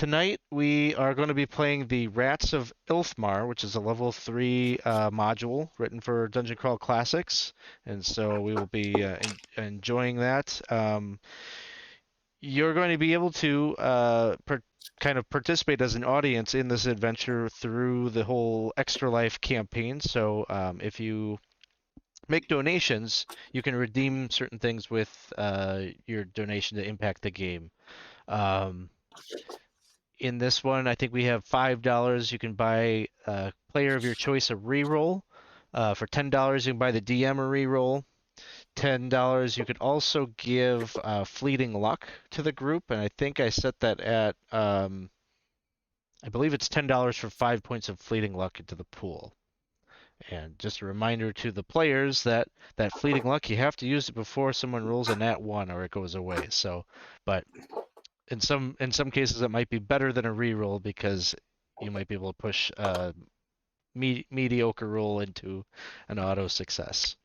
tonight we are going to be playing the Rats of Ilthmar, which is a level 3 module written for Dungeon Crawl Classics, and so we will be enjoying that. You're going to be able to kind of participate as an audience in this adventure through the whole Extra Life campaign. So if you make donations, you can redeem certain things with your donation to impact the game. Um, in this one, I think we have $5. You can buy a player of your choice a reroll. For $10, you can buy the DM a reroll. $10, you could also give fleeting luck to the group, and I think I set that at I believe it's $10 for 5 points of fleeting luck into the pool. And just a reminder to the players that that fleeting luck, you have to use it before someone rolls a nat 1 or it goes away. So, but in some cases it might be better than a reroll because you might be able to push a mediocre roll into an auto success.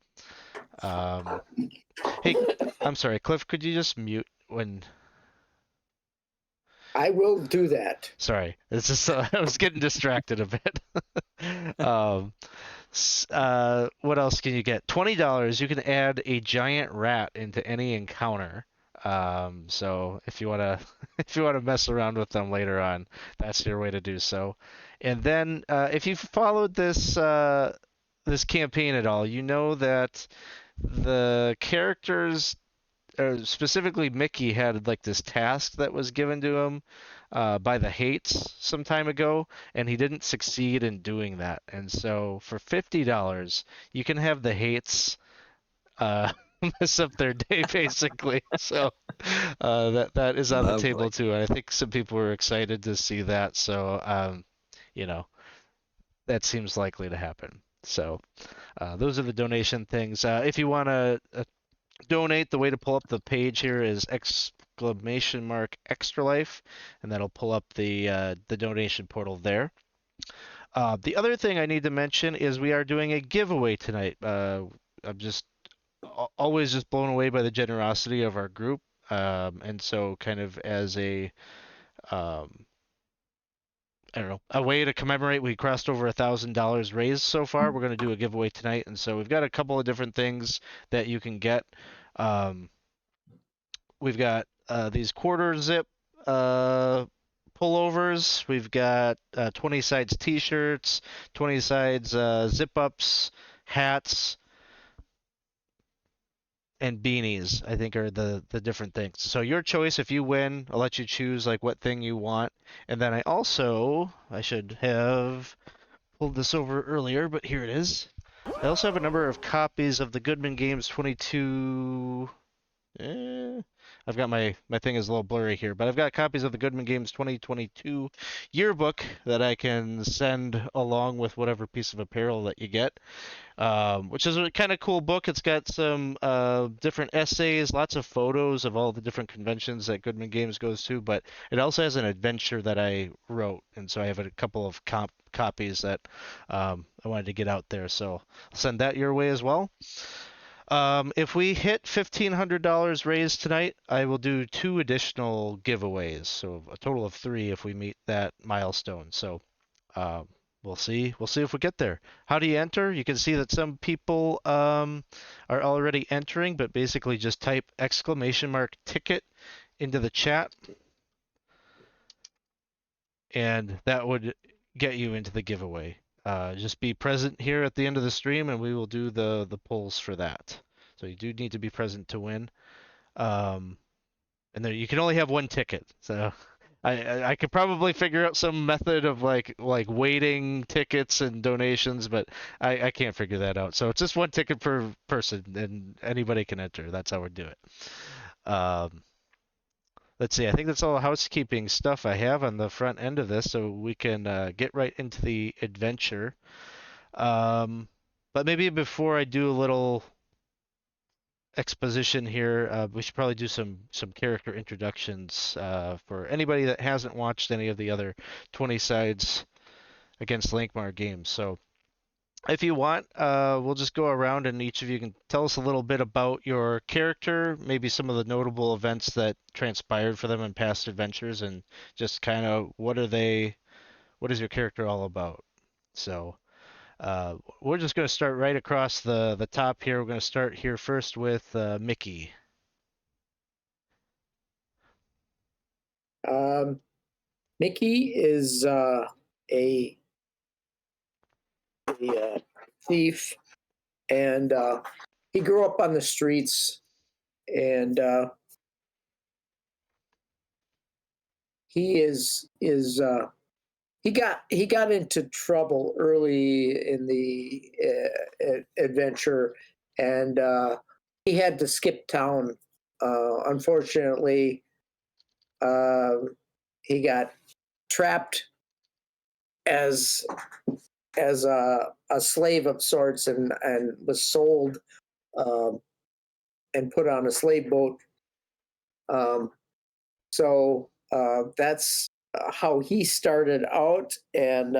Hey, I'm sorry, Cliff, could you just mute when? I will do that. Sorry, it's just I was getting distracted a bit. um, what else can you get? $20, you can add a giant rat into any encounter. So if you wanna if you wanna mess around with them later on, that's your way to do so. And then if you've followed this campaign at all, you know that the characters, specifically Mickey, had like this task that was given to him by the Hates some time ago, and he didn't succeed in doing that. And so for $50, you can have the Hates uh, mess up their day basically. So that is on the Lovely. table too, and I think some people were excited to see that. So you know, that seems likely to happen. So those are the donation things. If you want to donate, the way to pull up the page here is !extra life, and that'll pull up the donation portal there. The other thing I need to mention is we are doing a giveaway tonight. I'm just always just blown away by the generosity of our group, and so kind of as a um, I don't know, a way to commemorate. We crossed over $1,000 raised so far. We're going to do a giveaway tonight, and so we've got a couple of different things that you can get. We've got these quarter zip pullovers. We've got 20 sides t-shirts, 20 sides zip ups, hats, and beanies, I think, are the different things. So your choice. If you win, I'll let you choose like what thing you want. And then I should have pulled this over earlier, but here it is. I also have a number of copies of the Goodman Games 22. I've got my thing is a little blurry here, but I've got copies of the Goodman Games 2022 yearbook that I can send along with whatever piece of apparel that you get, which is a kind of cool book. It's got some different essays, lots of photos of all the different conventions that Goodman Games goes to, but it also has an adventure that I wrote, and so I have a couple of copies that I wanted to get out there, so I'll send that your way as well. If we hit $1,500 raised tonight, I will do 2 additional giveaways, so a total of 3 if we meet that milestone. So we'll see. We'll see if we get there. How do you enter? You can see that some people are already entering, but basically just type !ticket into the chat, and that would get you into the giveaway. Just be present here at the end of the stream, and we will do the polls for that. So you do need to be present to win. And there you can only have 1 ticket. So I could probably figure out some method of like weighting tickets and donations, but I can't figure that out. So it's just 1 ticket per person, and anybody can enter. That's how we do it. Let's see. I think that's all housekeeping stuff I have on the front end of this, so we can get right into the adventure. But maybe before I do a little exposition here, we should probably do some character introductions for anybody that hasn't watched any of the other 20 sides against Lankhmar games. So if you want, we'll just go around and each of you can tell us a little bit about your character, maybe some of the notable events that transpired for them in past adventures, and just kind of what is your character all about? So, we're just going to start right across the top here. We're going to start here first with Mickey. Um, Mickey is a thief, and he grew up on the streets, and he got into trouble early in the adventure, and he had to skip town. Unfortunately, uh, he got trapped as a slave of sorts, and was sold, um, and put on a slave boat. Um, so that's how he started out, and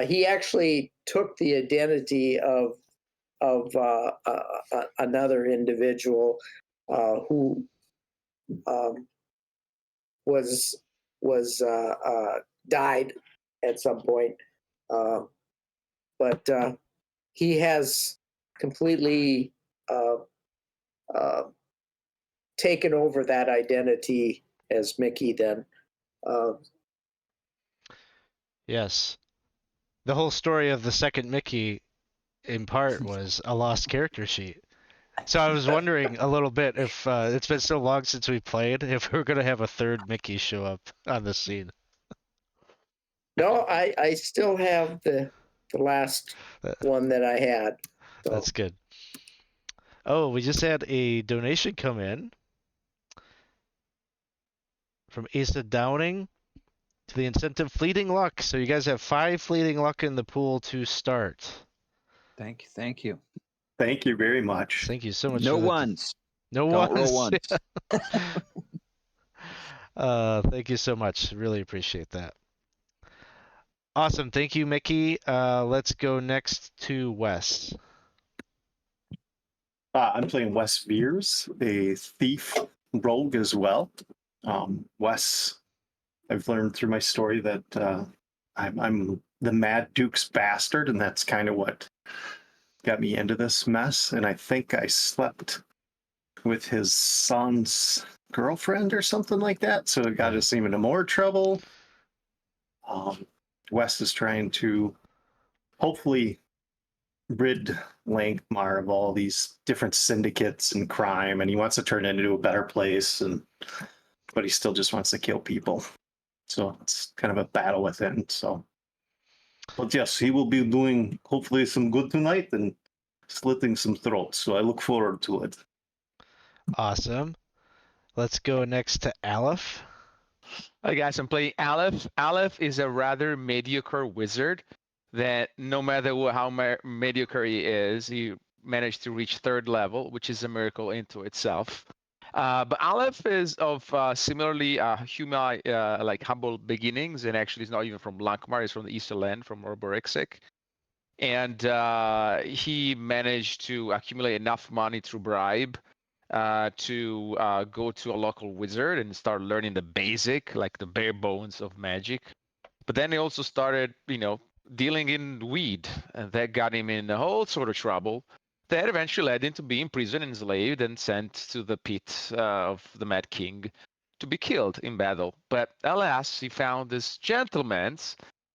he actually took the identity of another individual who um, was died at some point, uh, but he has completely uh, uh, taken over that identity as Mickey. Then, uh, Yes, the whole story of the second Mickey, in part, was a lost character sheet. So I was wondering a little bit if it's been so long since we played, if we're gonna have a third Mickey show up on the scene. no, I still have the last That- one that I had. So. That's good. Oh, we just had a donation come in from Asa Downing to the incentive Fleeting Luck. So you guys have 5 Fleeting Luck in the pool to start. Thank you. Thank you. Thank you very much. Thank you so much. No for the ones. No Don't roll ones. once. Thank you so much. Really appreciate that. Awesome. Thank you, Mickey. Let's go next to Wes. I'm playing Wes Veers, a thief rogue as well. Wes, I've learned through my story that I'm the Mad Duke's bastard, and that's kind of what got me into this mess. And I think I slept with his son's girlfriend or something like that, so it got us even more trouble. Wes is trying to hopefully rid Lankhmar of all these different syndicates and crime, and he wants to turn it into a better place, but he still just wants to kill people. So it's kind of a battle within. So, but yes, he will be doing hopefully some good tonight and slitting some throats. So I look forward to it. Awesome. Let's go next to Alef. Hi guys, I'm playing Alef. Alef is a rather mediocre wizard that no matter how mediocre he is, he managed to reach 3rd level, which is a miracle into itself. But Alef is of similarly human, like humble beginnings, and actually he's not even from Lankhmar, he's from the Eastern Land, from Orborixic. And he managed to accumulate enough money through bribe to go to a local wizard and start learning the basic, like the bare bones of magic. But then he also started, dealing in weed, and that got him in a whole sort of trouble. That eventually led him to be imprisoned, enslaved, and sent to the pit of the Mad King to be killed in battle. But alas, he found this gentleman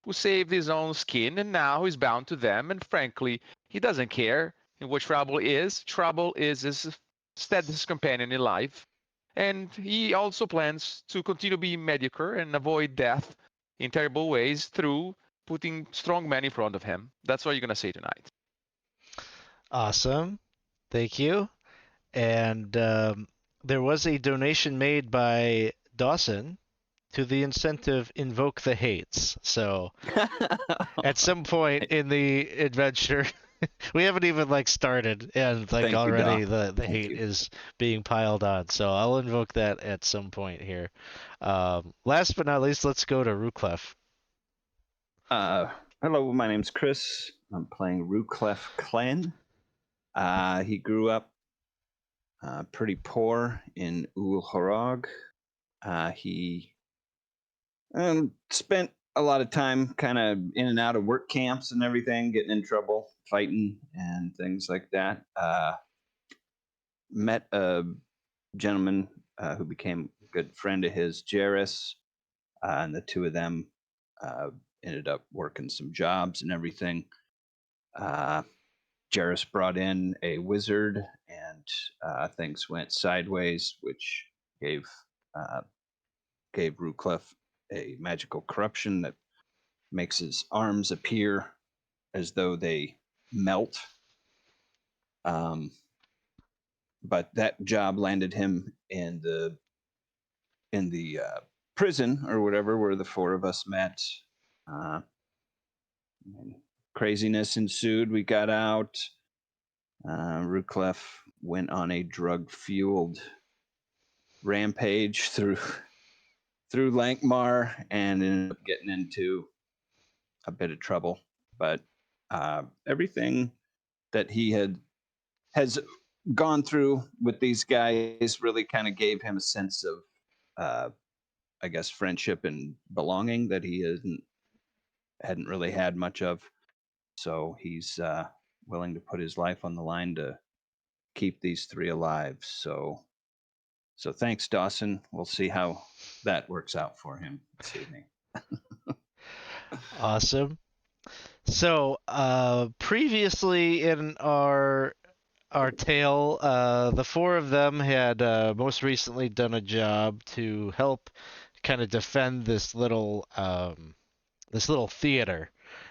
who saved his own skin, and now he's bound to them. And frankly, he doesn't care in what trouble is. Trouble is his steadfast companion in life. And he also plans to continue being mediocre and avoid death in terrible ways through putting strong men in front of him. That's what you're going to see tonight. Awesome. Thank you. And there was a donation made by Dawson to the incentive Invoke the Hates. So at some point in the adventure, we haven't even started, and Thank you, already Doc. the Thank hate you. is being piled on. So I'll invoke that at some point here. Last but not least, let's go to Ruclef. Hello, my name's Chris. I'm playing Ruclef Clan. He grew up pretty poor in Ulhorog. He spent a lot of time kind of in and out of work camps and everything, getting in trouble, fighting, and things like that. Met a gentleman who became a good friend of his, Jairus, and the two of them ended up working some jobs and everything. Jairus brought in a wizard, and things went sideways, which gave Ruclef a magical corruption that makes his arms appear as though they melt. But that job landed him in the prison or whatever, where the four of us met. Craziness ensued. We got out. Ruclef went on a drug-fueled rampage through Lankhmar and ended up getting into a bit of trouble. But everything that he has gone through with these guys really kind of gave him a sense of, I guess, friendship and belonging that he hadn't really had much of. So he's willing to put his life on the line to keep these three alive. So thanks, Dawson. We'll see how that works out for him this evening. Awesome. So, previously in our tale, the four of them had most recently done a job to help kind of defend this little theater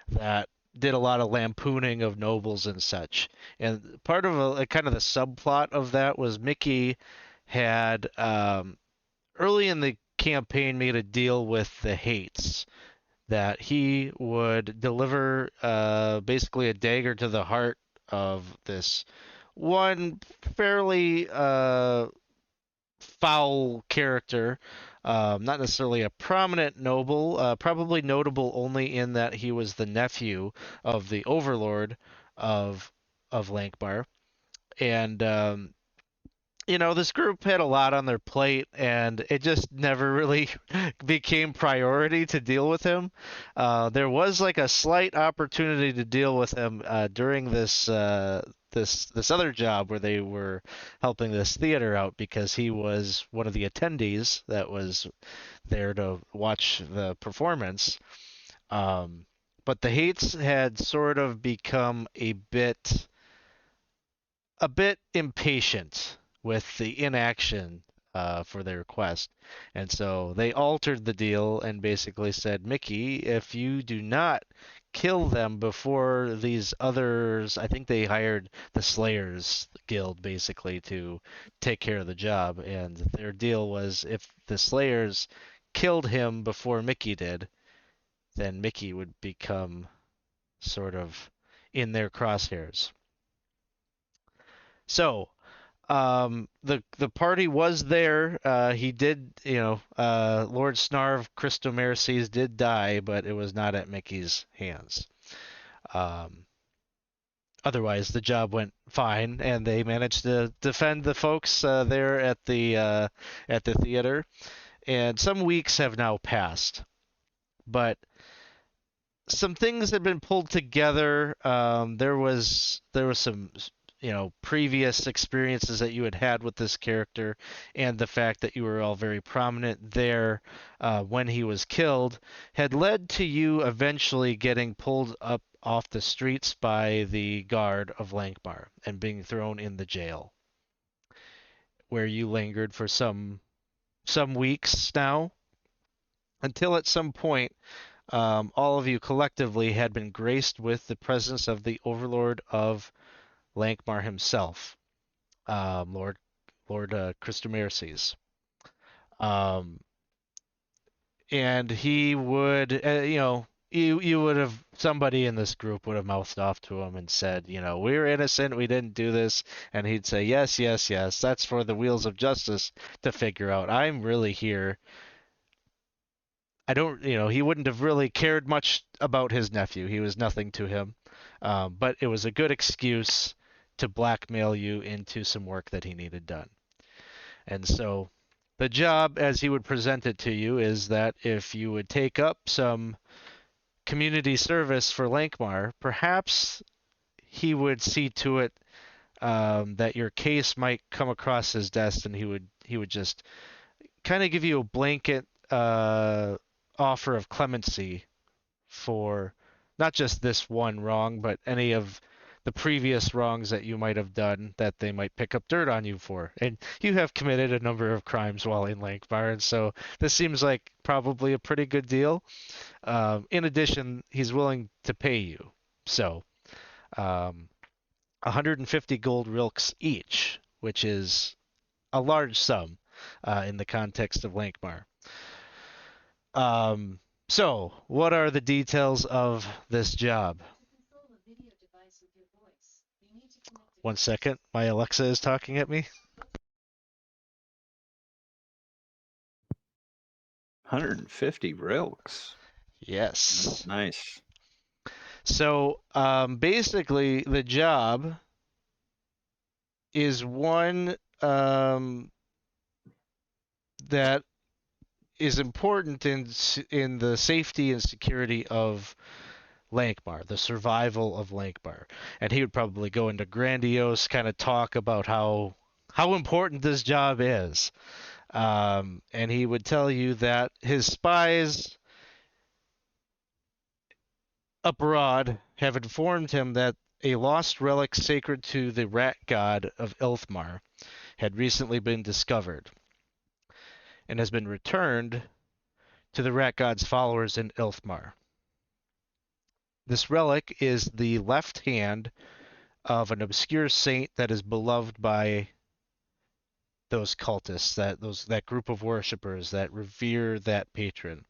that did a lot of lampooning of nobles and such. And part of kind of the subplot of that was Mickey had early in the campaign made a deal with the Hates that he would deliver basically a dagger to the heart of this one fairly foul character, not necessarily a prominent noble, probably notable only in that he was the nephew of the Overlord of Lankhmar, and this group had a lot on their plate, and it just never really became priority to deal with him. There was like a slight opportunity to deal with him during this other job where they were helping this theater out because he was one of the attendees that was there to watch the performance. But the Hates had sort of become a bit impatient with the inaction for their request. And so they altered the deal and basically said, Mickey, if you do not kill them before these others, I think they hired the Slayers Guild basically to take care of the job. And their deal was if the Slayers killed him before Mickey did, then Mickey would become sort of in their crosshairs. So, the party was there. He did, Lord Snarv Christomerces did die, but it was not at Mickey's hands. Otherwise, the job went fine, and they managed to defend the folks there at the theater. And some weeks have now passed, but some things had been pulled together. There was some previous experiences that you had with this character, and the fact that you were all very prominent there when he was killed had led to you eventually getting pulled up off the streets by the guard of Lankhmar and being thrown in the jail, where you lingered for some weeks now, until at some point all of you collectively had been graced with the presence of the Overlord of Lankhmar himself, Lord Christomerces. And he would, you would have, somebody in this group would have mouthed off to him and said, we're innocent, we didn't do this. And he'd say, yes, yes, yes, that's for the wheels of justice to figure out. I'm really here I don't, he wouldn't have really cared much about his nephew. He was nothing to him. But it was a good excuse to blackmail you into some work that he needed done. And so the job, as he would present it to you, is that if you would take up some community service for Lankhmar, perhaps he would see to it that your case might come across his desk, and he would just kind of give you a blanket offer of clemency for not just this one wrong, but any of the previous wrongs that you might have done that they might pick up dirt on you for. And you have committed a number of crimes while in Lankhmar, and so this seems like probably a pretty good deal. In addition, he's willing to pay you. So, 150 gold rilks each, which is a large sum in the context of Lankhmar. So, what are the details of this job? One second, my Alexa is talking at me. 150 rilks. Yes. Nice. So, basically, the job is one that is important in the safety and security of Lankhmar, the survival of Lankhmar. And he would probably go into grandiose kind of talk about how important this job is. And he would tell you that his spies abroad have informed him that a lost relic sacred to the rat god of Ilthmar had recently been discovered and has been returned to the rat god's followers in Ilthmar. This relic is the left hand of an obscure saint that is beloved by those cultists, that group of worshippers that revere that patron.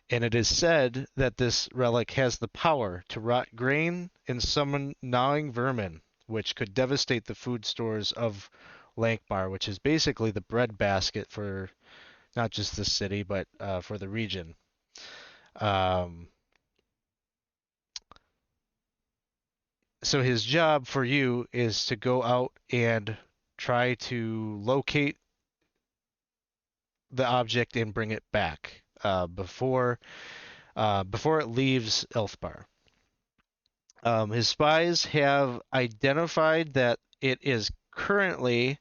And it is said that this relic has the power to rot grain and summon gnawing vermin, which could devastate the food stores of Lankhmar, which is basically the breadbasket for not just the city, but for the region. So his job for you is to go out and try to locate the object and bring it back before it leaves Ilthmar. His spies have identified that it is currently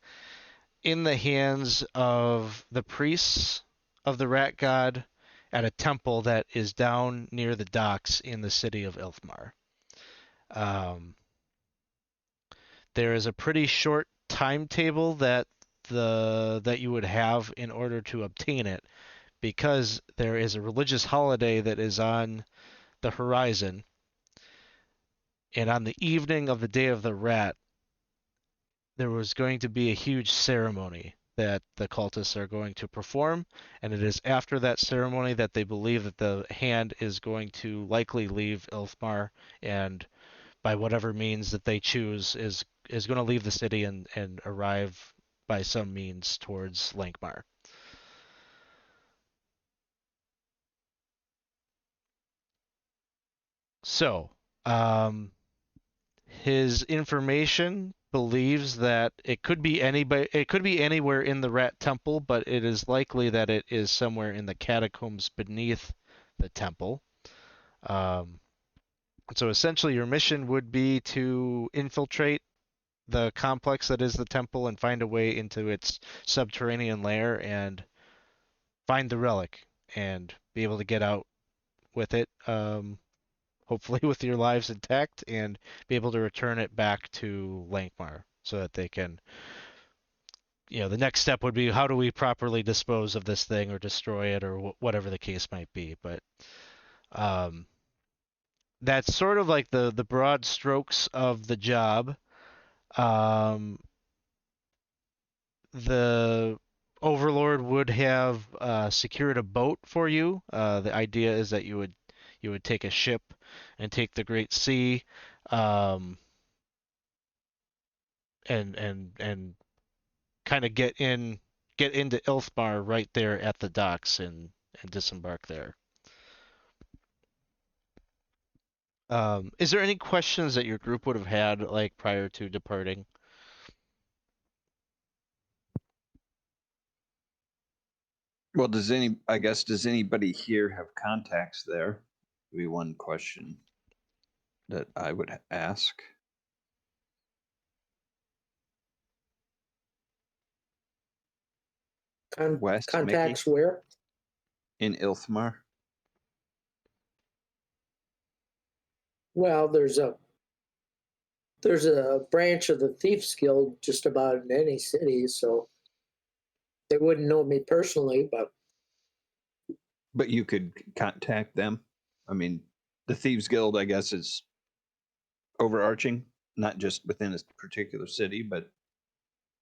in the hands of the priests of the rat god at a temple that is down near the docks in the city of Ilthmar. There is a pretty short timetable that you would have in order to obtain it, because there is a religious holiday that is on the horizon, and on the evening of the Day of the Rat, there was going to be a huge ceremony that the cultists are going to perform, and it is after that ceremony that they believe that the hand is going to likely leave Ilthmar, and by whatever means that they choose is going to leave the city and arrive by some means towards Lankhmar. So, his information believes that it could be anywhere in the Rat Temple, but it is likely that it is somewhere in the catacombs beneath the temple. So essentially, your mission would be to infiltrate the complex that is the temple and find a way into its subterranean lair and find the relic and be able to get out with it, hopefully with your lives intact, and be able to return it back to Lankhmar so that they can, the next step would be, how do we properly dispose of this thing or destroy it or whatever the case might be. But that's sort of like the broad strokes of the job. The Overlord would have secured a boat for you. The idea is that you would take a ship and take the Great Sea, and kind of get into Ilthmar right there at the docks, and and disembark there. Is there any questions that your group would have had like prior to departing? Well, does anybody here have contacts there? Would be one question that I would ask. Wes, Contacts Mickey? where? In Ilthmar? Well, there's a branch of the Thieves Guild just about in any city, so they wouldn't know me personally, But you could contact them. I mean, the Thieves Guild, I guess, is overarching, not just within a particular city, but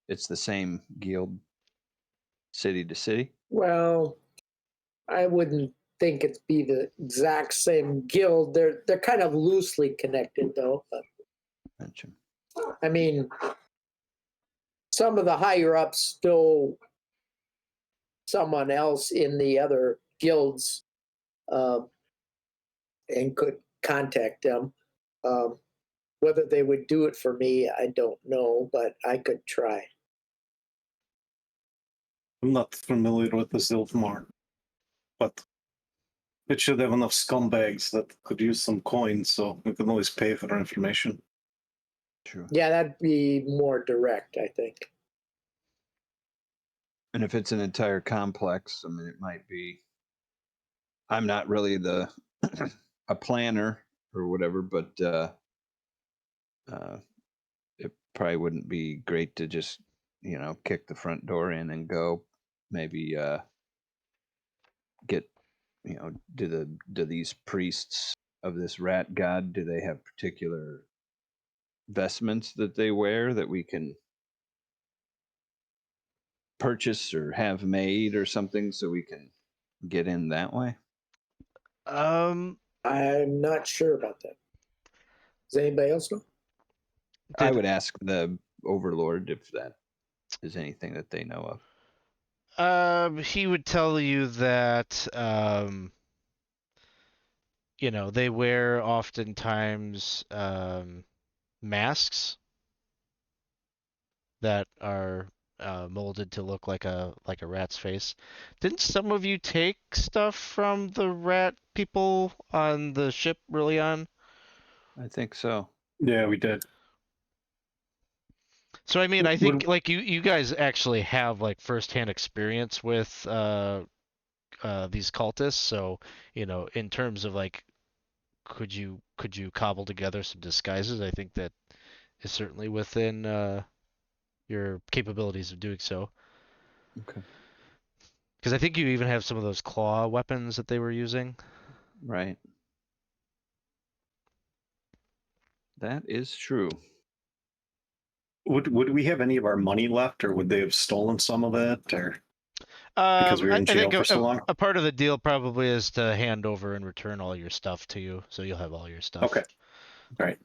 it's the same guild city to city. well, I wouldn't think it'd be the exact same guild. They're kind of loosely connected, though. But, Gotcha. I mean, some of the higher ups know someone else in the other guilds and could contact them. Whether they would do it for me, I don't know, but I could try. I'm not familiar with this Ilthmar, but it should have enough scumbags that could use some coins, so we can always pay for their information. True. Yeah, that'd be more direct, I think. And if it's an entire complex, I mean, it might be. I'm not really the a planner or whatever, but it probably wouldn't be great to just kick the front door in and go. Maybe get do these priests of this rat god, do they have particular vestments that they wear that we can purchase or have made or something so we can get in that way? Um, I'm not sure about that. Does anybody else know? I would ask the Overlord if that is anything that they know of. He would tell you that they wear oftentimes masks that are molded to look like a rat's face. Didn't some of you take stuff from the rat people on the ship early on? I think so. Yeah, we did. So I mean, I Would- think like you guys actually have like firsthand experience with these cultists. So in terms of like, could you cobble together some disguises? I think that is certainly within your capabilities of doing so. Okay. Because I think you even have some of those claw weapons that they were using. Right. That is true. Would we have any of our money left, or would they have stolen some of it, or because we were in I jail think for so long? a part of the deal probably is to hand over and return all your stuff to you, so you'll have all your stuff. Okay. All right.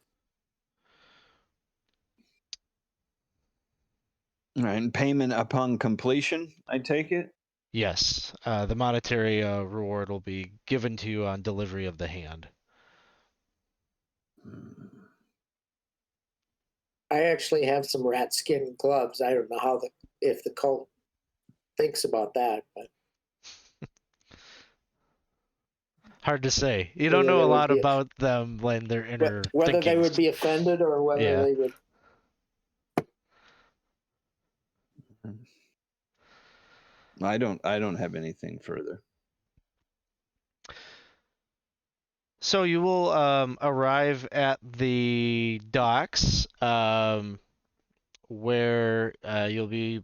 All right. And payment upon completion, I take it? Yes, the monetary reward will be given to you on delivery of the hand. I actually have some rat skin gloves. I don't know if the cult thinks about that, but Hard to say. You don't know a lot about them when their inner whether they would thinkings. be offended or whether they would. I don't have anything further. So you will arrive at the docks, where you'll be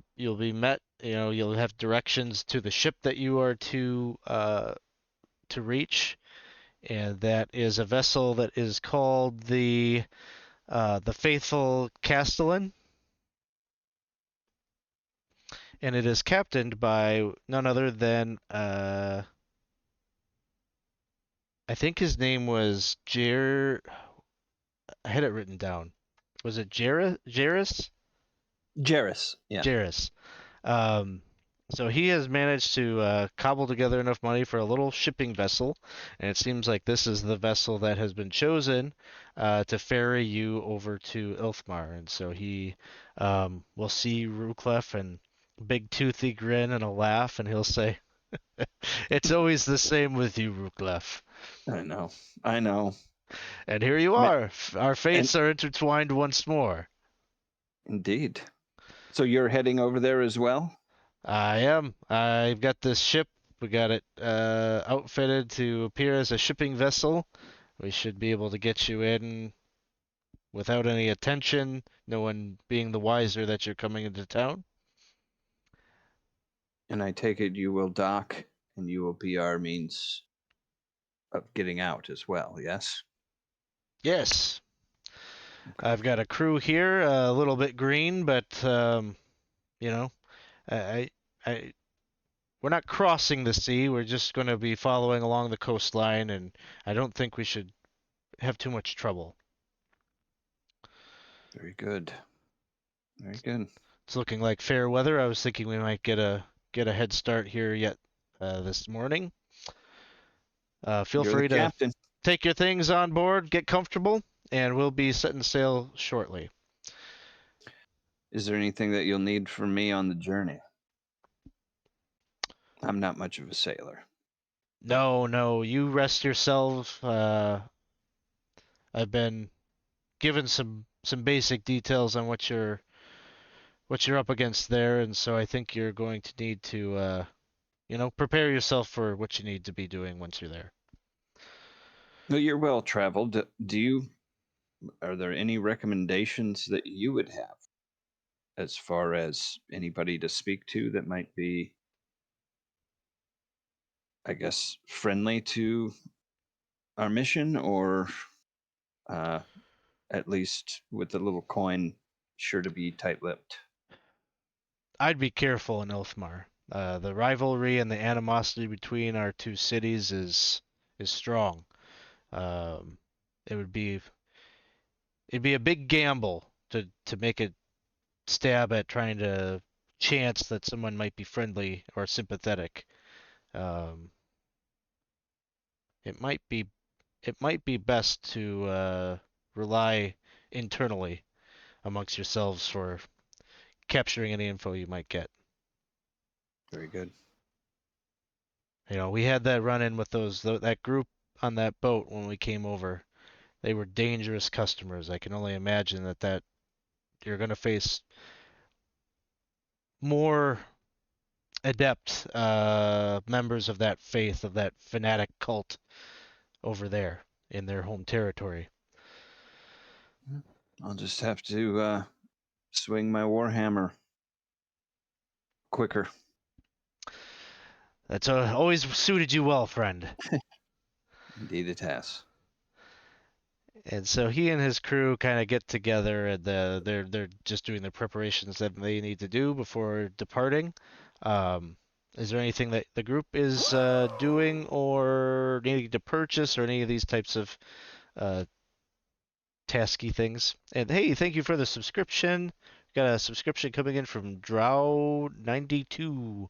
met. You'll have directions to the ship that you are to reach, and that is a vessel that is called the Faithful Castellan, and it is captained by none other than I think his name was I had it written down. Was it Jairus? Jairus, yeah. Jairus. Um, So he has managed to cobble together enough money for a little shipping vessel, and it seems like this is the vessel that has been chosen to ferry you over to Ilthmar. And so he will see Ruclef and big toothy grin and a laugh, and he'll say, "It's always the same with you, Ruclef." I know. I know. And here you Ma- are. Our And fates are intertwined once more. indeed. So you're heading over there as well? I am. I've got this ship. We got it outfitted to appear as a shipping vessel. We should be able to get you in without any attention, no one being the wiser that you're coming into town. And I take it you will dock and you will be our means of getting out as well, yes? Yes, Okay. I've got a crew here, a little bit green, but you know, I, I, we're not crossing the sea. We're just going to be following along the coastline, and I don't think we should have too much trouble. Very good. Very good. It's looking like fair weather. I was thinking we might get a head start here yet this morning. Feel You're the free to captain. take your things on board, get comfortable, and we'll be setting sail shortly. Is there anything that you'll need from me on the journey? I'm not much of a sailor. No, you rest yourself. I've been given some basic details on what you're up against there, and so I think you're going to need to prepare yourself for what you need to be doing once you're there. Well, you're well traveled. Are there any recommendations that you would have as far as anybody to speak to that might be, I guess, friendly to our mission, or uh, at least with the little coin sure to be tight-lipped? I'd be careful in Ilthmar. The rivalry and the animosity between our two cities is strong. Um, it would be it'd be a big gamble to make a stab at trying to chance that someone might be friendly or sympathetic. Um, it might be it might be best to rely internally amongst yourselves for capturing any info you might get. Very good. We had that run in with that group on that boat when we came over. They were dangerous customers. I can only imagine that you're going to face more adept members of that faith, of that fanatic cult over there in their home territory. I'll just have to swing my warhammer quicker. That's always suited you well, friend. Indeed, it has. And so he and his crew kind of get together, and they're just doing the preparations that they need to do before departing. Um, is there anything that the group is doing or needing to purchase, or any of these types of uh, tasky things? And hey, thank you for the subscription. Got a subscription coming in from Drow92.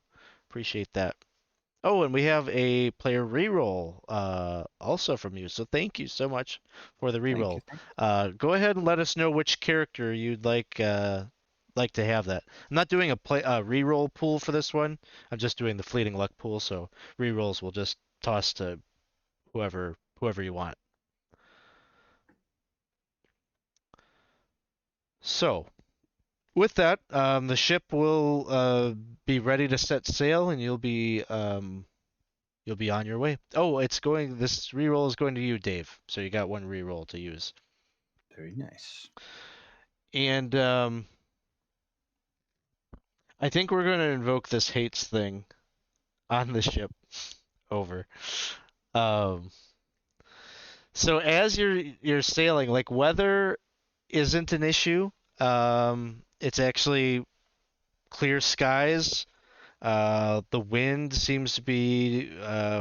Appreciate that. Oh, and we have a player reroll also from you. So thank you so much for the Thank reroll. you. Thank Go ahead and let us know which character you'd like to have that. I'm not doing a reroll pool for this one. I'm just doing the fleeting luck pool. So rerolls will just toss to whoever you want. So with that, the ship will be ready to set sail, and you'll be on your way. Oh, this reroll is going to you, Dave. So you got one reroll to use. Very nice. And I think we're going to invoke this hates thing on the ship. Over. Um, so as you're sailing, like weather isn't an issue. It's actually clear skies. The wind seems to be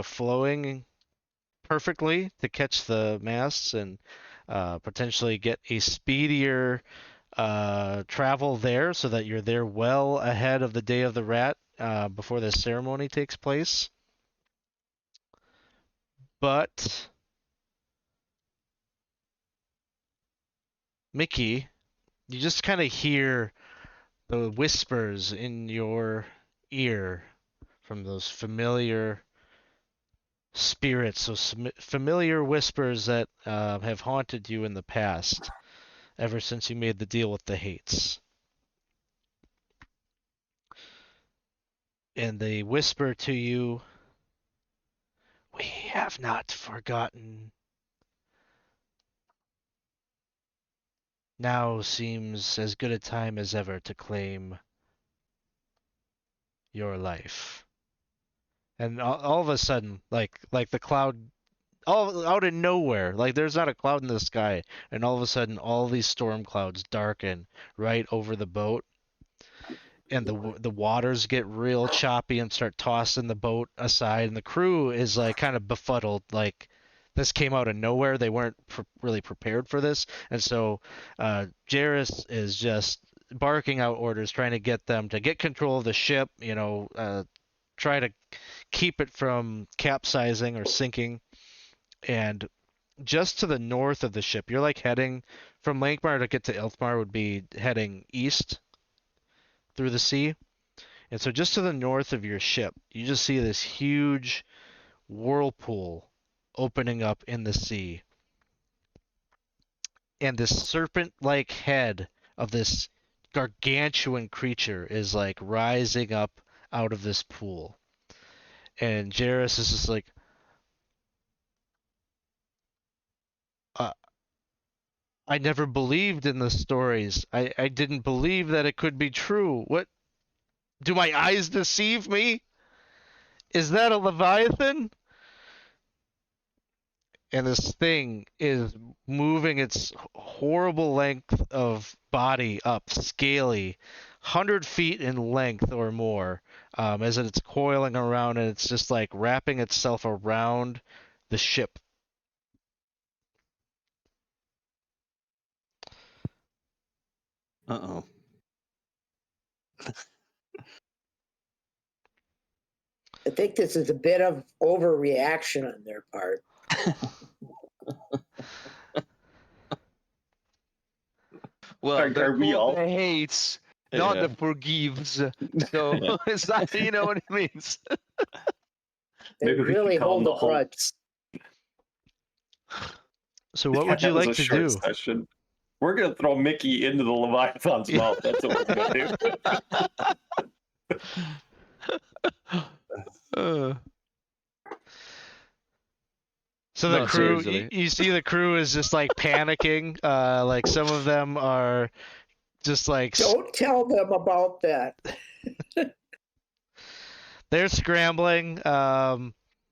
flowing perfectly to catch the masts and potentially get a speedier travel there so that you're there well ahead of the day of the rat before the ceremony takes place. But Mickey, you just kind of hear the whispers in your ear from those familiar spirits, those familiar whispers that have haunted you in the past, ever since you made the deal with the Hates. And they whisper to you, "We have not forgotten. Now seems as good a time as ever to claim your life." And all of a sudden, like the cloud, all out of nowhere, like there's not a cloud in the sky, and all of a sudden, all these storm clouds darken right over the boat, and the waters get real choppy and start tossing the boat aside, and the crew is like kind of befuddled, like this came out of nowhere. They weren't really prepared for this, and so Jairus is just barking out orders, trying to get them to get control of the ship. Try to keep it from capsizing or sinking. And just to the north of the ship, you're like heading from Lankhmar to get to Ilthmar would be heading east through the sea. And so just to the north of your ship, you just see this huge whirlpool opening up in the sea. And this serpent-like head of this gargantuan creature is like rising up out of this pool. And Jairus is just like, I never believed in the stories. I didn't believe that it could be true. What? Do my eyes deceive me? Is that a Leviathan? And this thing is moving its horrible length of body up, scaly, 100 feet in length or more, as it's coiling around, and it's just like wrapping itself around the ship. Uh-oh. I think this is a bit of overreaction on their part. Well, Are they're we called all- the hates, not Yeah. the forgives. So Yeah. it's not, you know what it means. They Maybe we could really call them hold the a grudge. Holts. So what would That you was like a to short do? session. We're gonna throw Mickey into the Leviathan's mouth. That's what we're gonna do. So the No, crew, seriously. you see the crew is just like panicking. Like some of them are just like Don't tell them about that. they're scrambling.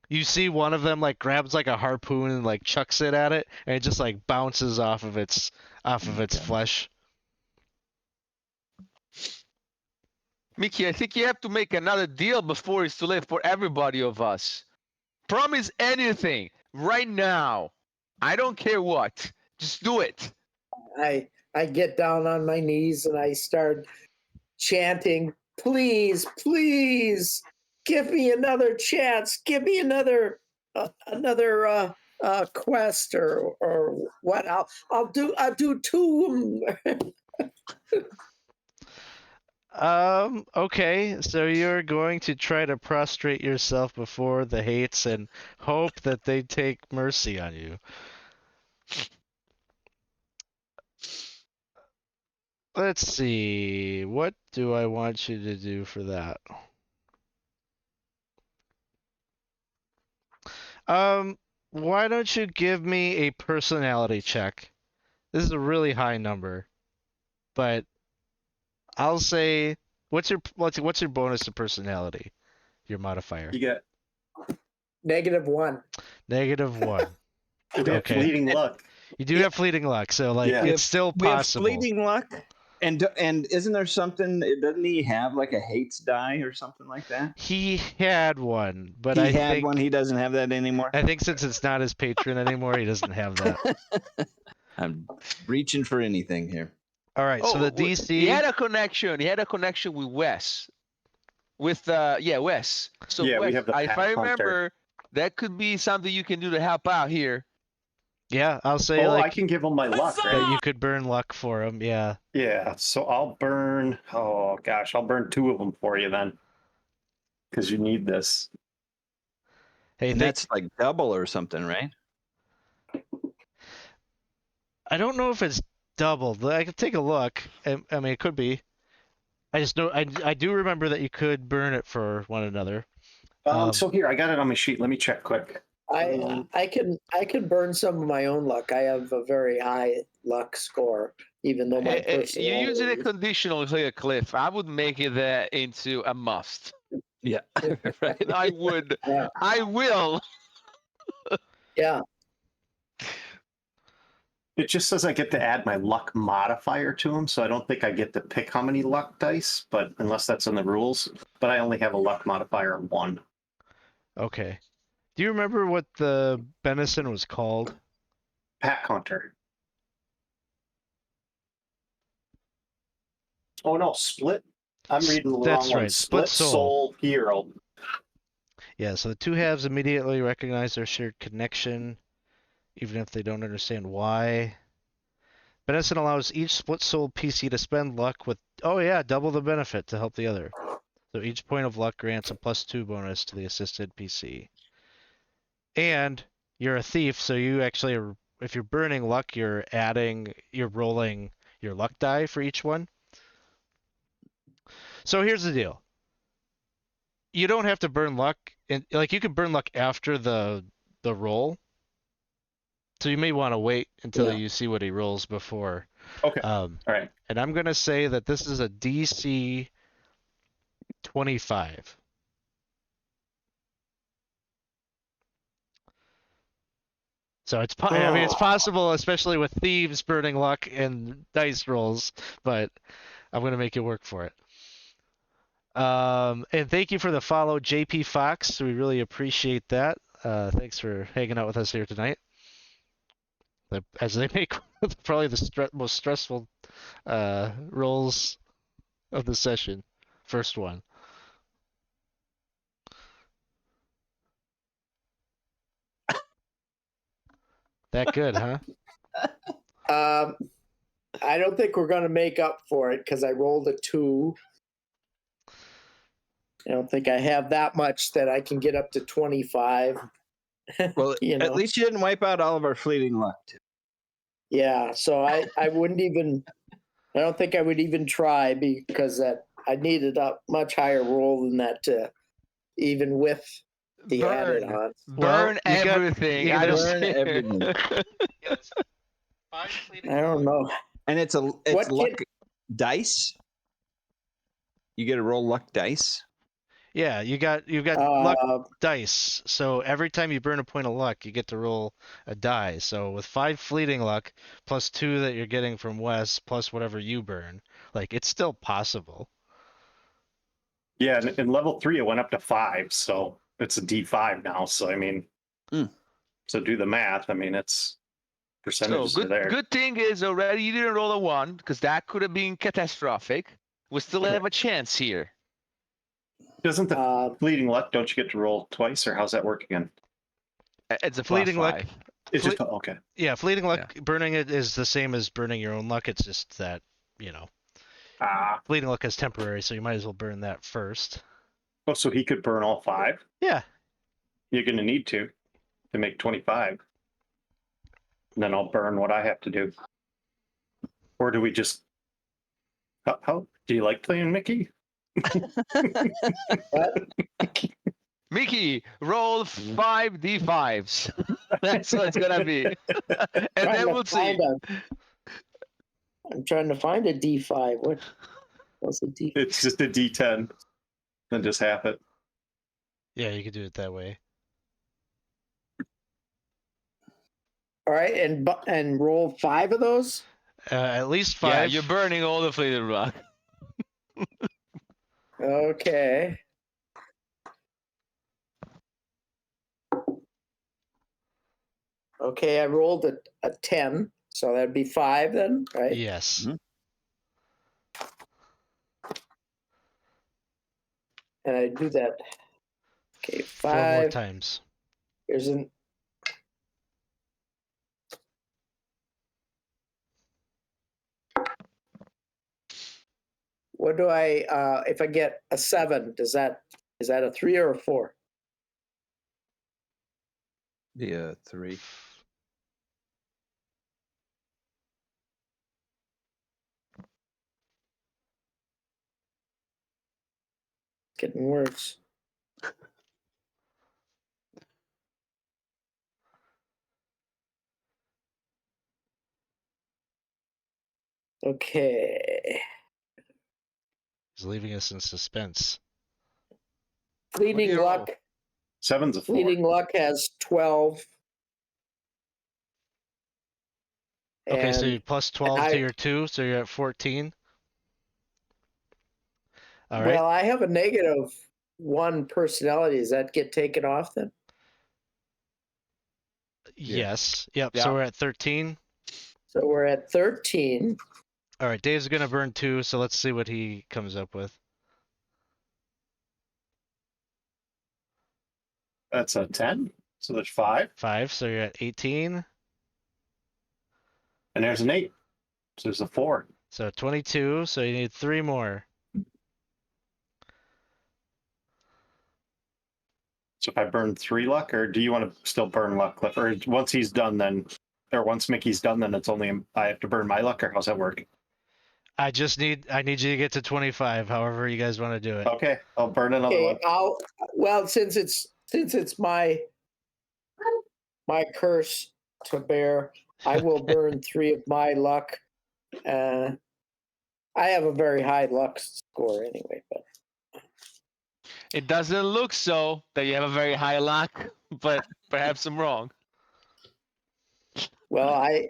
You see one of them like grabs like a harpoon and like chucks it at it, and it just like bounces off of its flesh. Mickey, I think you have to make another deal before it's too late for everybody of us. Promise anything right now. I don't care what. Just do it. I get down on my knees and I start chanting, please, please, give me another chance. Give me another quest or what. I'll do two. Okay, so you're going to try to prostrate yourself before the hates and hope that they take mercy on you. Let's see. What do I want you to do for that? Why don't you give me a personality check? This is a really high number, but I'll say what's your bonus to personality? Your modifier. You get -1. -1. Okay. fleeting luck. You do have fleeting luck, so like Yeah. it's still We have possible. fleeting luck. And isn't there something? Doesn't he have like a hates die or something like that? He had one, but He I had think one. He doesn't have that anymore. I think since it's not his patron anymore, he doesn't have that. I'm reaching for anything here. All right, so the DC. He had a connection. He had a connection with Wes. with Wes. So Yeah, we Wes, have the if Pack I Hunter. remember, that could be something you can do to help out here. Yeah, I'll say Oh, I like can give him my luck, that right? you could burn luck for him. Yeah. Yeah, so I'll burn. Oh gosh, I'll burn 2 of them for you then, because you need this. Hey, And that's like double or something, right? I don't know if it's doubled. I could take a look. I mean, it could be. I just know I do remember that you could burn it for one another. So here, I got it on my sheet. Let me check quick. I can burn some of my own luck. I have a very high luck score, even though my You're personality. using a conditional here, Cliff. I would make it into a must. Yeah. Right. I would. Yeah. I will. Yeah. It just says I get to add my luck modifier to them, so I don't think I get to pick how many luck dice, but unless that's in the rules. But I only have a luck modifier of 1. Okay. Do you remember what the venison was called? Pack Hunter. Oh no, Split. I'm reading the That's wrong one. right, Split Soul Hero. Yeah, so the two halves immediately recognize their shared connection, even if they don't understand why. Venison allows each split soul PC to spend luck with, double the benefit to help the other. So each point of luck grants a +2 bonus to the assisted PC. And you're a thief, so you actually are, if you're burning luck, you're rolling your luck die for each one. So here's the deal. You don't have to burn luck, and like you can burn luck after the roll. So you may want to wait until you see what he rolls before. Okay. All right. And I'm gonna say that this is a DC 25. So I mean, it's possible, especially with thieves burning luck and dice rolls, but I'm gonna make it work for it. And thank you for the follow, JP Fox. We really appreciate that. Thanks for hanging out with us here tonight. As they make probably the most stressful rolls of the session. First one. That good, huh? I don't think we're going to make up for it because I rolled a 2. I don't think I have that much that I can get up to 25. Well, You know? at least you didn't wipe out all of our fleeting luck. Yeah, so I wouldn't even. I don't think I would even try because I needed a much higher roll than that to even with the added on. Burn everything. you I don't Burn care. everything. I don't know. And it's luck dice. You get to roll luck dice. Yeah, you've got luck dice. So every time you burn a point of luck, you get to roll a die. So with 5 fleeting luck plus 2 that you're getting from Wes plus whatever you burn, like it's still possible. Yeah, and in level 3 it went up to 5, so it's a D5 now. So I mean, so do the math. I mean, it's percentages are there. Good thing is already you didn't roll a 1 because that could have been catastrophic. We still have a chance here. Doesn't the fleeting luck? Don't you get to roll twice, or how's that work again? It's a Fleeting +5. luck. It's just okay. Yeah, fleeting luck. Burning it is the same as burning your own luck. It's just that fleeting luck is temporary, so you might as well burn that first. Oh, so he could burn all 5? Yeah. You're going to need to make 25. And then I'll burn what I have to do. Or do we just? How do you like playing Mickey? Mickey, roll 5 D5s. That's what it's gonna be, and then we'll see. I'm trying to find a D5. What's a D5? It's just a D10. Then just half it. Yeah, you could do it that way. All right, and roll 5 of those. At least 5. Yeah, you're burning all the fleeting luck. Okay. Okay, I rolled a 10, so that'd be 5 then, right? Yes. And I do that. Okay, 4 more 5. times. Here's an. What do I? If I get a 7, is that a 3 or a 4? Be a 3. Getting worse. Okay. He's leaving us in suspense. Fleeting you luck. roll? 7's a 4. Fleeting luck has 12. Okay, so And you plus 12 to I, your 2, so you're at 14. All right. well, I have a -1 personality. Does that get taken off then? Yes. Yep. Yeah. So we're at 13. So we're at 13. All right. Dave's gonna burn 2, so let's see what he comes up with. That's a 10. So there's 5. 5. So you're at 18. And there's an 8. So there's a 4. So 22. So you need 3 more. So if I burn 3 luck, or do you want to still burn luck, Cliff? Or once he's done, then, or once Mickey's done, then it's only I have to burn my luck, or how's that work? I need you to get to 25. However you guys want to do it. Okay, I'll burn another Okay, one. well, since it's my curse to bear, I will burn 3 of my luck. I have a very high luck score anyway, but It doesn't look so that you have a very high luck, but perhaps I'm wrong. well, I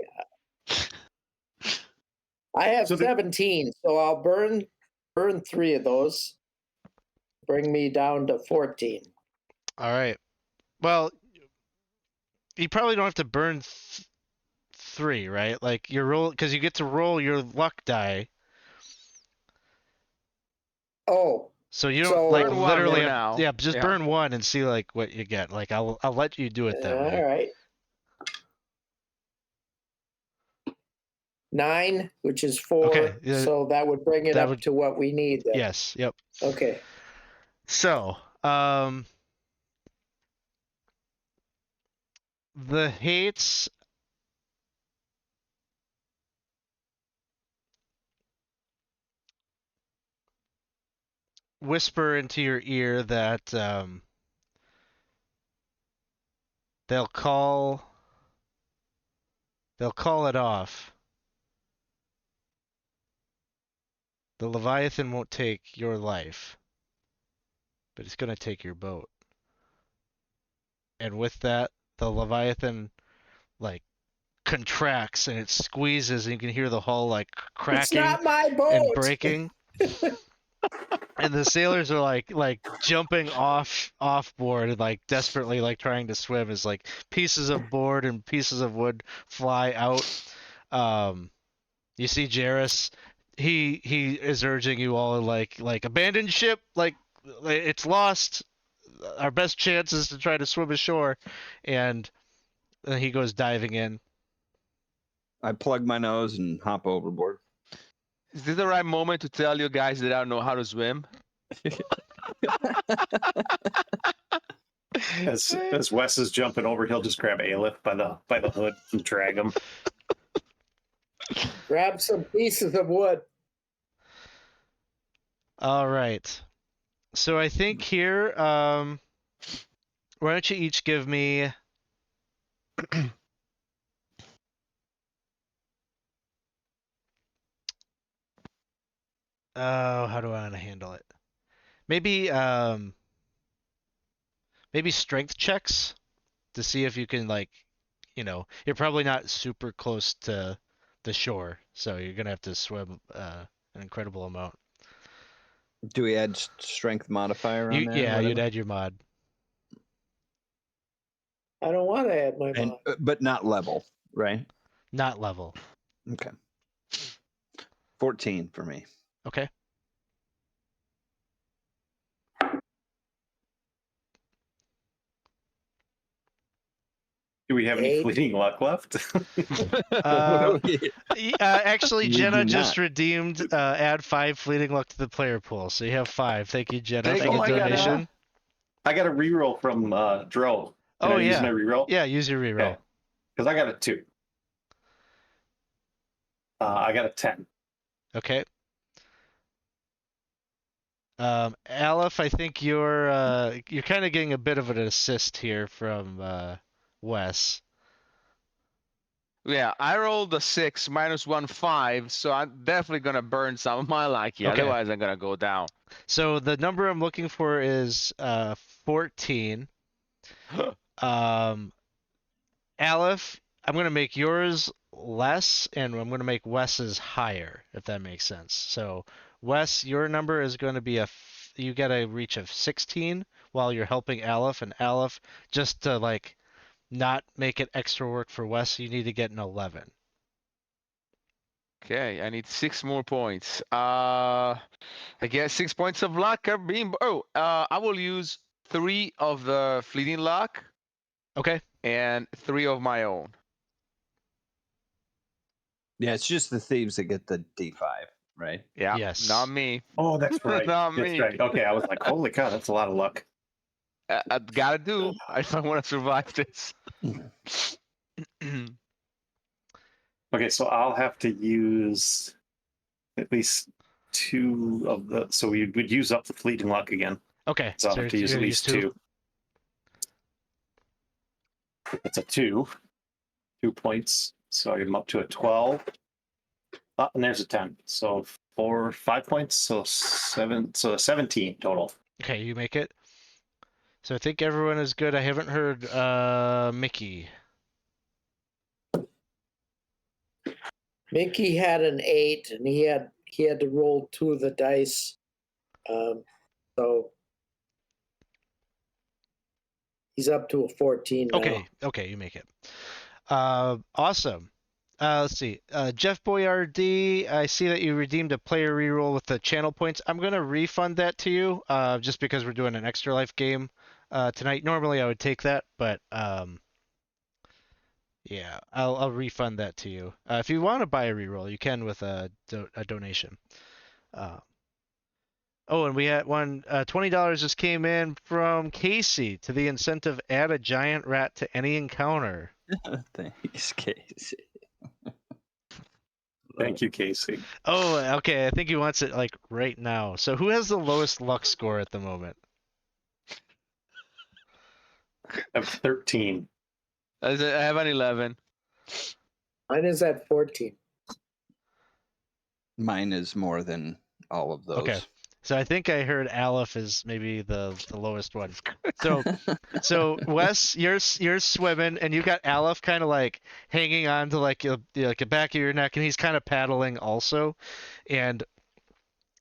have So 17, so I'll burn 3 of those. Bring me down to 14. All right. Well, you probably don't have to burn 3, right? Like your roll, because you get to roll your luck die. Oh, So you don't So- like Burn one literally for have, now. yeah, just Yeah. burn 1 and see like what you get. Like I'll let you do it that all way. right. 9, which is 4. Okay, yeah, So that would bring it that up would- to what we need then. Yes, yep. Okay. So, the hates whisper into your ear that they'll call it off. The Leviathan won't take your life, but it's going to take your boat. And with that, the Leviathan like contracts and it squeezes, and you can hear the hull like It's cracking not my and boat. breaking. And the sailors are like jumping off board and like desperately like trying to swim as like pieces of board and pieces of wood fly out. You see Jairus, he is urging you all like abandon ship, like it's lost. Our best chance is to try to swim ashore, and then he goes diving in. I plug my nose and hop overboard. Is this the right moment to tell you guys that I don't know how to swim? As Wes is jumping over, he'll just grab Alef by the hood and drag him. Grab some pieces of wood. All right. So I think here, why don't you each give me oh, how do I want to handle it? Maybe strength checks to see if you can like, you're probably not super close to the shore, so you're gonna have to swim an incredible amount. Do we add strength modifier on there? Yeah, or you'd whatever? add your mod. I don't want to add my And mod. but not level, right? Not level. Okay. 14 for me. Okay. Do we have any 8. fleeting luck left? Actually, We Jenna do just not. redeemed add 5 fleeting luck to the player pool, so you have 5. Thank you, Jenna, Thank for you, the Jenna. donation. I got a reroll from Dro. Can Oh I use my yeah, reroll? yeah. Use your reroll. Okay. Because I got a 2. I got a 10. Okay. Alef, I think you're kind of getting a bit of an assist here from Wes. Yeah, I rolled a 6 minus 1, 5, so I'm definitely gonna burn some of my luck here. Okay. Otherwise, I'm gonna go down. So the number I'm looking for is 14. Um, Alef, I'm gonna make yours less, and I'm gonna make Wes's higher, if that makes sense. So Wes, your number is going to be you get a reach of 16 while you're helping Alef, and Alef, just to like not make it extra work for Wes, you need to get an 11. Okay, I need 6 more points. I guess 6 points of luck are being. I will use 3 of the fleeting luck Okay. and 3 of my own. Yeah, it's just the thieves that get the D5, right? Yeah. Yes. Not me. Oh, that's right. Not That's me. right. Okay, I was like, holy cow, that's a lot of luck. I gotta do if I want to survive this. Okay, so I'll have to use at least 2 of the. So we would use up the fleeting luck again. Okay. So I'll have to use you're at gonna least use 2. It's a 2. 2 points. So I get them up to a 12. And there's a 10. So 5 points. So 7. So 17 total. Okay, you make it. So I think everyone is good. I haven't heard Mickey. Mickey had an 8, and he had to roll 2 of the dice. So he's up to a 14 now. Okay, you make it. Awesome. Let's see. Jeff Boyardee, I see that you redeemed a player reroll with the channel points. I'm gonna refund that to you, just because we're doing an extra life game tonight. Normally I would take that, but yeah, I'll refund that to you. If you want to buy a reroll, you can with a donation. Oh, and we had one $20 just came in from Casey to the incentive: add a giant rat to any encounter. Thanks, Casey. Thank you, Casey. Oh, okay. I think he wants it like right now. So who has the lowest luck score at the moment? I have 13. I have an 11. Mine is at 14. Mine is more than all of those. Okay. So I think I heard Alef is maybe the lowest one. So Wes, you're swimming, and you got Alef kind of like hanging on to like the back of your neck, and he's kind of paddling also. And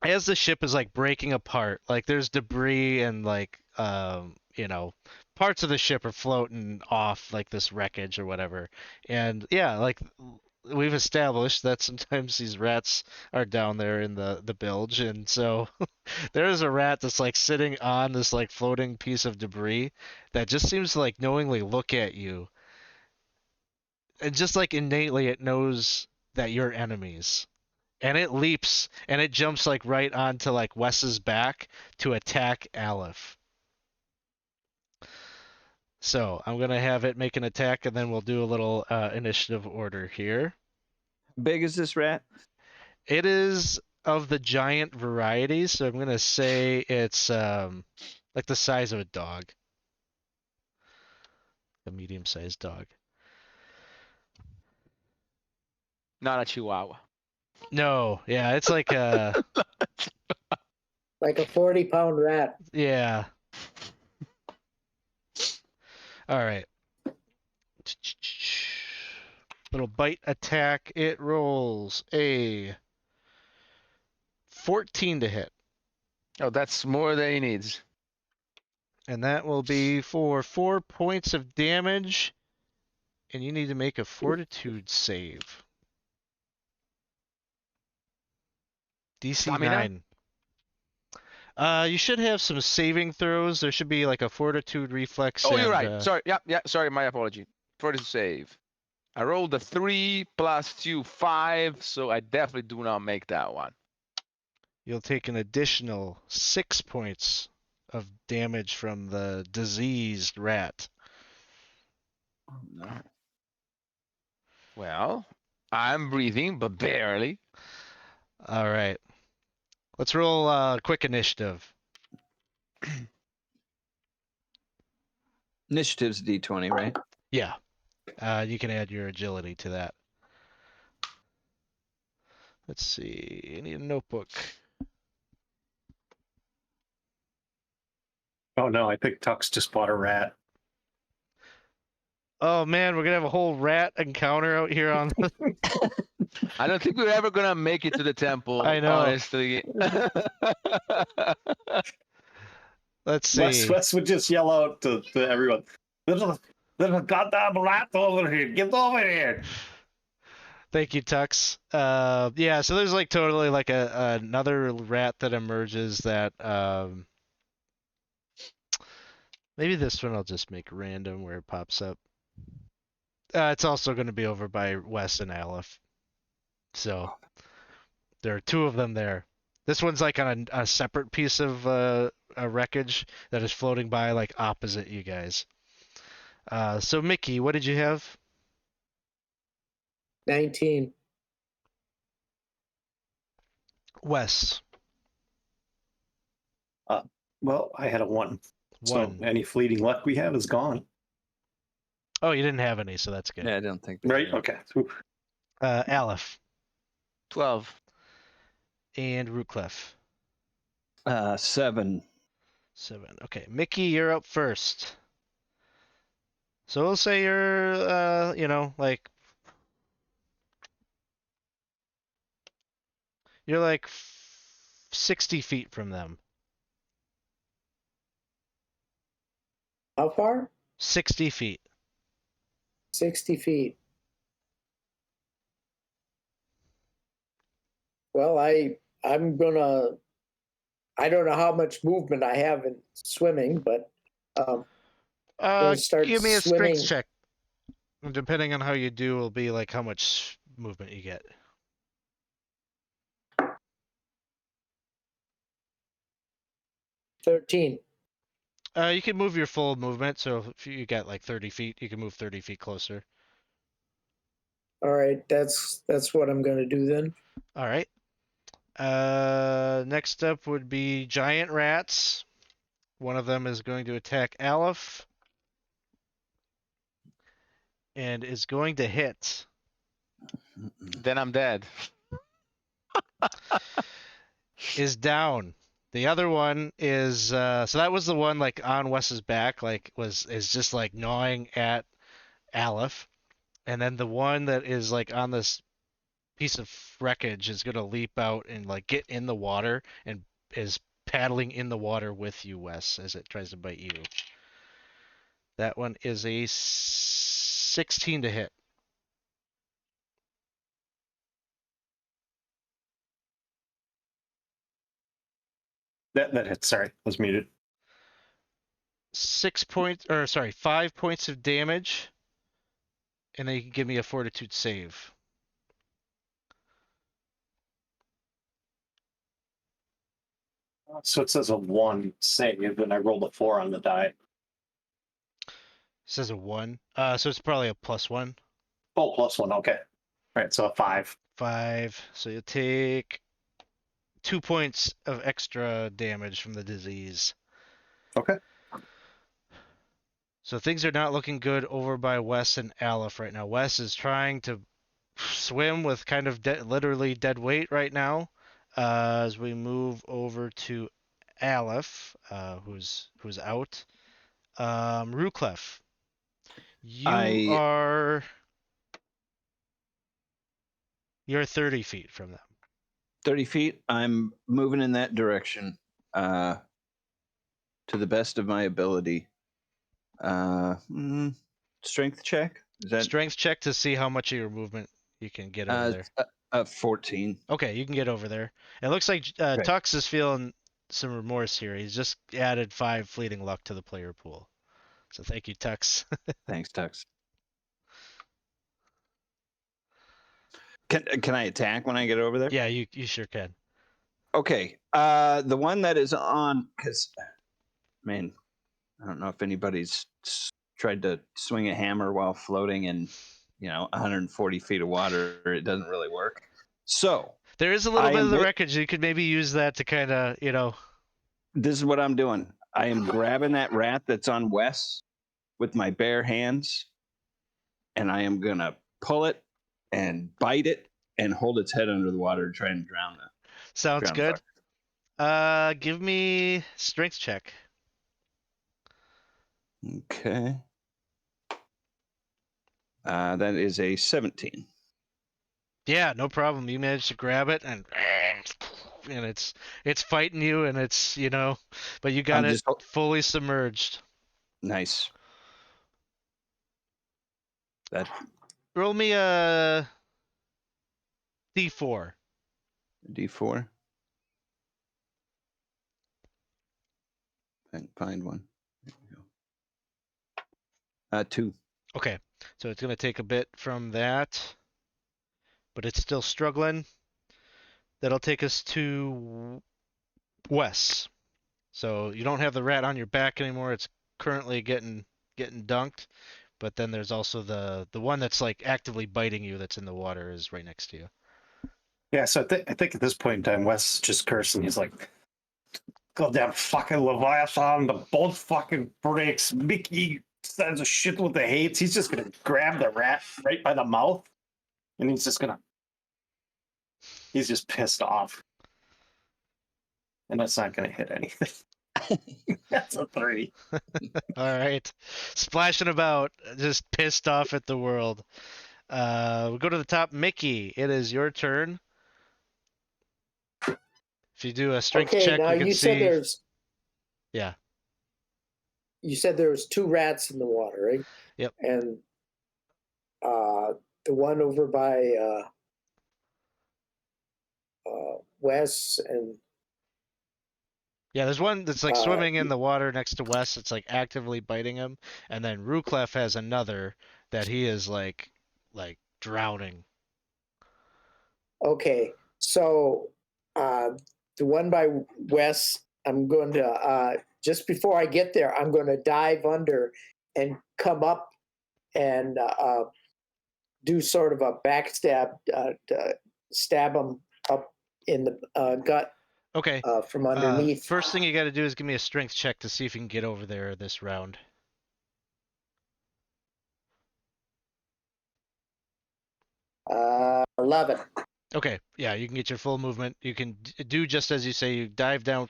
as the ship is like breaking apart, like there's debris and like parts of the ship are floating off like this wreckage or whatever. And yeah, like we've established that sometimes these rats are down there in the bilge, and so there's a rat that's like sitting on this like floating piece of debris that just seems to like knowingly look at you, and just like innately it knows that you're enemies, and it leaps and it jumps like right onto like Wes's back to attack Alef. So I'm gonna have it make an attack, and then we'll do a little initiative order here. Big is this rat? It is of the giant variety, so I'm gonna say it's like the size of a dog, a medium-sized dog. Not a chihuahua. No, yeah, it's like a Like a 40-pound rat. yeah. All right. Little bite attack. It rolls a 14 to hit. Oh, that's more than he needs. And that will be for 4 points of damage. And you need to make a fortitude save. DC Stamina? 9. You should have some saving throws. There should be like a fortitude reflex. Oh, you're and, right. Sorry. Yeah. Sorry. My apology. for the save. I rolled a 3 plus 2, 5, so I definitely do not make that one. You'll take an additional 6 points of damage from the diseased rat. No. Well, I'm breathing, but barely. All right. Let's roll quick initiative. Initiative's D20, right? Yeah. You can add your agility to that. Let's see. I need a notebook. Oh no, I think Tux just bought a rat. Oh man, we're gonna have a whole rat encounter out here on the. I don't think we're ever gonna make it to the temple. I know. Honestly. Let's see. Wes would just yell out to everyone, there's a goddamn rat over here. Get over here. Thank you, Tux. Yeah, so there's like totally like another rat that emerges that maybe this one I'll just make random where it pops up. It's also going to be over by Wes and Alef. So there are 2 of them there. This one's like on a separate piece of a wreckage that is floating by like opposite you guys. So Mickey, what did you have? 19. Wes. Well, I had a 1. 1. So any fleeting luck we have is gone. Oh, you didn't have any, so that's good. Yeah, I don't think. Right? Okay. Ooh. Alef 12. and Ruclef. 7. 7. Okay, Mickey, you're up first. So we'll say you're, like you're like 60 feet from them. How far? 60 feet. 60 feet. Well, I'm gonna. I don't know how much movement I have in swimming, but gonna start Give me a swimming. strength check. And depending on how you do, will be like how much movement you get. 13. You can move your full movement, so if you got like 30 feet, you can move 30 feet closer. All right, that's what I'm gonna do then. All right. Next up would be giant rats. One of them is going to attack Alef and is going to hit. Then I'm dead. Is down. The other one is so that was the one like on Wes's back, like is just like gnawing at Alef, and then the one that is like on this piece of wreckage is gonna leap out and like get in the water and is paddling in the water with you, Wes, as it tries to bite you. That one is a 16 to hit. That hit. Sorry, I was muted. 5 points of damage, and then you can give me a fortitude save. So it says a 1 save, and I rolled a 4 on the die. Says a 1. So it's probably a +1. Oh, +1. Okay. All right, so a 5. 5. So you take 2 points of extra damage from the disease. Okay. So things are not looking good over by Wes and Alef right now. Wes is trying to swim with kind of literally dead weight right now. As we move over to Alef, who's out. Ruclef, you're 30 feet from them. 30 feet. I'm moving in that direction to the best of my ability. Strength check? Is that Strength check to see how much of your movement you can get over there. 14. Okay, you can get over there. It looks like Tux is feeling some remorse here. He's just added 5 fleeting luck to the player pool. So thank you, Tux. Thanks, Tux. Can I attack when I get over there? Yeah, you sure can. Okay. The one that is on, because, man, I don't know if anybody's tried to swing a hammer while floating in, 140 feet of water. It doesn't really work. So There is a little I bit am of the wreckage. You could maybe use that to kind of, this is what I'm doing. I am grabbing that rat that's on Wes with my bare hands, and I am gonna pull it and bite it and hold its head under the water and try and drown sounds the good. Give me strength check. fucker. Okay. That is a 17. Yeah, no problem. You managed to grab it and it's fighting you and it's, but you got I'm it just fully submerged. nice. That Roll me a D4. D4. I can find one. There we go. 2. Okay. So it's going to take a bit from that, but it's still struggling. That'll take us to Wes. So you don't have the rat on your back anymore. It's currently getting dunked, but then there's also the one that's like actively biting you that's in the water is right next to you. Yeah, so I think at this point in time, Wes is just cursing. He's like, "Goddamn fucking Leviathan, the boat fucking breaks. Mickey sends a shit with the hates." He's just gonna grab the rat right by the mouth, and he's just pissed off. And that's not gonna hit anything. That's a 3. All right. Splashing about, just pissed off at the world. We go to the top. Mickey, it is your turn. If you do a strength Okay, check, now we can you said see. you said there was 2 rats in the water, right? Yep. And the one over by Wes and Yeah, there's one that's like swimming in the water next to Wes. It's like actively biting him, and then Ruclef has another that he is like drowning. okay, so the one by Wes, I'm going to just before I get there, I'm going to dive under and come up and do sort of a backstab, to stab him up in the gut Okay. from underneath. First thing you got to do is give me a strength check to see if you can get over there this round. 11. Okay, yeah, you can get your full movement. You can do just as you say. You dive down,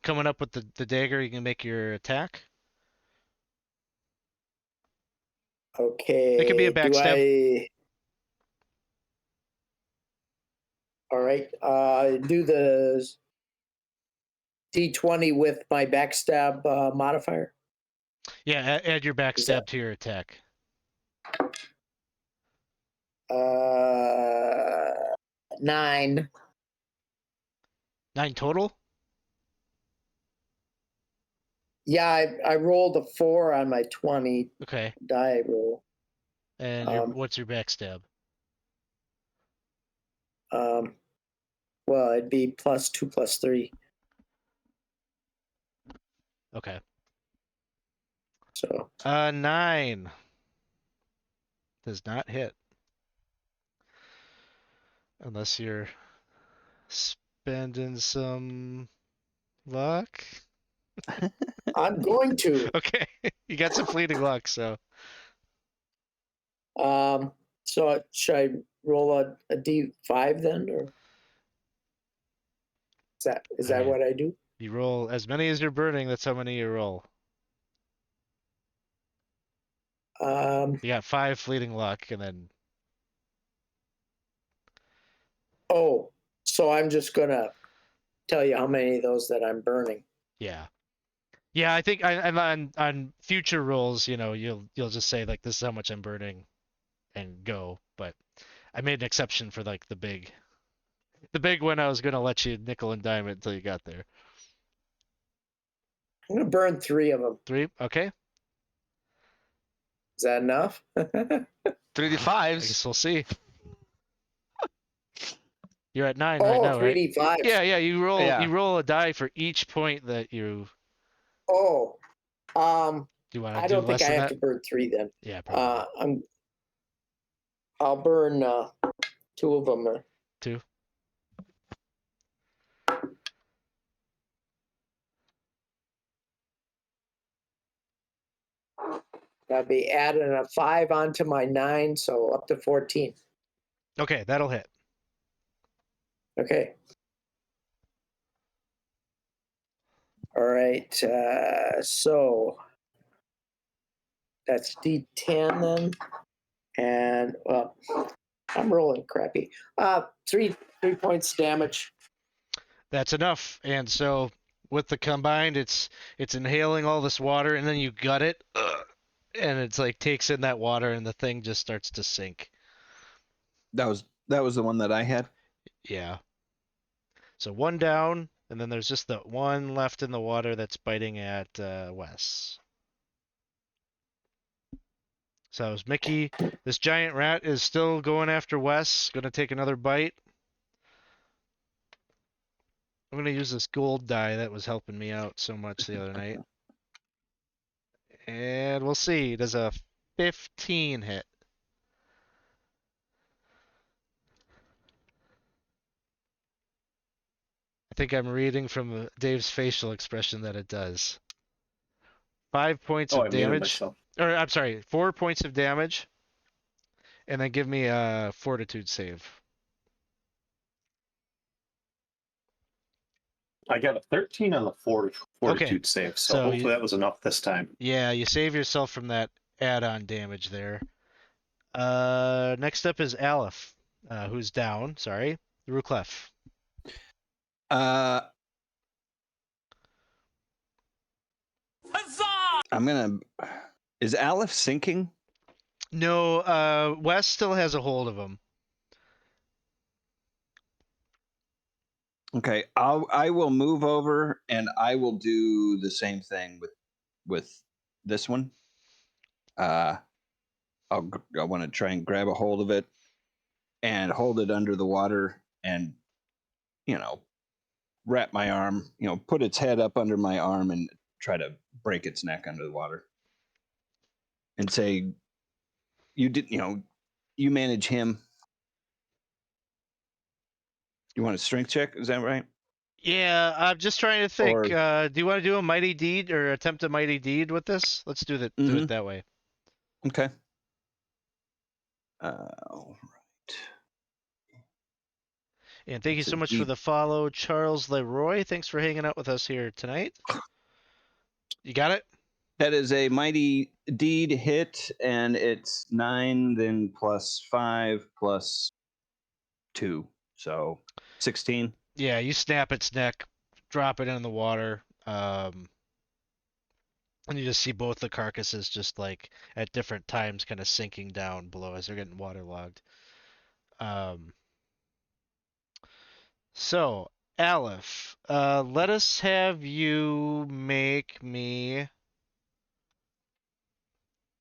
coming up with the dagger. You can make your attack. Okay. It could be a backstab. All right. Do the D20 with my backstab modifier. Yeah, add your backstab to your attack. 9. 9 total? Yeah, I rolled a 4 on my 20 Okay. die roll. And what's your backstab? Well, it'd be +2 +3. Okay. So 9 does not hit unless you're spending some luck. I'm going to. Okay, you got some fleeting luck, so. So should I roll a D5 then, or is that what I do? You roll as many as you're burning. That's how many you roll. You got 5 fleeting luck, and then. Oh, so I'm just gonna tell you how many of those that I'm burning. Yeah. Yeah, I think on future rolls, you'll just say like this is how much I'm burning, and go. But I made an exception for like the big one. I was gonna let you nickel and dime it until you got there. I'm gonna burn 3 of them. 3, okay. Is that enough? 3 I D5s. guess we'll see. You're at 9 right Oh, now, right? 3d5. Yeah, Yeah. you roll a die for each point that you Oh, do you want I to do don't think less I than have that? to burn 3 then. Yeah, probably. I'll burn 2 of them. 2. That'd be adding a 5 onto my 9, so up to 14. Okay, that'll hit. Okay. All right. So that's D10 then, and well, I'm rolling crappy. 3 points damage. That's enough. And so with the combined, it's inhaling all this water, and then you gut it, and it's like takes in that water, and the thing just starts to sink. That was the one that I had. Yeah. So 1 down, and then there's just the 1 left in the water that's biting at Wes. So it was Mickey. This giant rat is still going after Wes. Gonna take another bite. I'm gonna use this gold die that was helping me out so much the other night. And we'll see. Does a 15 hit? I think I'm reading from Dave's facial expression that it does. 5 points Oh, of I muted damage. myself. Or, I'm sorry, 4 points of damage. And then give me a fortitude save. I got a 13 on the fortitude save, so So hopefully that was enough this time. yeah, you save yourself from that add-on damage there. Next up is Alef, who's down. Sorry, Ruclef. Uh, I'm gonna. Is Alef sinking? No, Wes still has a hold of him. Okay, I will move over and I will do the same thing with this one. I want to try and grab a hold of it and hold it under the water and wrap my arm, put its head up under my arm and try to break its neck under the water and say, you manage him. You want a strength check? Is that right? Yeah, I'm just trying to think. Or Do you want to do a mighty deed or attempt a mighty deed with this? Let's do that. Do it that way. okay. All right. And thank you It's so a much for the follow, Charles Leroy. Thanks for hanging out with us here tonight. You got it? That is a mighty deed hit, and it's 9, then plus 5, plus 2. So 16. Yeah, you snap its neck, drop it in the water, and you just see both the carcasses just like at different times kind of sinking down below as they're getting waterlogged. So, Aleph, let us have you make me.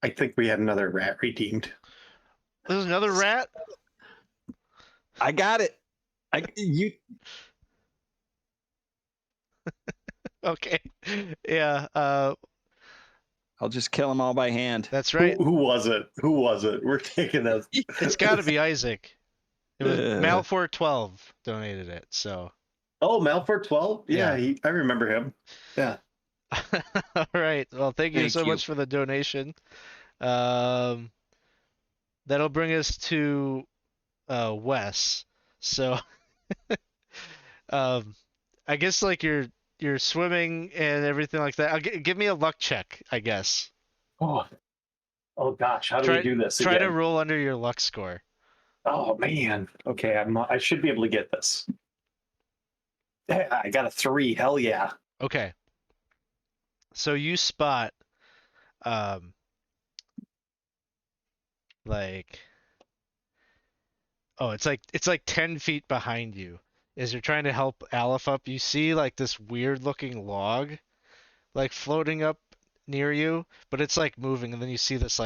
I think we had another rat redeemed. There's another rat? I got it. You. Okay. Yeah, I'll just kill them all by hand. that's right. Who was it? Who was it? We're taking this. It's got to be Isaac. It was Malfor12 donated it, so. Oh, Malfor 12? Yeah. Yeah, I remember him. Yeah. All right. Well, thank you Thank so you. much for the donation. That'll bring us to Wes. So, I guess like you're swimming and everything like that. Give me a luck check, I guess. Oh gosh, how do we do this Try again? to roll under your luck score. Oh man. Okay, I should be able to get this. Yeah, I got a 3. Hell yeah. Okay. So you spot, like, oh, it's like 10 feet behind you. As you're trying to help Aleph up, you see like this weird looking log, like floating up near you, but it's like moving, and then you see this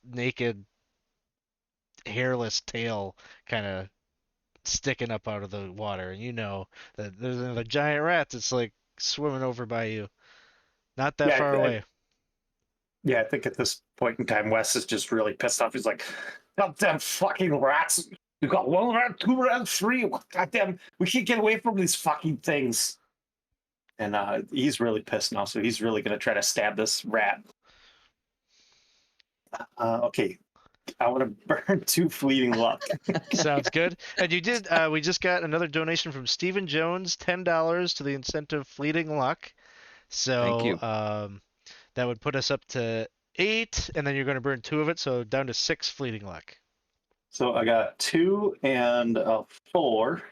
naked, hairless tail kind of sticking up out of the water, and you know that there's another giant rat that's like swimming over by you, not that Yeah, far away. yeah, I think at this point in time, Wes is just really pissed off. He's like, "Goddamn fucking rats! You got one rat, two rats, three. Goddamn, we can't get away from these fucking things." And he's really pissed now, so he's really gonna try to stab this rat. Okay, I want to burn 2 fleeting luck. Sounds good. And you did. We just got another donation from Stephen Jones, $10 to the incentive Fleeting Luck. Thank So you. that would put us up to 8, and then you're going to burn 2 of it, so down to 6 Fleeting Luck. So I got 2 and 4.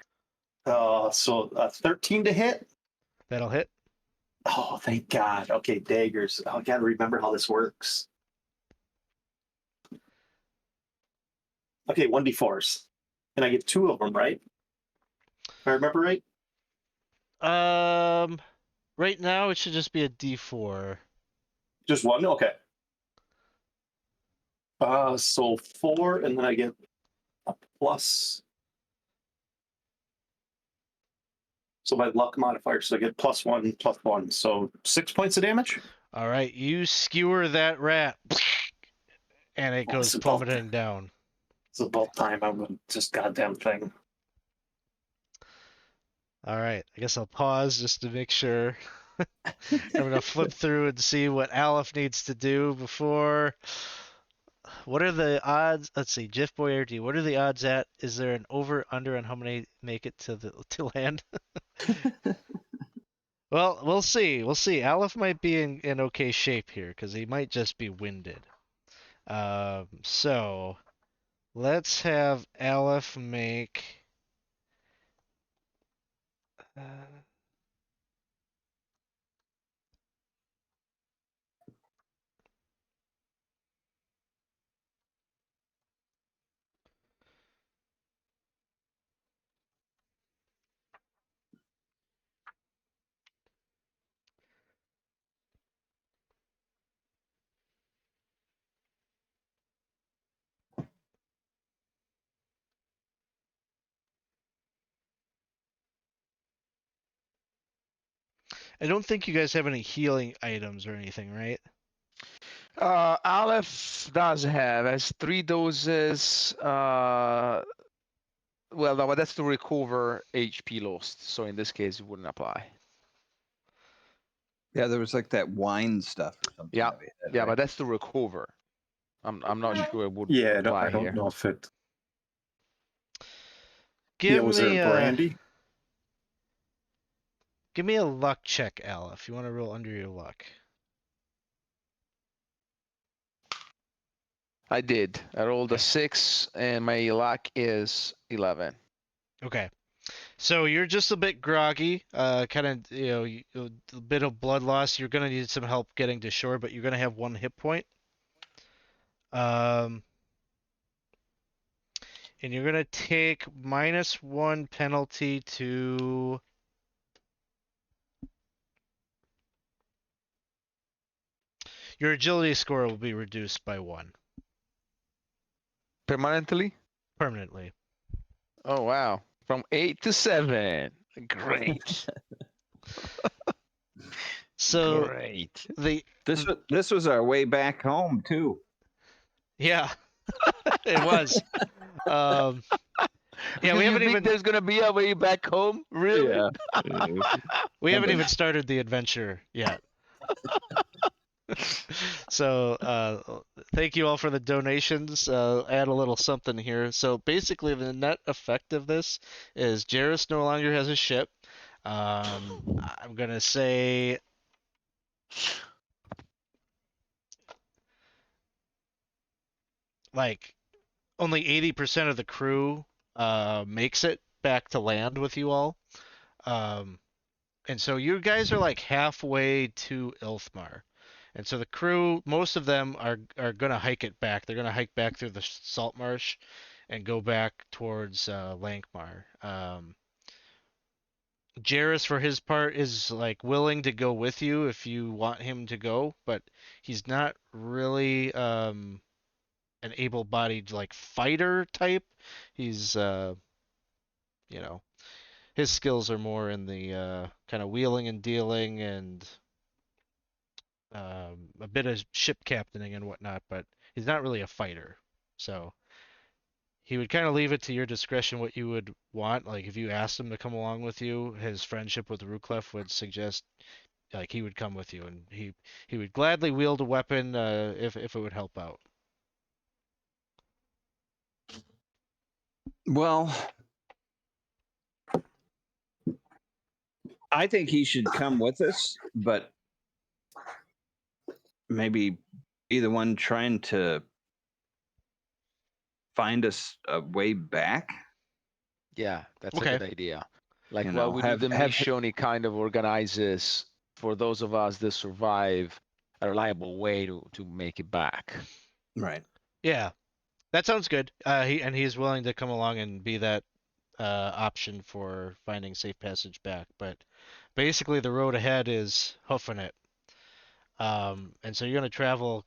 So 13 to hit. That'll hit. Oh, thank God. Okay, daggers. I gotta remember how this works. Okay, 1d4s. And I get 2 of them, right? If I remember right? Right now it should just be a D4. Just 1? Okay. So 4, and then I get a plus. So my luck modifier, so I get +1, so 6 points of damage. All right, you skewer that rat, and it goes It's about- plummeting down. It's about time I'm just goddamn thing. All right, I guess I'll pause just to make sure. I'm gonna flip through and see what Alef needs to do before. What are the odds? Let's see, Jeff Boyardee. What are the odds at? Is there an over under on how many make it to land? Well, we'll see. We'll see. Alef might be in okay shape here because he might just be winded. So let's have Alef make. I don't think you guys have any healing items or anything, right? Aleph does have has 3 doses. Well, no, but that's to recover HP lost. So in this case, it wouldn't apply. Yeah, there was like that wine stuff or something. Yeah, that we had, yeah, right? but that's to recover. I'm not sure it would Yeah, apply I don't here. know if it. Give Was me it a brandy? give me a luck check, Al, if you want to roll under your luck. I did. I rolled a Okay. 6, and my luck is 11. Okay. So you're just a bit groggy, kind of, a bit of blood loss. You're gonna need some help getting to shore, but you're gonna have 1 hit point. And you're gonna take -1 penalty to. Your agility score will be reduced by 1 Permanently? permanently. Oh, wow. From 8 to 7. Great. So Great. This was our way back home too. yeah, it was. Yeah, Because we you haven't think even there's gonna be a way back home? Really? Yeah. we haven't even started the adventure yet. So thank you all for the donations. Add a little something here. So basically, the net effect of this is Jairus no longer has a ship. I'm gonna say like only 80% of the crew makes it back to land with you all. Um, and so you guys are like halfway to Ilthmar. And so the crew, most of them are gonna hike it back. They're gonna hike back through the salt marsh and go back towards Lankhmar. Jairus, for his part, is like willing to go with you if you want him to go, but he's not really an able-bodied like fighter type. He's his skills are more in the kind of wheeling and dealing and a bit of ship captaining and whatnot, but he's not really a fighter. So he would kind of leave it to your discretion what you would want. Like if you asked him to come along with you, his friendship with Ruclef would suggest like he would come with you, and he would gladly wield a weapon if it would help out. Well, I think he should come with us, but maybe either one trying to find us a way back. Yeah, that's Okay. a good idea. Like You what know, would have- the have- mission he kind of organizes for those of us that survive a reliable way to make it back. Right. Yeah, that sounds good. He's willing to come along and be that option for finding safe passage back. But basically, the road ahead is hoofing it. And so you're gonna travel.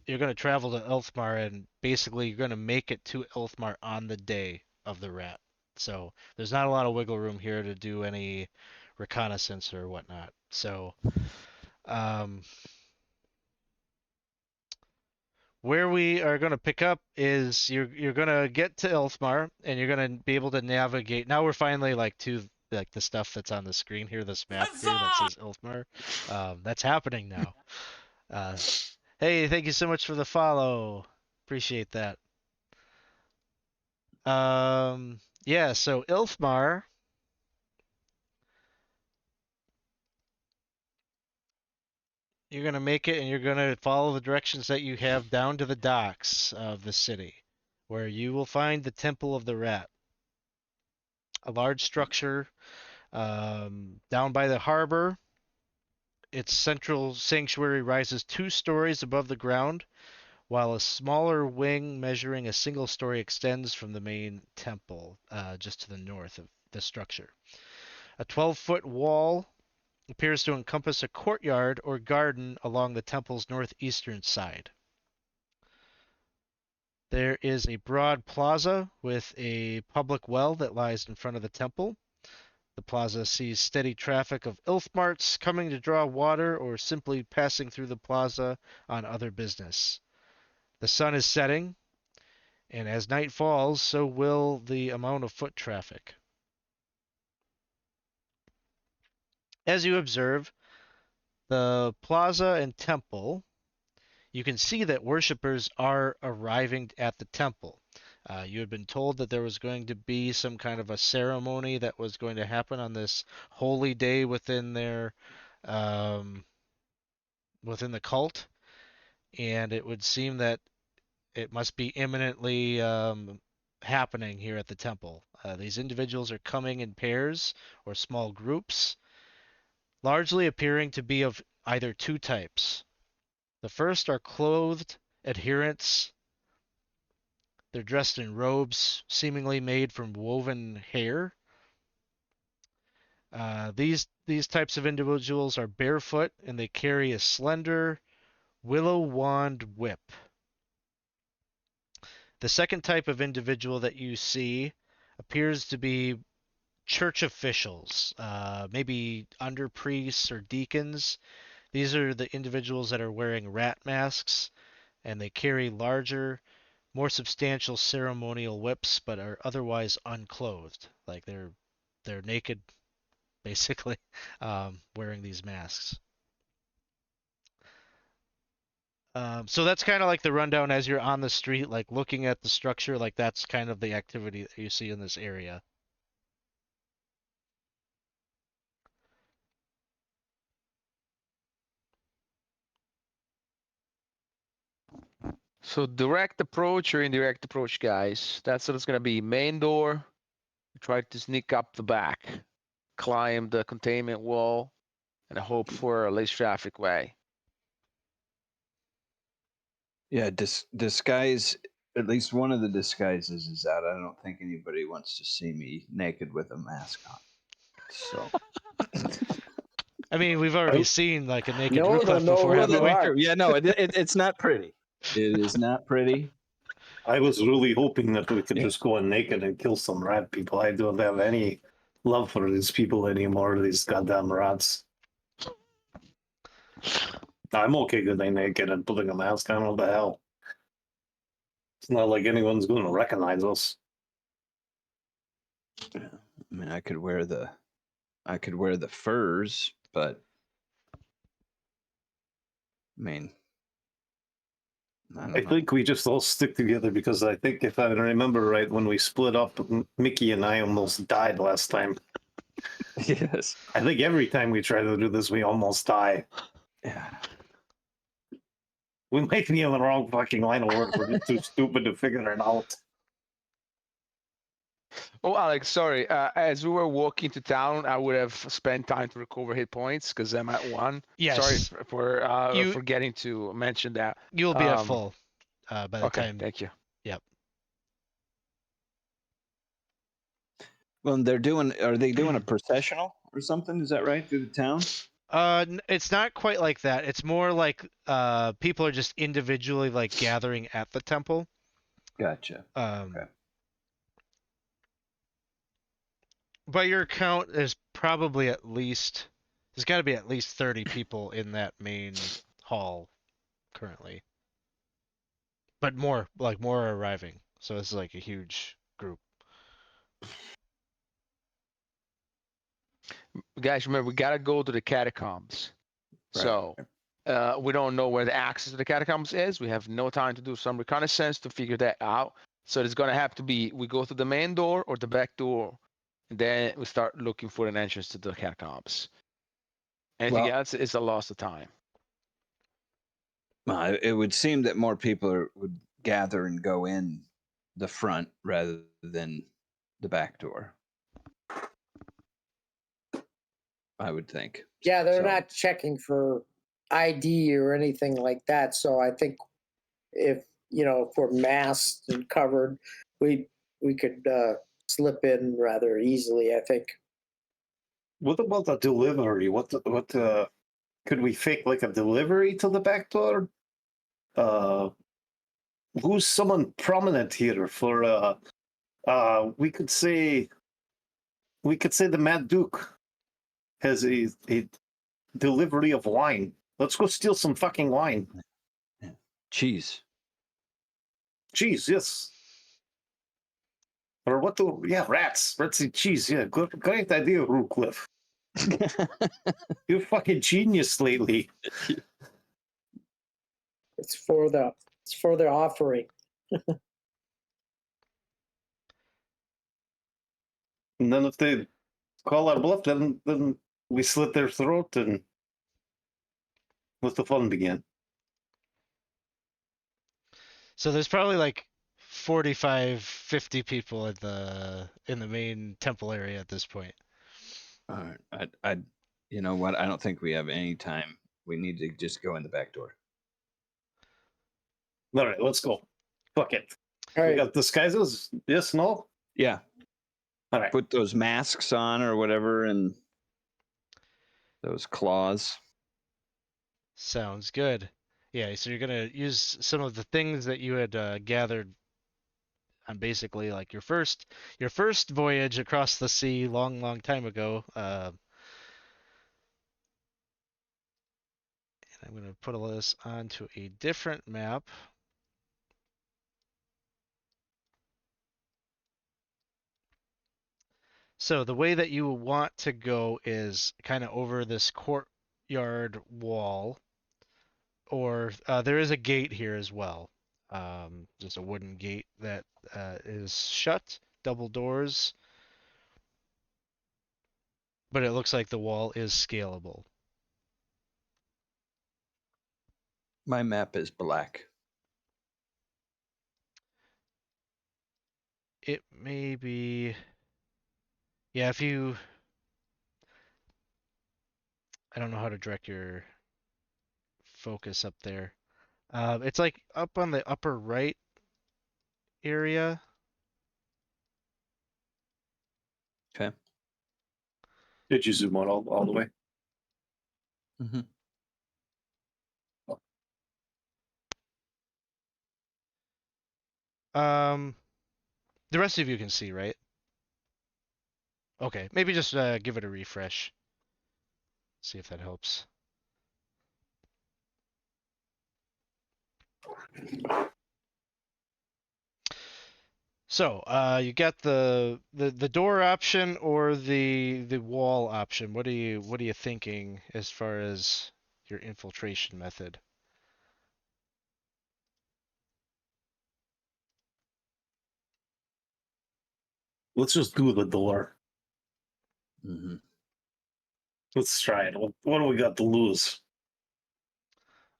You're gonna travel to Ilthmar, and basically you're gonna make it to Ilthmar on the day of the rat. So there's not a lot of wiggle room here to do any reconnaissance or whatnot. So, um, where we are going to pick up is you're going to get to Ilthmar and you're going to be able to navigate. Now we're finally like to like the stuff that's on the screen here, this map here that says Ilthmar. That's happening now. Hey, thank you so much for the follow. Appreciate that. Yeah, so Ilthmar. You're going to make it and you're going to follow the directions that you have down to the docks of the city, where you will find the Temple of the Rat, a large structure down by the harbor. Its central sanctuary rises 2 stories above the ground, while a smaller wing measuring a single story extends from the main temple just to the north of the structure. A 12-foot wall appears to encompass a courtyard or garden along the temple's northeastern side. There is a broad plaza with a public well that lies in front of the temple. The plaza sees steady traffic of Ilthmarts coming to draw water or simply passing through the plaza on other business. The sun is setting, and as night falls, so will the amount of foot traffic. As you observe the plaza and temple, you can see that worshippers are arriving at the temple. You had been told that there was going to be some kind of a ceremony that was going to happen on this holy day within their within the cult, and it would seem that it must be imminently happening here at the temple. These individuals are coming in pairs or small groups, largely appearing to be of either 2 types. The first are clothed adherents. They're dressed in robes, seemingly made from woven hair. These types of individuals are barefoot, and they carry a slender willow wand whip. The second type of individual that you see appears to be church officials, maybe under priests or deacons. These are the individuals that are wearing rat masks, and they carry larger, more substantial ceremonial whips, but are otherwise unclothed. Like they're naked, basically, wearing these masks. So that's kind of like the rundown as you're on the street, like looking at the structure. Like that's kind of the activity that you see in this area. So direct approach or indirect approach, guys. That's what it's gonna be. Main door. Try to sneak up the back, climb the containment wall, and hope for a less traffic way. Yeah, disguise. At least one of the disguises is out. I don't think anybody wants to see me naked with a mask on. So I mean, we've already seen like a naked No, Ruclef no, before, who haven't you we? are. yeah, no, it's not pretty. It is not pretty. I was really hoping that we could just go in naked and kill some rat people. I don't have any love for these people anymore, these goddamn rats. I'm okay getting naked and putting a mask on. What the hell? It's not like anyone's going to recognize us. I mean, I could wear the furs, but I mean, I don't I know. think we just all stick together because I think if I remember right, when we split up, Mickey and I almost died last time. Yes. I think every time we try to do this, we almost die. Yeah. We might be in the wrong fucking line of work. We're just too stupid to figure it out. Oh, Alex, sorry. As we were walking to town, I would have spent time to recover hit points because I'm at 1. Yes. Sorry for You- forgetting to mention that. You'll be at full by the Okay, time. thank you. Well, are they doing a processional or something? Is that right? Through the town? It's not quite like that. It's more like people are just individually like gathering at the temple. Gotcha. Okay. Okay. By your count, there's got to be at least 30 people in that main hall currently. But more are arriving. So this is like a huge group. Guys, remember, we got to go to the catacombs. Right. So we don't know where the access to the catacombs is. We have no time to do some reconnaissance to figure that out. So it's going to have to be we go to the main door or the back door, and then we start looking for an entrance to the catacombs. Anything Well- else is a loss of time. It would seem that more people would gather and go in the front rather than the back door. I would think. Yeah, they're So- not checking for ID or anything like that. So I think if we're masked and covered, we could slip in rather easily. I think. What about the delivery? What could we fake like a delivery to the back door? Who's someone prominent here for we could say the Mad Duke has a delivery of wine. Let's go steal some fucking wine. Cheese. Cheese, yes. Or rats. Rats and cheese, yeah. Great idea, Ruclef. You're fucking genius lately. It's for the offering. And then if they call our bluff, then we slit their throat and let the fun begin. So there's probably like 45, 50 people in the main temple area at this point. All right. You know what? I don't think we have any time. We need to just go in the back door. All right, let's go. Fuck it. All We right. got disguises? Yes, no? Yeah. All right. Put those masks on or whatever and those claws. Sounds good. Yeah, so you're gonna use some of the things that you had gathered on basically like your first voyage across the sea long time ago. And I'm gonna put all this onto a different map. So the way that you want to go is kind of over this courtyard wall, or there is a gate here as well. Just a wooden gate that is shut, double doors, but it looks like the wall is scalable. My map is black. It may be, yeah, I don't know how to direct your focus up there. It's like up on the upper right area. Okay. Did you zoom out all the way? Mm-hmm. The rest of you can see, right? Okay, maybe just give it a refresh. See if that helps. So, you got the door option or the wall option. What are you thinking as far as your infiltration method? Let's just do the door. Mm-hmm. Let's try it. What do we got to lose?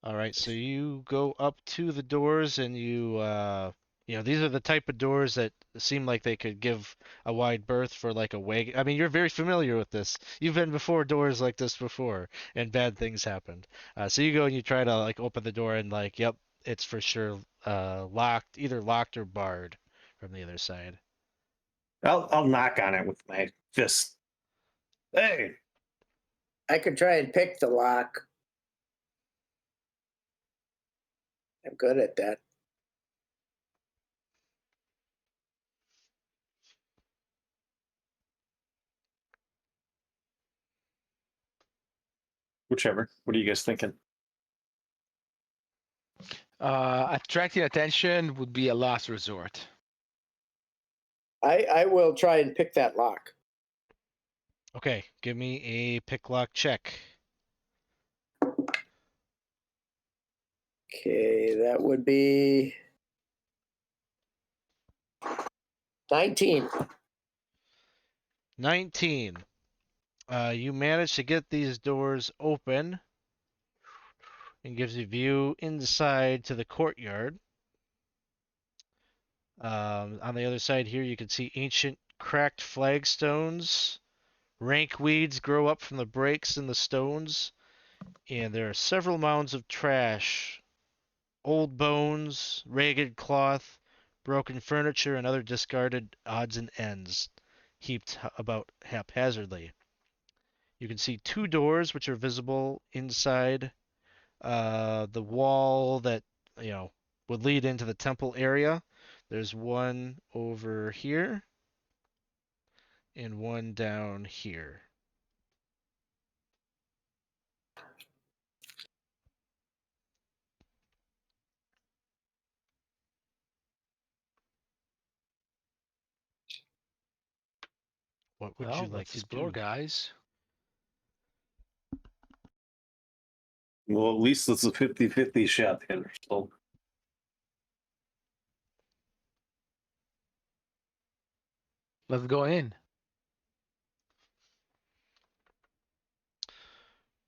All right, so you go up to the doors and these are the type of doors that seem like they could give a wide berth for like a wagon. I mean, you're very familiar with this. You've been before doors like this before, and bad things happened. So you go and you try to like open the door and like, yep, it's for sure locked, either locked or barred from the other side. I'll knock on it with my fist. Hey, I could try and pick the lock. I'm good at that. whichever. What are you guys thinking? Attracting attention would be a last resort. I will try and pick that lock. Okay, give me a pick lock check. Okay, that would be 19. 19. You manage to get these doors open and gives you view inside to the courtyard. On the other side here, you can see ancient cracked flagstones. Rank weeds grow up from the breaks in the stones, and there are several mounds of trash, old bones, ragged cloth, broken furniture, and other discarded odds and ends heaped about haphazardly. You can see two doors which are visible inside the wall that would lead into the temple area. There's one over here and one down here. What would you Well, like let's to explore, do? guys. Well, at least it's a 50-50 shot here. So Let's go in.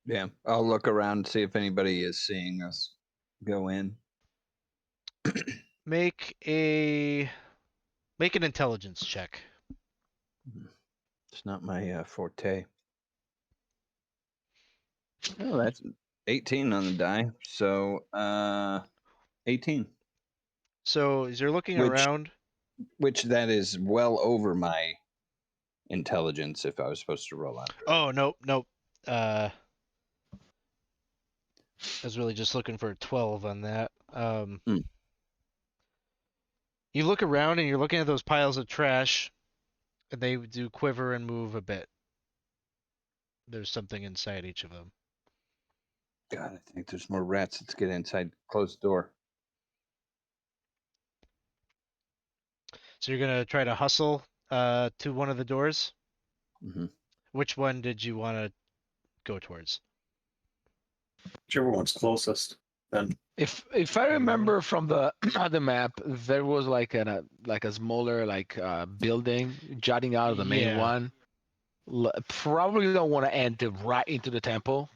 Yeah, I'll look around, see if anybody is seeing us go in. Make an intelligence check. It's not my forte. Oh, that's 18 on the die. So 18, So as you're looking which around, that is well over my intelligence if I was supposed to roll under it. oh nope. I was really just looking for a 12 on that. Hmm. You look around and you're looking at those piles of trash, and they do quiver and move a bit. There's something inside each of them. God, I think there's more rats. Let's get inside. Close the door. So you're gonna try to hustle to one of the doors. Mm-hmm. Which one did you want to go towards? whichever one's closest. Then If I remember from the the map, there was like a smaller building jutting out of the main Yeah, one. Probably don't want to enter right into the temple.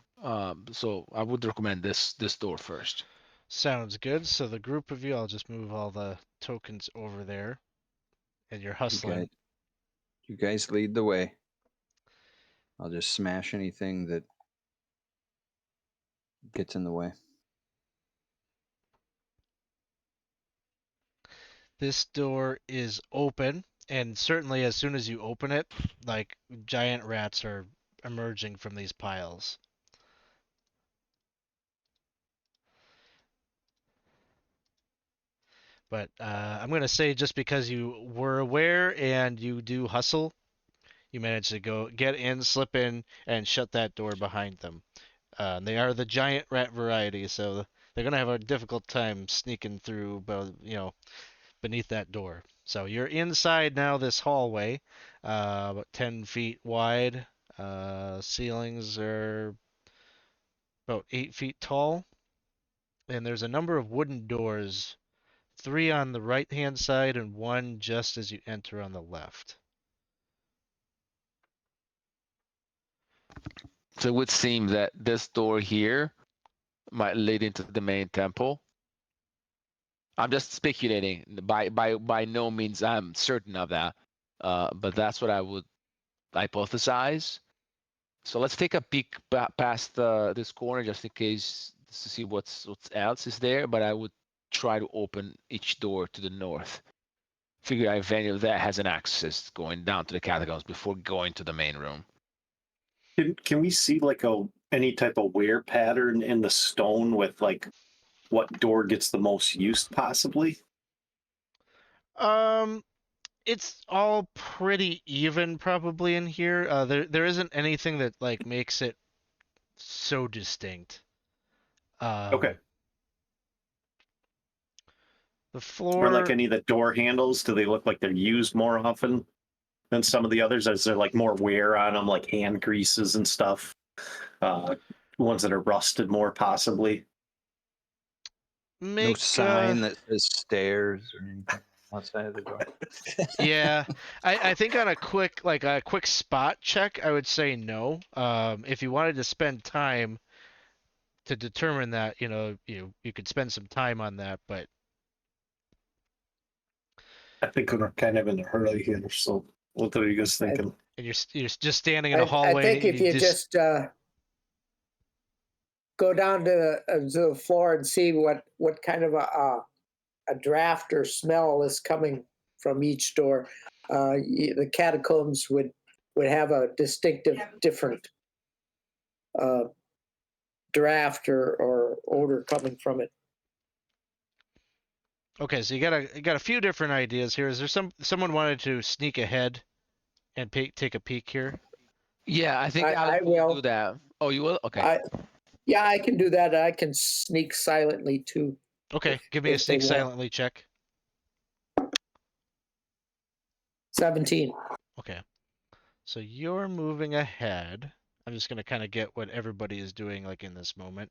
So I would recommend this door first. sounds good. So the group of you, I'll just move all the tokens over there, and you're hustling. You guys lead the way. I'll just smash anything that gets in the way. This door is open, and certainly as soon as you open it, like giant rats are emerging from these piles. But I'm gonna say just because you were aware and you do hustle, you managed to go get in, slip in, and shut that door behind them. They are the giant rat variety, so they're gonna have a difficult time sneaking through, beneath that door. So you're inside now this hallway, about 10 feet wide. Ceilings are about 8 feet tall, and there's a number of wooden doors, three on the right hand side and one just as you enter on the left. So it would seem that this door here might lead into the main temple. I'm just speculating. By no means I'm certain of that, but that's what I would hypothesize. So let's take a peek past this corner just in case to see what's else is there. But I would try to open each door to the north. Figure if any of that has an access going down to the catacombs before going to the main room. Can we see like any type of wear pattern in the stone with like what door gets the most use possibly? Um, it's all pretty even probably in here. There isn't anything that like makes it so distinct. Okay. The Or like floor. any of the door handles, do they look like they're used more often than some of the others? Is there like more wear on them, like hand greases and stuff? Ones that are rusted more possibly. No Make sign that says stairs or anything outside of the door. Yeah, I think on a quick spot check, I would say no. If you wanted to spend time to determine that, you could spend some time on that, but I think we're kind of in a hurry here, so what are you guys thinking? and you're just standing in a I hallway. think if you just go down to the floor and see what kind of a draft or smell is coming from each door, the catacombs would have a distinctive different draft or odor coming from it. Okay, so you got a few different ideas here. Is there someone wanted to sneak ahead and take a peek here? Yeah, I think I Alex will do that. Oh, you will? Okay. Yeah, I can do that. I can sneak silently too. Okay, give me a if they sneak want. silently check. 17. Okay, so you're moving ahead. I'm just gonna kind of get what everybody is doing like in this moment.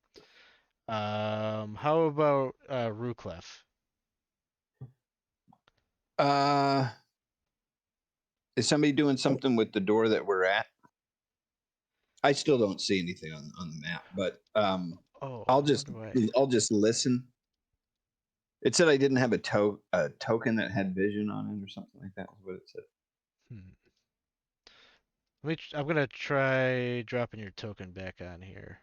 How about Ruclef? Is somebody doing something with the door that we're at? I still don't see anything on the map, but Oh, I'll where do I'll just listen. It said I didn't have a token that had vision on it or something like that. Was what it said. I'm gonna try dropping your token back on here.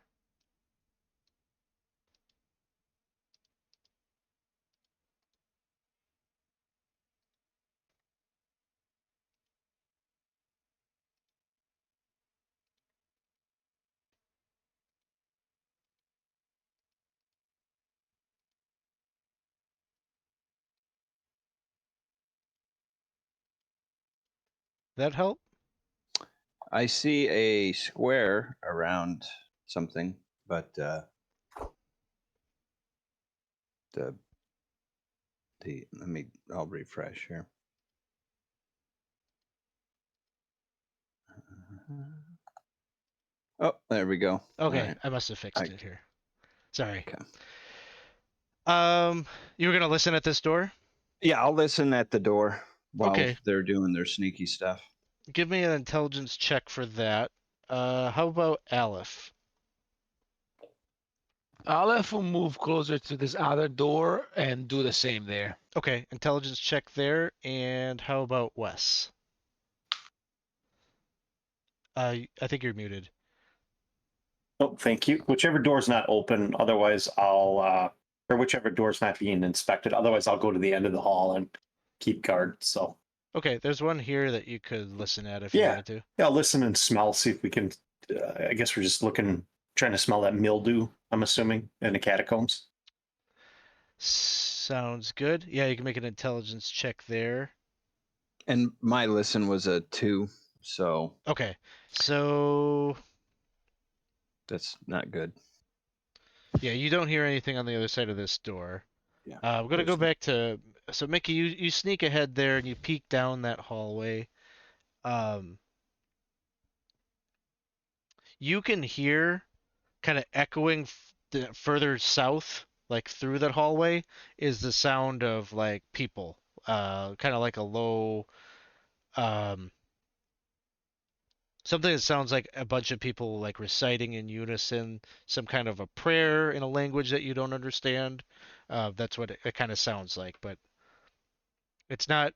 That help? I see a square around something, but the I'll refresh here. Oh, there we go. Okay, Right. I must have fixed it here. Sorry. Okay. You were gonna listen at this door? Yeah, I'll listen at the door while Okay. they're doing their sneaky stuff. Give me an intelligence check for that. How about Alef? Aleph will move closer to this other door and do the same there. Okay, intelligence check there. And how about Wes? I think you're muted. Oh, thank you. Whichever door's not open, otherwise or whichever door's not being inspected, otherwise I'll go to the end of the hall and keep guard. So Okay, there's one here that you could listen at if you wanted to. yeah, I'll listen and smell, see if we can. I guess we're just trying to smell that mildew. I'm assuming in the catacombs. Sounds good. Yeah, you can make an intelligence check there. And my listen was a 2, so Okay, so that's not good. yeah, you don't hear anything on the other side of this door. Yeah. I'm gonna go back to so Mickey, you sneak ahead there and you peek down that hallway. Um, you can hear kind of echoing further south, like through that hallway, is the sound of like people. Kind of like a low, um, something that sounds like a bunch of people like reciting in unison some kind of a prayer in a language that you don't understand. That's what it kind of sounds like, but it's not.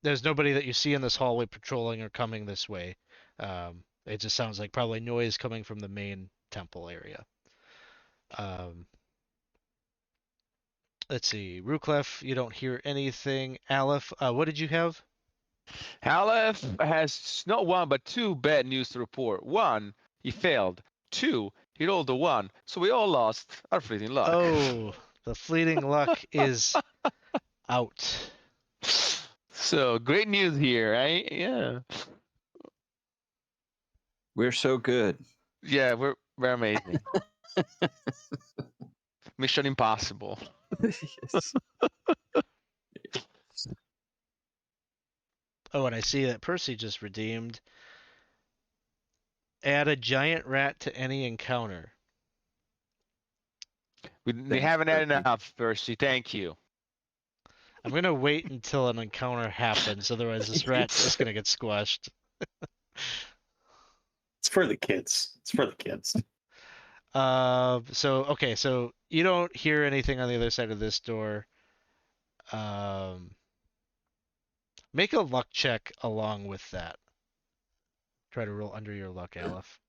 There's nobody that you see in this hallway patrolling or coming this way. It just sounds like probably noise coming from the main temple area. Um, let's see, Ruclef, you don't hear anything. Alef, what did you have? Alef has not one but two bad news to report. One, he failed. Two, he rolled a 1, so we all lost our fleeting luck. Oh, the fleeting luck is out. So great news here, right? Yeah. We're so good. Yeah, we're amazing. Mission impossible. Yes. Oh, and I see that Percy just redeemed. Add a giant rat to any encounter. We Thanks, haven't had Percy. enough, Percy. Thank you. I'm gonna wait until an encounter happens, otherwise this rat's just gonna get squashed. It's for the kids. It's for the kids. So you don't hear anything on the other side of this door. Um, make a luck check along with that. Try to roll under your luck, Aleph.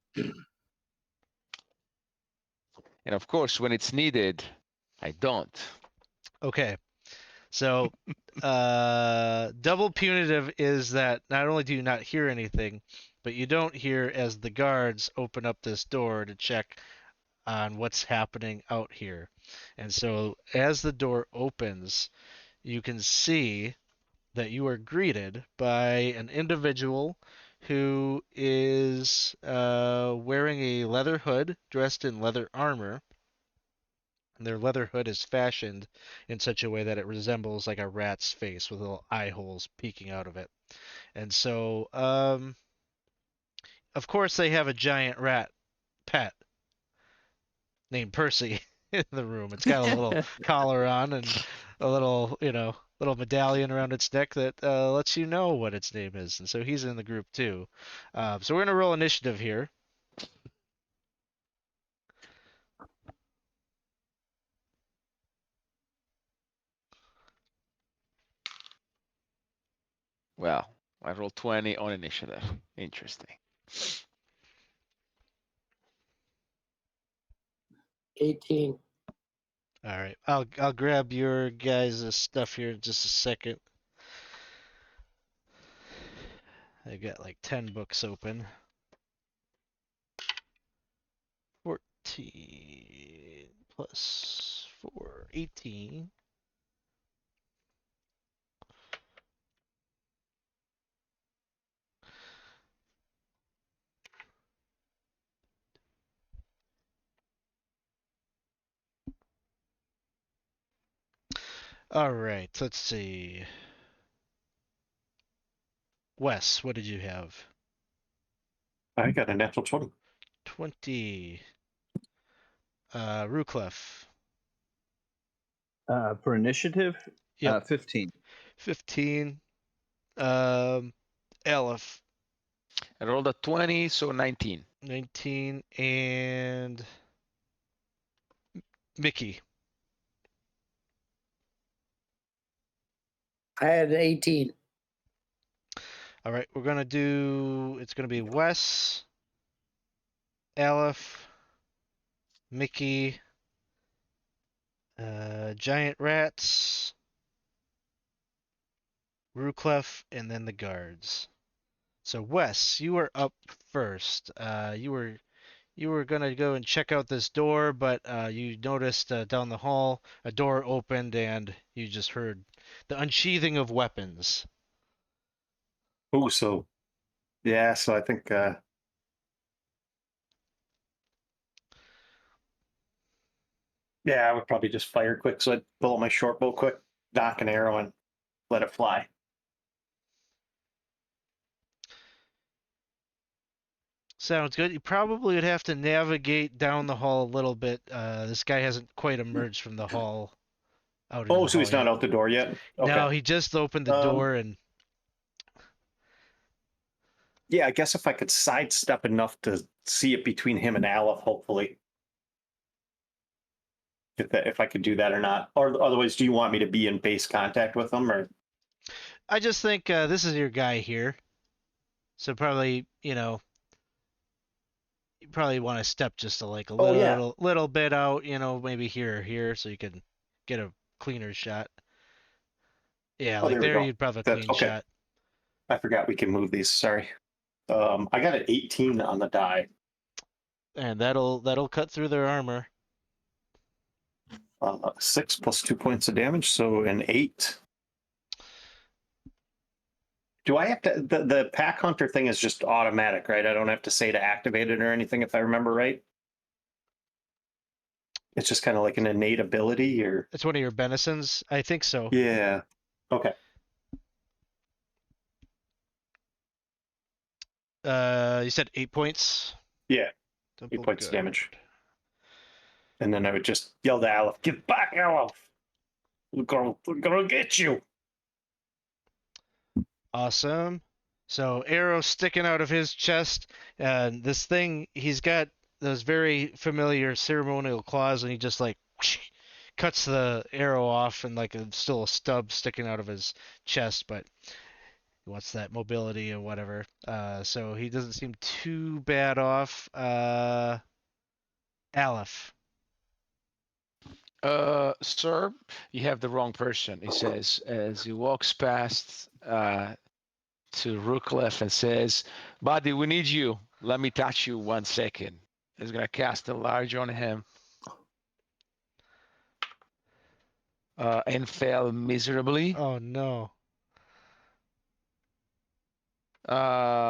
And of course, when it's needed, I don't. Okay. So, double punitive is that not only do you not hear anything, but you don't hear as the guards open up this door to check on what's happening out here. And so, as the door opens, you can see that you are greeted by an individual who is wearing a leather hood, dressed in leather armor. And their leather hood is fashioned in such a way that it resembles like a rat's face with little eye holes peeking out of it. And so, of course, they have a giant rat pet named Percy in the room. It's got a little collar on and a little, little medallion around its neck that lets you know what its name is. And so he's in the group too. So we're gonna roll initiative here. Well, I rolled 20 on initiative. Interesting. 18. All right, I'll grab your guys' stuff here in just a second. I got like 10 books open. 14 plus 4, 18. All right, let's see. Wes, what did you have? I got a natural 20. 20. Ruclef. For initiative, Yep. 15. 15. Aleph. I rolled a 20, so 19. 19. And Mickey. I had 18. All right, we're gonna do. It's gonna be Wes, Aleph, Mickey, giant rats, Ruclef, and then the guards. So Wes, you are up first. You were you were gonna go and check out this door, but you noticed down the hall a door opened, and you just heard the unsheathing of weapons. Oh, so yeah, so I think yeah, I would probably just fire quick. So I'd pull out my short bow quick, knock an arrow, and let it fly. Sounds good. You probably would have to navigate down the hall a little bit. This guy hasn't quite emerged from the hall, out into Oh, the so hall he's not yet. out the door yet? Okay. No, he just opened the door, and Yeah, I guess if I could sidestep enough to see it between him and Alef, hopefully. If I could do that or not. Or otherwise, do you want me to be in base contact with him, or I just think this is your guy here. So probably, you probably want to step just a Oh yeah. little bit out, maybe here or here, so you can get a cleaner shot. Yeah, Oh, like there we there go. you'd probably have a That's clean okay. shot. I forgot we can move these. Sorry. I got an 18 on the die. And that'll cut through their armor. 6 plus 2 points of damage, so an 8. Do I have to? The pack hunter thing is just automatic, right? I don't have to say to activate it or anything, if I remember right. It's just kind of like an innate ability, or It's one of your benisons, I think so. yeah. Okay. You said 8 points. Yeah. Double 8 points good. damage. And then I would just yell to Alef, "Get back, Alef! We're gonna get you!" Awesome. So arrow sticking out of his chest, and this thing he's got those very familiar ceremonial claws, and he just like whoosh, cuts the arrow off, and like still a stub sticking out of his chest, but he wants that mobility or whatever. So he doesn't seem too bad off. Alef. Sir, you have the wrong person, he says as he walks past to Ruclef and says, "Buddy, we need you. Let me touch you 1 second." He's gonna cast a large on him. And fail miserably. Oh no.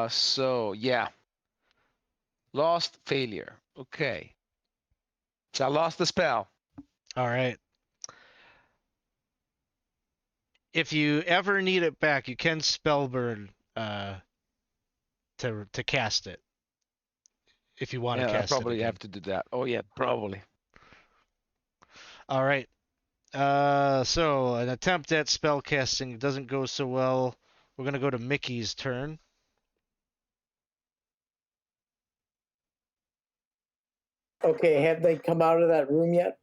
So yeah. Lost failure. Okay. So I lost the spell. All right. If you ever need it back, you can spellburn to cast it. If you want to Yeah, I cast it probably again. have to do that. Oh yeah, probably. All right. So an attempt at spell casting doesn't go so well. We're gonna go to Mickey's turn. Okay, have they come out of that room yet?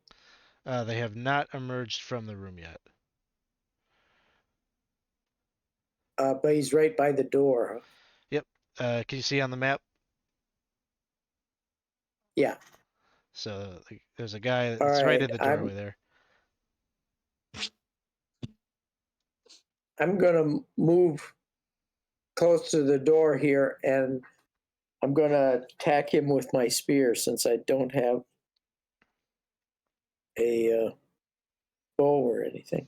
They have not emerged from the room yet. But he's right by the door. Yep. Can you see on the map? Yeah. So there's a guy All that's right right, in the doorway there. I'm gonna move close to the door here, and I'm gonna attack him with my spear since I don't have a bow or anything.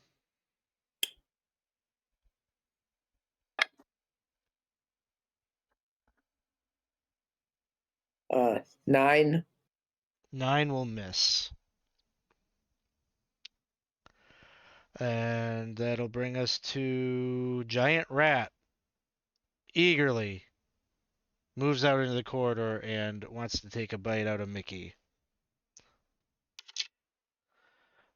Uh, 9. 9 will miss. And that'll bring us to Giant Rat. Eagerly moves out into the corridor and wants to take a bite out of Mickey.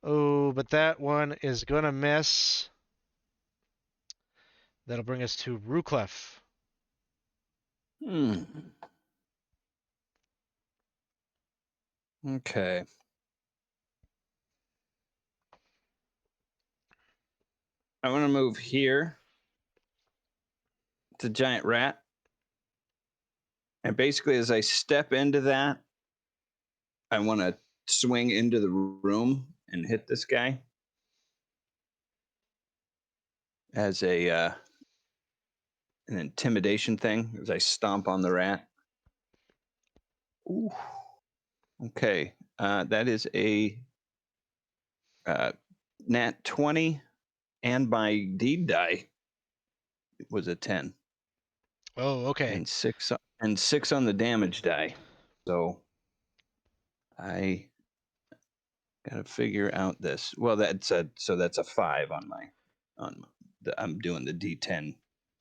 Oh, but that one is gonna miss. That'll bring us to Ruclef. Okay. I want to move here to Giant Rat. And basically, as I step into that, I want to swing into the room and hit this guy as an intimidation thing as I stomp on the rat. Ooh, Okay, that is a nat 20, and my deed die was a 10, Oh, okay. and 6 on the damage die. So I gotta figure out this. Well, that's a 5 on my I'm doing the D10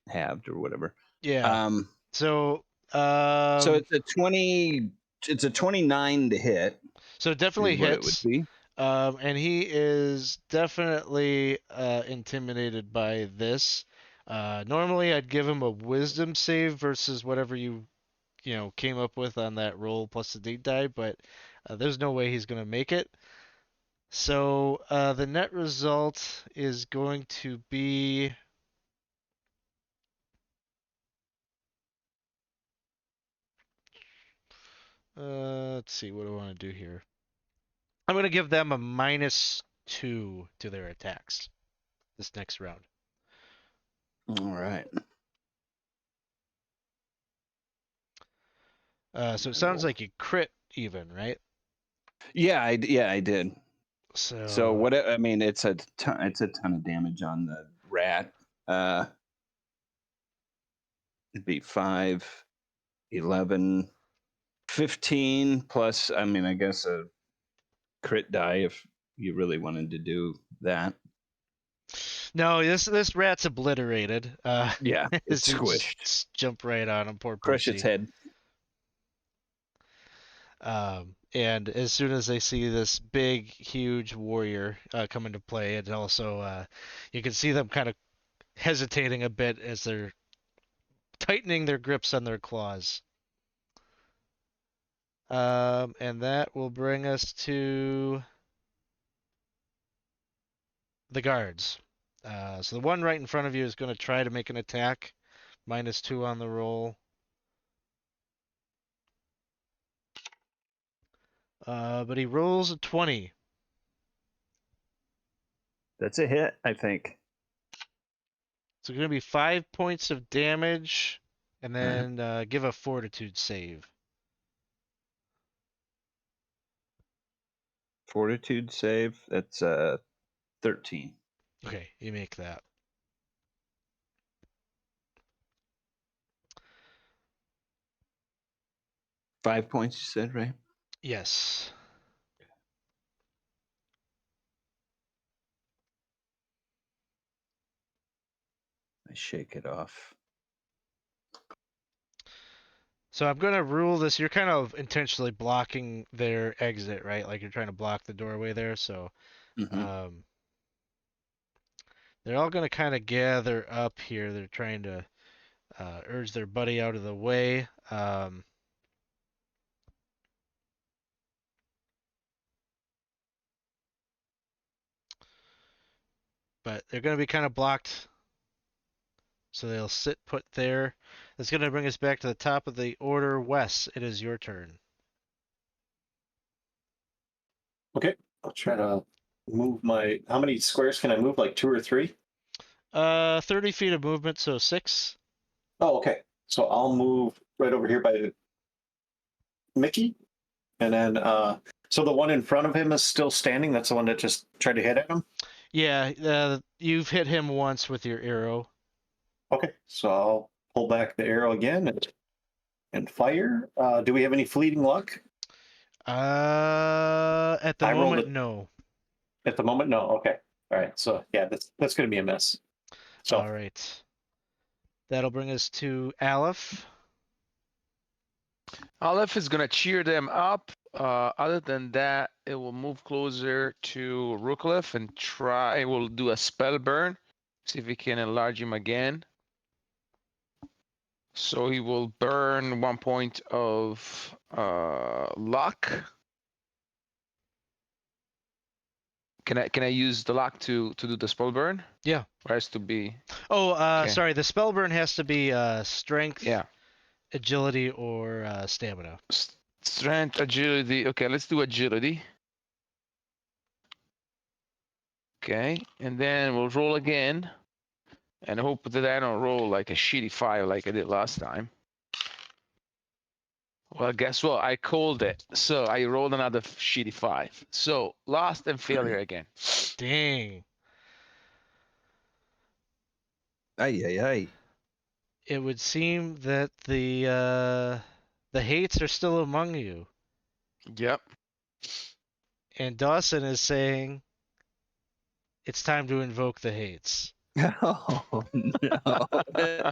halved or whatever. Yeah. So, So um, it's a 20. It's a 29 to hit. so it definitely Is what it would hits. be. And he is definitely intimidated by this. Normally, I'd give him a wisdom save versus whatever you came up with on that roll plus the deed die, but there's no way he's gonna make it. So the net result is going to be. Let's see, what do I want to do here? I'm gonna give them a -2 to their attacks this next round. All right. So it sounds like you crit even, right? Yeah, I did. So So what I mean, it's a ton of damage on the rat. It'd be 5, 11, 15 plus. I mean, I guess a crit die if you really wanted to do that. no, this rat's obliterated. Yeah, This it's dude squished. just jump right on him, poor Crush its Percy. head. And as soon as they see this big, huge warrior come into play, and also you can see them kind of hesitating a bit as they're tightening their grips on their claws. And that will bring us to the guards. So the one right in front of you is going to try to make an attack, -2 on the roll. But he rolls a 20. That's a hit, I think. So going to be 5 points of damage, and All right. then give a fortitude save. Fortitude save. That's 13. Okay, you make that. Five points, you said, right? Yes. I shake it off. So I'm going to rule this. You're kind of intentionally blocking their exit, right? Like you're trying to block the doorway there. So Mm-hmm. they're all going to kind of gather up here. They're trying to urge their buddy out of the way. But they're going to be kind of blocked. So they'll sit put there. That's going to bring us back to the top of the order. Wes, it is your turn. Okay, I'll try to move my. How many squares can I move? Like 2 or 3? 30 feet of movement, so 6. Oh, okay. So I'll move right over here by Mickey, and then so the one in front of him is still standing. That's the one that just tried to hit at him. Yeah, you've hit him once with your arrow. Okay, so I'll pull back the arrow again and fire. Do we have any fleeting luck? At the I rolled moment, it no. at the moment. No. Okay. All right. So yeah, that's going to be a miss. So All right. That'll bring us to Alef. Alef is gonna cheer them up. Other than that, it will move closer to Ruclef and try. It will do a spell burn. See if we can enlarge him again. So he will burn 1 point of luck. Can I use the luck to do the spell burn? Yeah. Or has to be Oh, okay. sorry. The spell burn has to be strength, Yeah. agility, or stamina. Strength, agility. Okay, let's do agility. Okay, and then we'll roll again. And hope that I don't roll like a shitty 5 like I did last time. Well, guess what? I called it. So I rolled another shitty 5. So lost and failure again. Dang. Ay, ay, ay. It would seem that the hates are still among you. Yep. And Dawson is saying it's time to invoke the hates. Oh no! They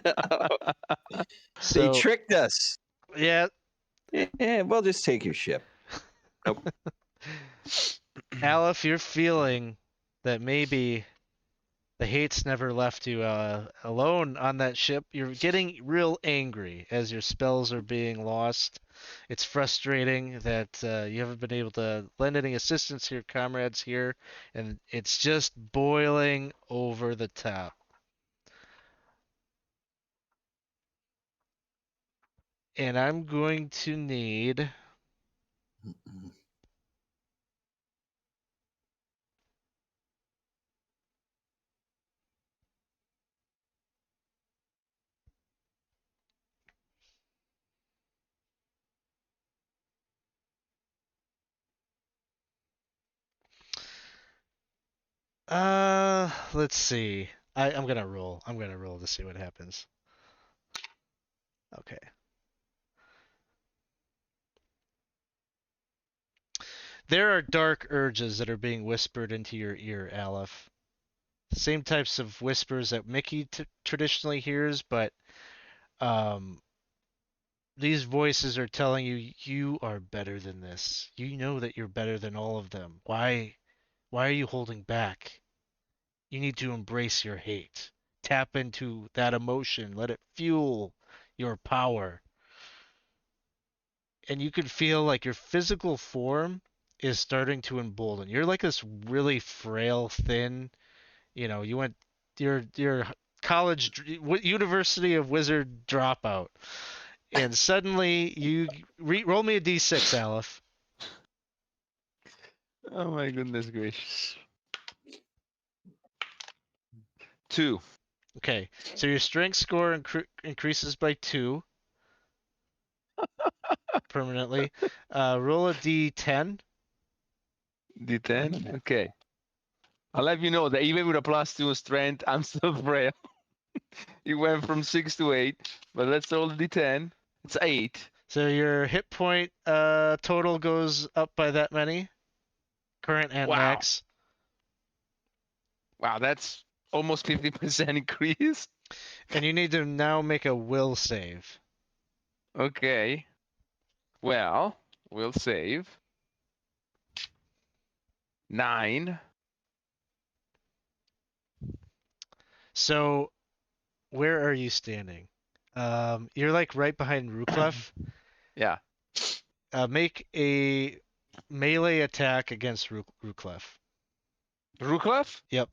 So tricked us. yeah, Yeah, we'll just take your ship. Nope. Alef, you're feeling that maybe the hates never left you alone on that ship. You're getting real angry as your spells are being lost. It's frustrating that you haven't been able to lend any assistance to your comrades here, and it's just boiling over the top. And I'm going to need let's see. I'm gonna roll. I'm gonna roll to see what happens. Okay. There are dark urges that are being whispered into your ear, Alef. Same types of whispers that Mickey traditionally hears, but um, these voices are telling you you are better than this. You know that you're better than all of them. Why are you holding back? You need to embrace your hate. Tap into that emotion. Let it fuel your power. And you can feel like your physical form is starting to embolden. You're like this really frail, thin, you went your college University of Wizard dropout, and suddenly you roll me a d6, Alef. Oh my goodness gracious. 2. Okay, so your strength score increases by 2 permanently. Roll a d10. D10? Okay. I'll let you know that even with a +2 strength, I'm still frail. It went from 6 to 8, but let's roll the D10. It's 8. So your hit point total goes up by that many, current and Wow. max. Wow, that's almost 50% increase. And you need to now make a will save. Okay. Well, we'll save. 9. So where are you standing? You're like right behind Ruclef. Yeah. Make a melee attack against Ruclef. Ruclef? Yep.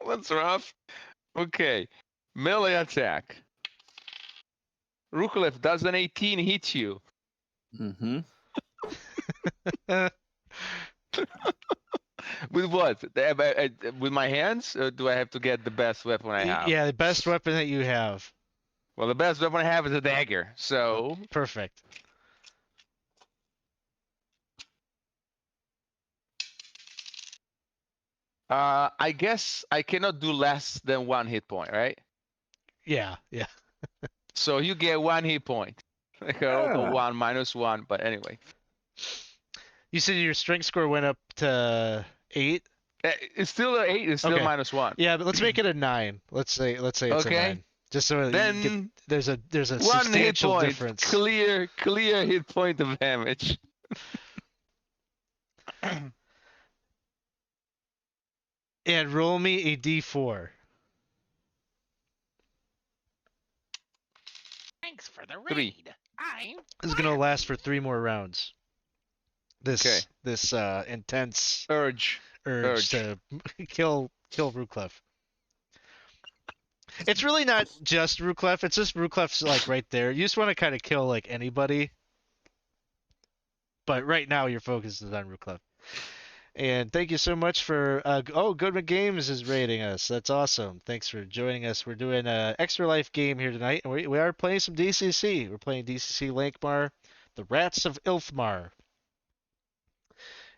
That's rough. Okay. Melee attack. Ruclef, does an 18 hit you? Mm-hmm. With what? With my hands? Or do I have to get the best weapon I have? Yeah, the best weapon that you have. Well, the best weapon I have is a dagger. So, Perfect. I guess I cannot do less than 1 hit point, right? Yeah, yeah. So you get 1 hit point. Like I rolled a Ah. 1 -1, but anyway. You said your strength score went up to 8? It's still an 8. It's still Okay. -1. Yeah, but let's make it a 9. Let's say it's a Okay. 9. Just so Then there's a 1 hit substantial point. difference. Clear hit point of damage. And roll me a d4. Thanks for the 3. raid. I'm This is gonna last for 3 more rounds. Okay. This intense Urge. urge to kill Ruclef. It's really not just Ruclef. It's just Ruclef's like right there. You just want to kind of kill like anybody, but right now your focus is on Ruclef. And thank you so much for Goodman Games is rating us. That's awesome. Thanks for joining us. We're doing a extra life game here tonight, and we are playing some DCC. We're playing DCC Lankhmar, the Rats of Ilthmar,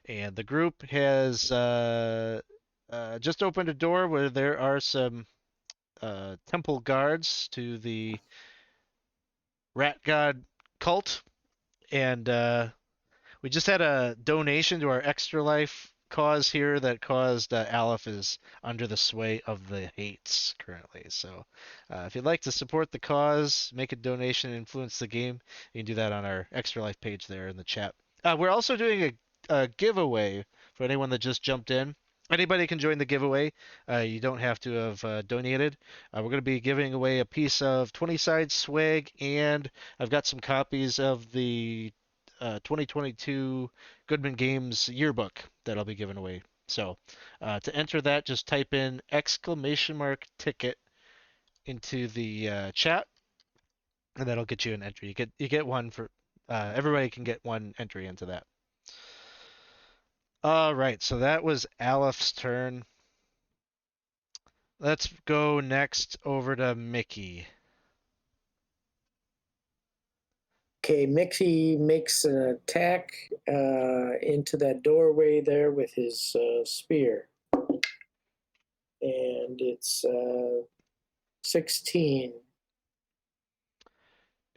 and the group has just opened a door where there are some temple guards to the rat god cult, and we just had a donation to our extra life cause here that caused Alef is under the sway of the hates currently. So if you'd like to support the cause, make a donation, influence the game, you can do that on our extra life page there in the chat. We're also doing a giveaway for anyone that just jumped in. Anybody can join the giveaway. You don't have to have donated. We're going to be giving away a piece of 20-side swag, and I've got some copies of the 2022 Goodman Games yearbook that I'll be giving away. So to enter that, just type in !ticket into the chat, and that'll get you an entry. You get one for everybody can get one entry into that. All right, so that was Alef's turn. Let's go next over to Mickey. Okay, Mixie makes an attack into that doorway there with his spear. And it's 16.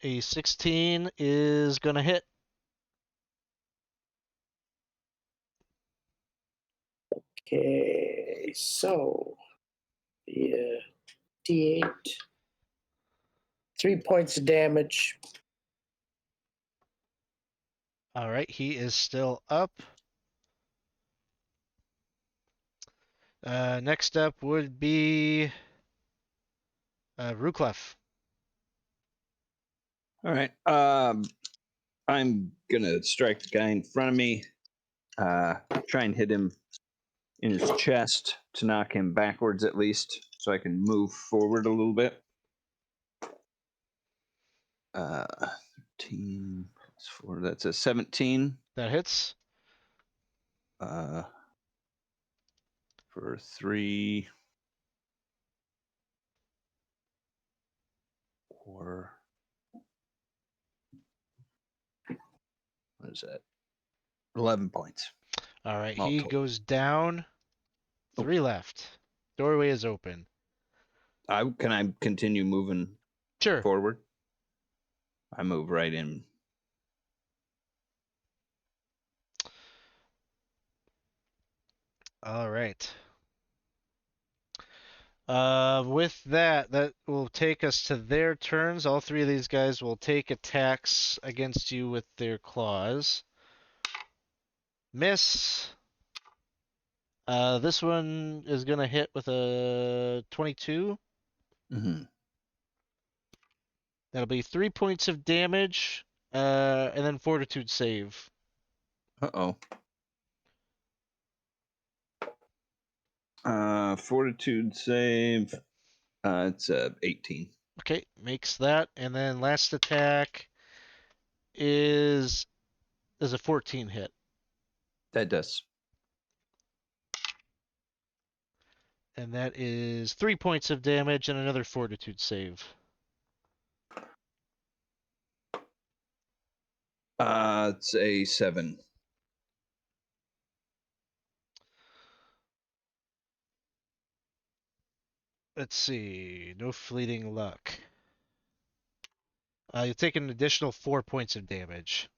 A 16 is going to hit. Okay, so yeah, D8. 3 points of damage. All right, he is still up. Next up would be Ruclef. All right. I'm gonna strike the guy in front of me. Try and hit him in his chest to knock him backwards at least, so I can move forward a little bit. 13 plus 4. That's a 17. That hits. For 3 or what is that? 11 points. All right, All he told. goes down. 3 left. Doorway is open. Can I continue moving Sure. forward? I move right in. All right. With that, that will take us to their turns. All 3 of these guys will take attacks against you with their claws. Miss. This one is gonna hit with a 22. Mm-hmm. That'll be 3 points of damage, and then fortitude save. Uh-oh. Fortitude save. It's 18. Okay, makes that, and then last attack is a 14 hit. That does. And that is 3 points of damage and another fortitude save. It's a 7. Let's see. No fleeting luck. You take an additional 4 points of damage.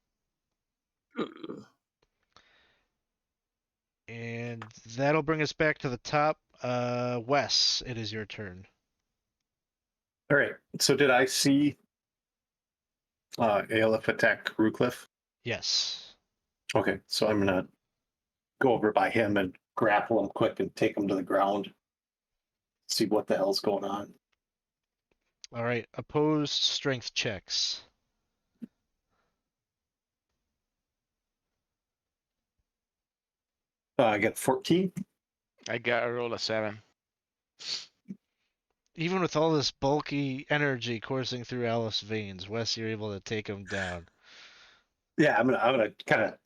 And that'll bring us back to the top. Wes, it is your turn. All right. So did I see Alef attack Ruclef? Yes. Okay, so I'm gonna go over by him and grapple him quick and take him to the ground. See what the hell's going on. All right. Opposed strength checks. I got 14. I got a roll of 7. Even with all this bulky energy coursing through Alef's veins, Wes, you're able to take him down. Yeah, I'm gonna kind of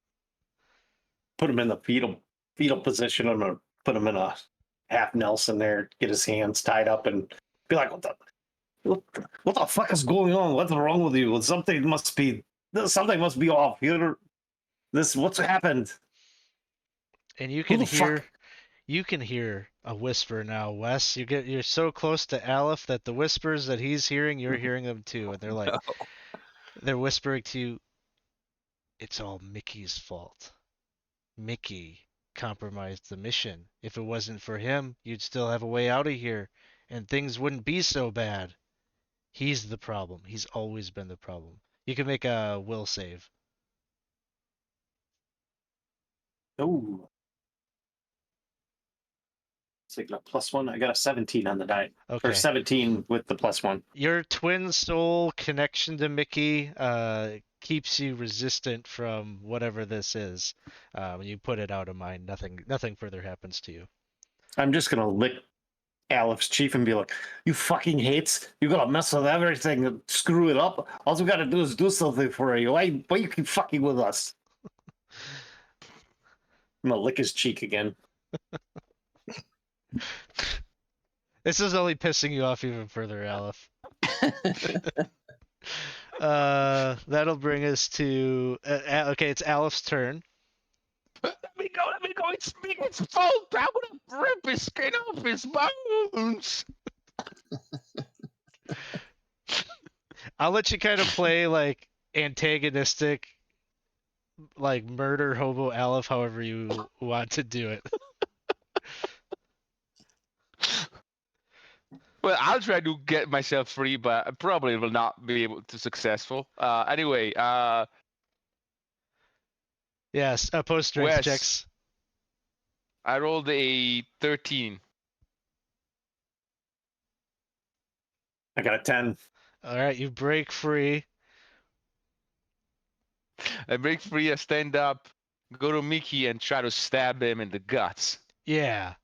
put him in the fetal fetal position. I'm gonna put him in a half Nelson there, get his hands tied up, and be like, what the fuck is going on? What's wrong with you? Something must be off. What's happened? And you Who can the hear fuck? you can hear a whisper now, Wes. You're so close to Alef that the whispers that he's hearing, you're hearing them too, and they're whispering to you, it's all Mickey's fault. Mickey compromised the mission. If it wasn't for him, you'd still have a way out of here, and things wouldn't be so bad. He's the problem. He's always been the problem. You can make a will save. Oh, it's like a +1. I got a 17 on the die, or Okay. 17 with the +1. Your twin soul connection to Mickey keeps you resistant from whatever this is. When you put it out of mind, nothing further happens to you. I'm just gonna lick Alef's chief and be like, "You fucking hates! You gotta mess with everything and screw it up. All we gotta do is do something for you. Why you keep fucking with us?" I'm gonna lick his cheek again. This is only pissing you off even further, Alef. That'll bring us to okay. It's Alef's turn. Let me go. It's Mickey's fault. I would have ripped his skin off his bones. I'll let you kind of play like antagonistic, like murder hobo Alef, however you want to do it. Well, I'll try to get myself free, but I probably will not be able to successful. Anyway, Yes, post strength Wes. checks. I rolled a 13. I got a 10. All right, you break free. I break free, I stand up, go to Mickey, and try to stab him in the guts. Yeah.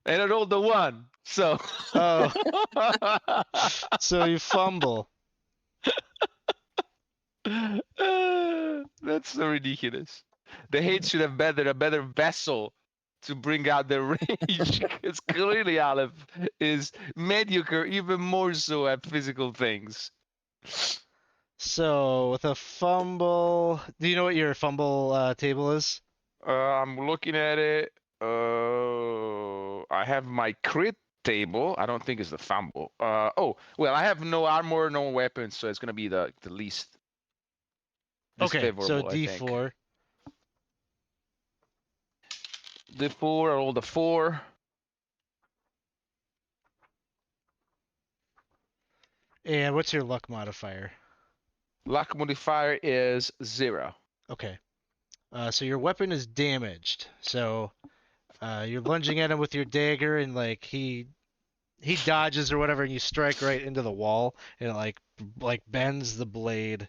And I rolled a 1, so. Oh. So you fumble. That's so ridiculous. The hate should have been a better vessel to bring out the rage, because clearly Alef is mediocre, even more so at physical things. So with a fumble, do you know what your fumble table is? I'm looking at it. I have my crit table. I don't think it's the fumble. Oh, well, I have no armor, no weapons, so it's gonna be the least Okay, so disfavorable, I think. D4. D4, I rolled a 4. And what's your luck modifier? Luck modifier is 0. Okay. So your weapon is damaged. So you're lunging at him with your dagger, and like he dodges or whatever, and you strike right into the wall, and it like bends the blade,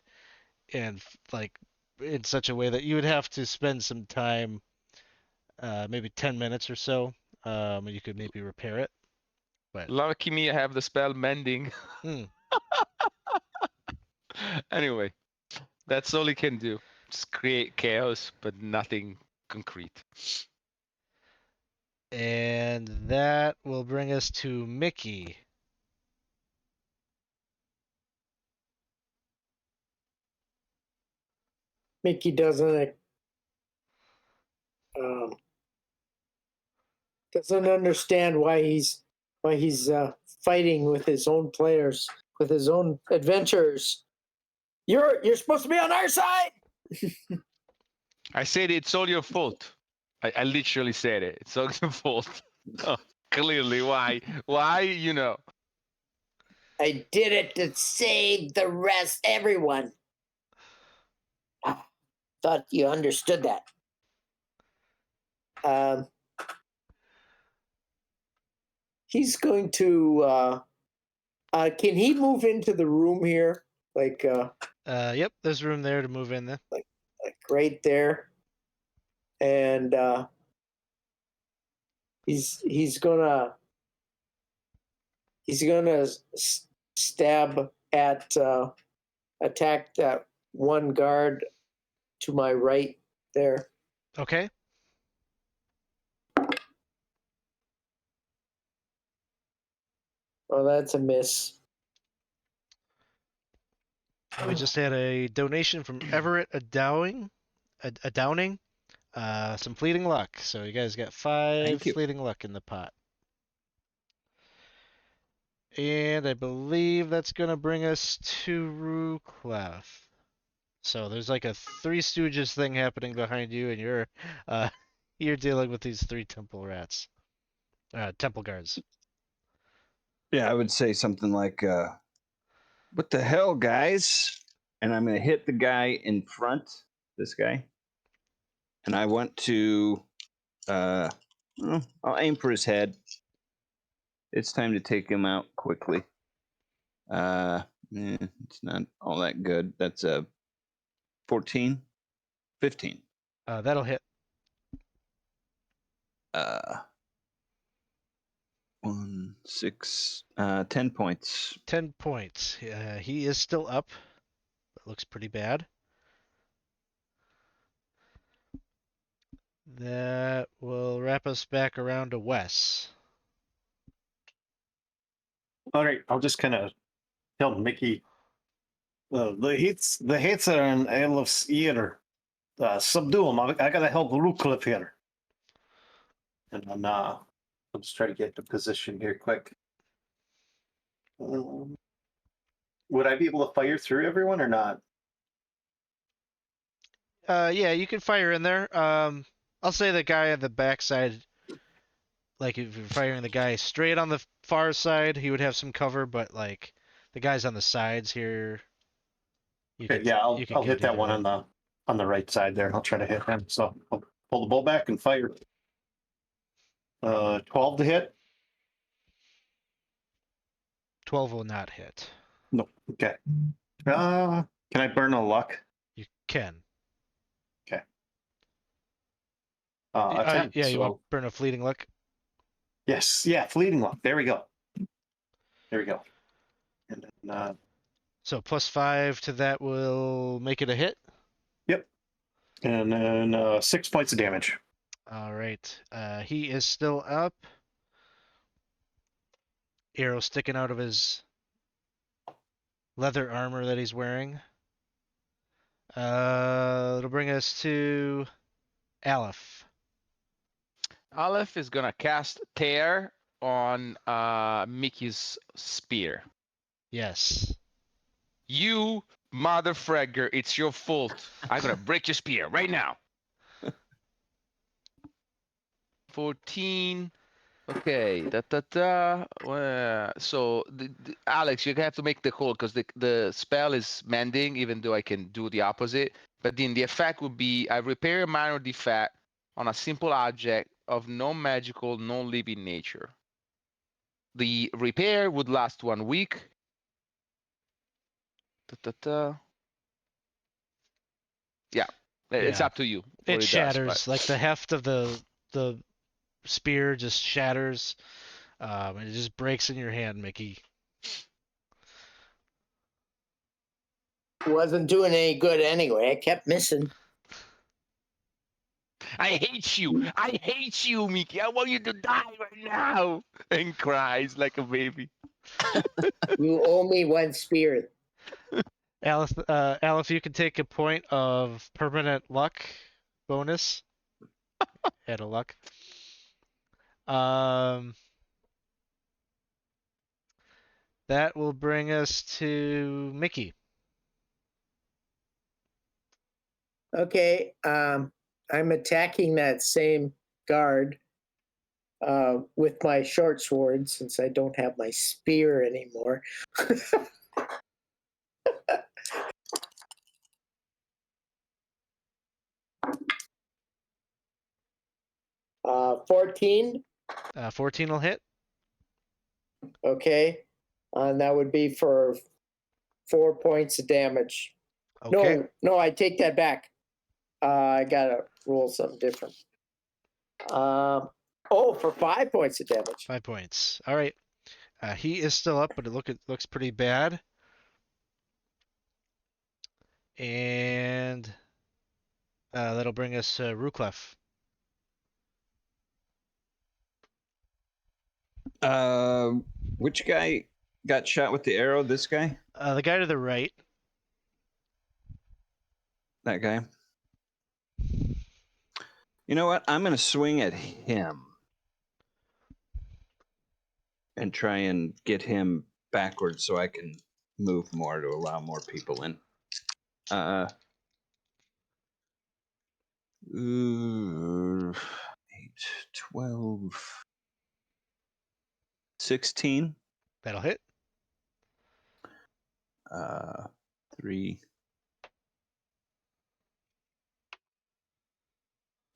and like in such a way that you would have to spend some time, maybe 10 minutes or so, and you could maybe repair it. But Lucky me, I have the spell mending. hmm. Anyway, that's all he can do. Just create chaos, but nothing concrete. And that will bring us to Mickey. Mickey doesn't understand why he's fighting with his own players, with his own adventurers. You're supposed to be on our side. I said it's all your fault. I literally said it. It's all your fault. Oh, clearly, why? Why? You know. I did it to save the rest, everyone. Thought you understood that. He's going to. Can he move into the room here? Like. Yep, there's room there to move in there. Like right there, and he's gonna stab at attack that one guard to my right there. Okay. Oh, that's a miss. We just had a donation from Everett a Downing. Some fleeting luck. So you guys got 5 Thank you. fleeting luck in the pot. And I believe that's gonna bring us to Ruclef. So there's like a Three Stooges thing happening behind you, and you're dealing with these 3 temple rats. Temple guards. Yeah, I would say something like, "What the hell, guys?" And I'm gonna hit the guy in front. This guy. And I want to. I'll aim for his head. It's time to take him out quickly. It's not all that good. That's a 14, 15. That'll hit. 1, 6, 10 points. 10 points. He is still up. That looks pretty bad. That will wrap us back around to Wes. All right, I'll just kind of tell Mickey. The hits are in Alef's ear. Subdue him. I gotta help Ruclef here. And then I'll just try to get the position here quick. Would I be able to fire through everyone or not? Yeah, you can fire in there. I'll say the guy on the backside, like if you're firing the guy straight on the far side, he would have some cover, but like the guys on the sides here, Okay, yeah, I'll get hit that either one way. on the right side there. I'll try to hit him. So I'll pull the bow back and fire. 12 to hit. 12 will not hit. No. Okay. Can I burn a luck? You can. A 10. Yeah, you want So to burn a fleeting luck? yes, yeah, fleeting luck. There we go. There we go. And then So +5 to that will make it a hit. yep. And then 6 points of damage. All right. He is still up. Arrow sticking out of his leather armor that he's wearing. It'll bring us to Alef. Alef is gonna cast Tear on Mickey's spear. Yes. You mother fragger, it's your fault. I'm gonna break your spear right now. 14. Okay. So Alex, you have to make the call because the spell is mending, even though I can do the opposite. But then the effect would be I repair a minor defect on a simple object of non-magical, non-living nature. The repair would last 1 week. Yeah, it's Yeah. up to you. It what shatters. does, but- Like the heft of the spear just shatters. And it just breaks in your hand, Mickey. Wasn't doing any good anyway. I kept missing. I hate you. I hate you, Mickey. I want you to die right now. And cries like a baby. You owe me 1 spirit. Alef, you can take a point of permanent luck bonus. Add a luck. That will bring us to Mickey. Okay, I'm attacking that same guard with my short sword since I don't have my spear anymore. 14. 14 will hit. Okay, and that would be for 4 points of damage. Okay. No, I take that back. I gotta roll something different. For 5 points of damage. 5 points. All right. He is still up, but it looks pretty bad. And That'll bring us Ruclef. Which guy got shot with the arrow? This guy? The guy to the right. That guy? You know what? I'm going to swing at him and try and get him backwards so I can move more to allow more people in. Ooh, 8, 12, 16. That'll hit. 3,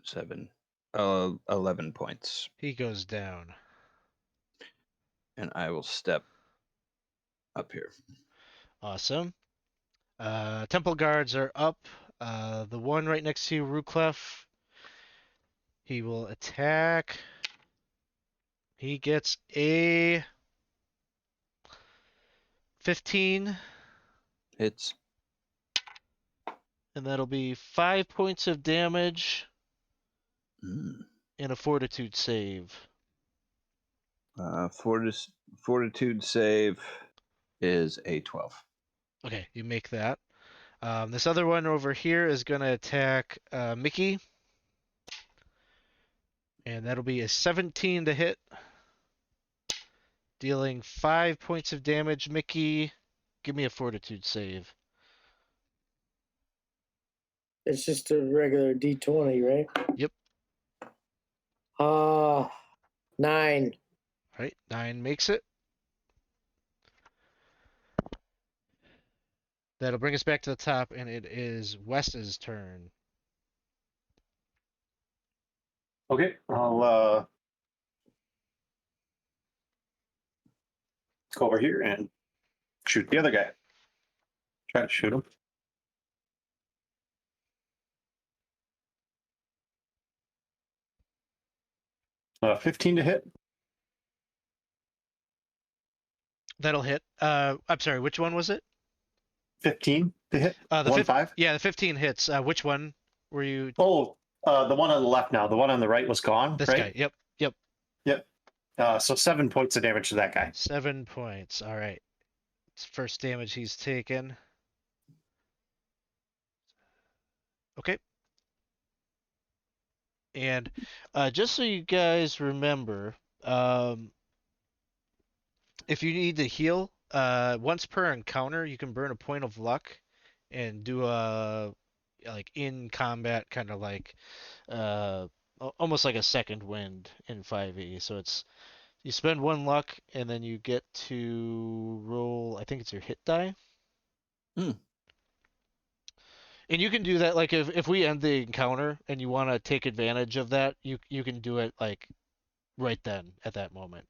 7, 11 points. He goes down. And I will step up here. Awesome. Temple guards are up. The one right next to Ruclef, he will attack. He gets a 15, Hits. and that'll be 5 points of damage Mm. and a fortitude save. Fortitude save is a 12. Okay, you make that. This other one over here is going to attack Mickey. And that'll be a 17 to hit. Dealing 5 points of damage. Mickey, give me a fortitude save. It's just a regular D20, right? Yep. 9. Right, 9 makes it. That'll bring us back to the top, and it is Wes's turn. Okay, I'll go over here and shoot the other guy. Try to shoot him. Uh, 15 to hit. That'll hit. I'm sorry, which one was it? 15 to hit. The 1-5. Yeah, the 15 hits. Which one were you? Oh, the one on the left now. The one on the right was gone. This right? guy. Yep. So 7 points of damage to that guy. 7 points. All right. It's first damage he's taken. Okay. And just so you guys remember, if you need to heal, once per encounter, you can burn a point of luck and do a like in combat kind of like almost like a second wind in 5e. So it's you spend 1 luck and then you get to roll, I think it's your hit die. Hmm. And you can do that like if we end the encounter and you want to take advantage of that, you can do it like right then at that moment.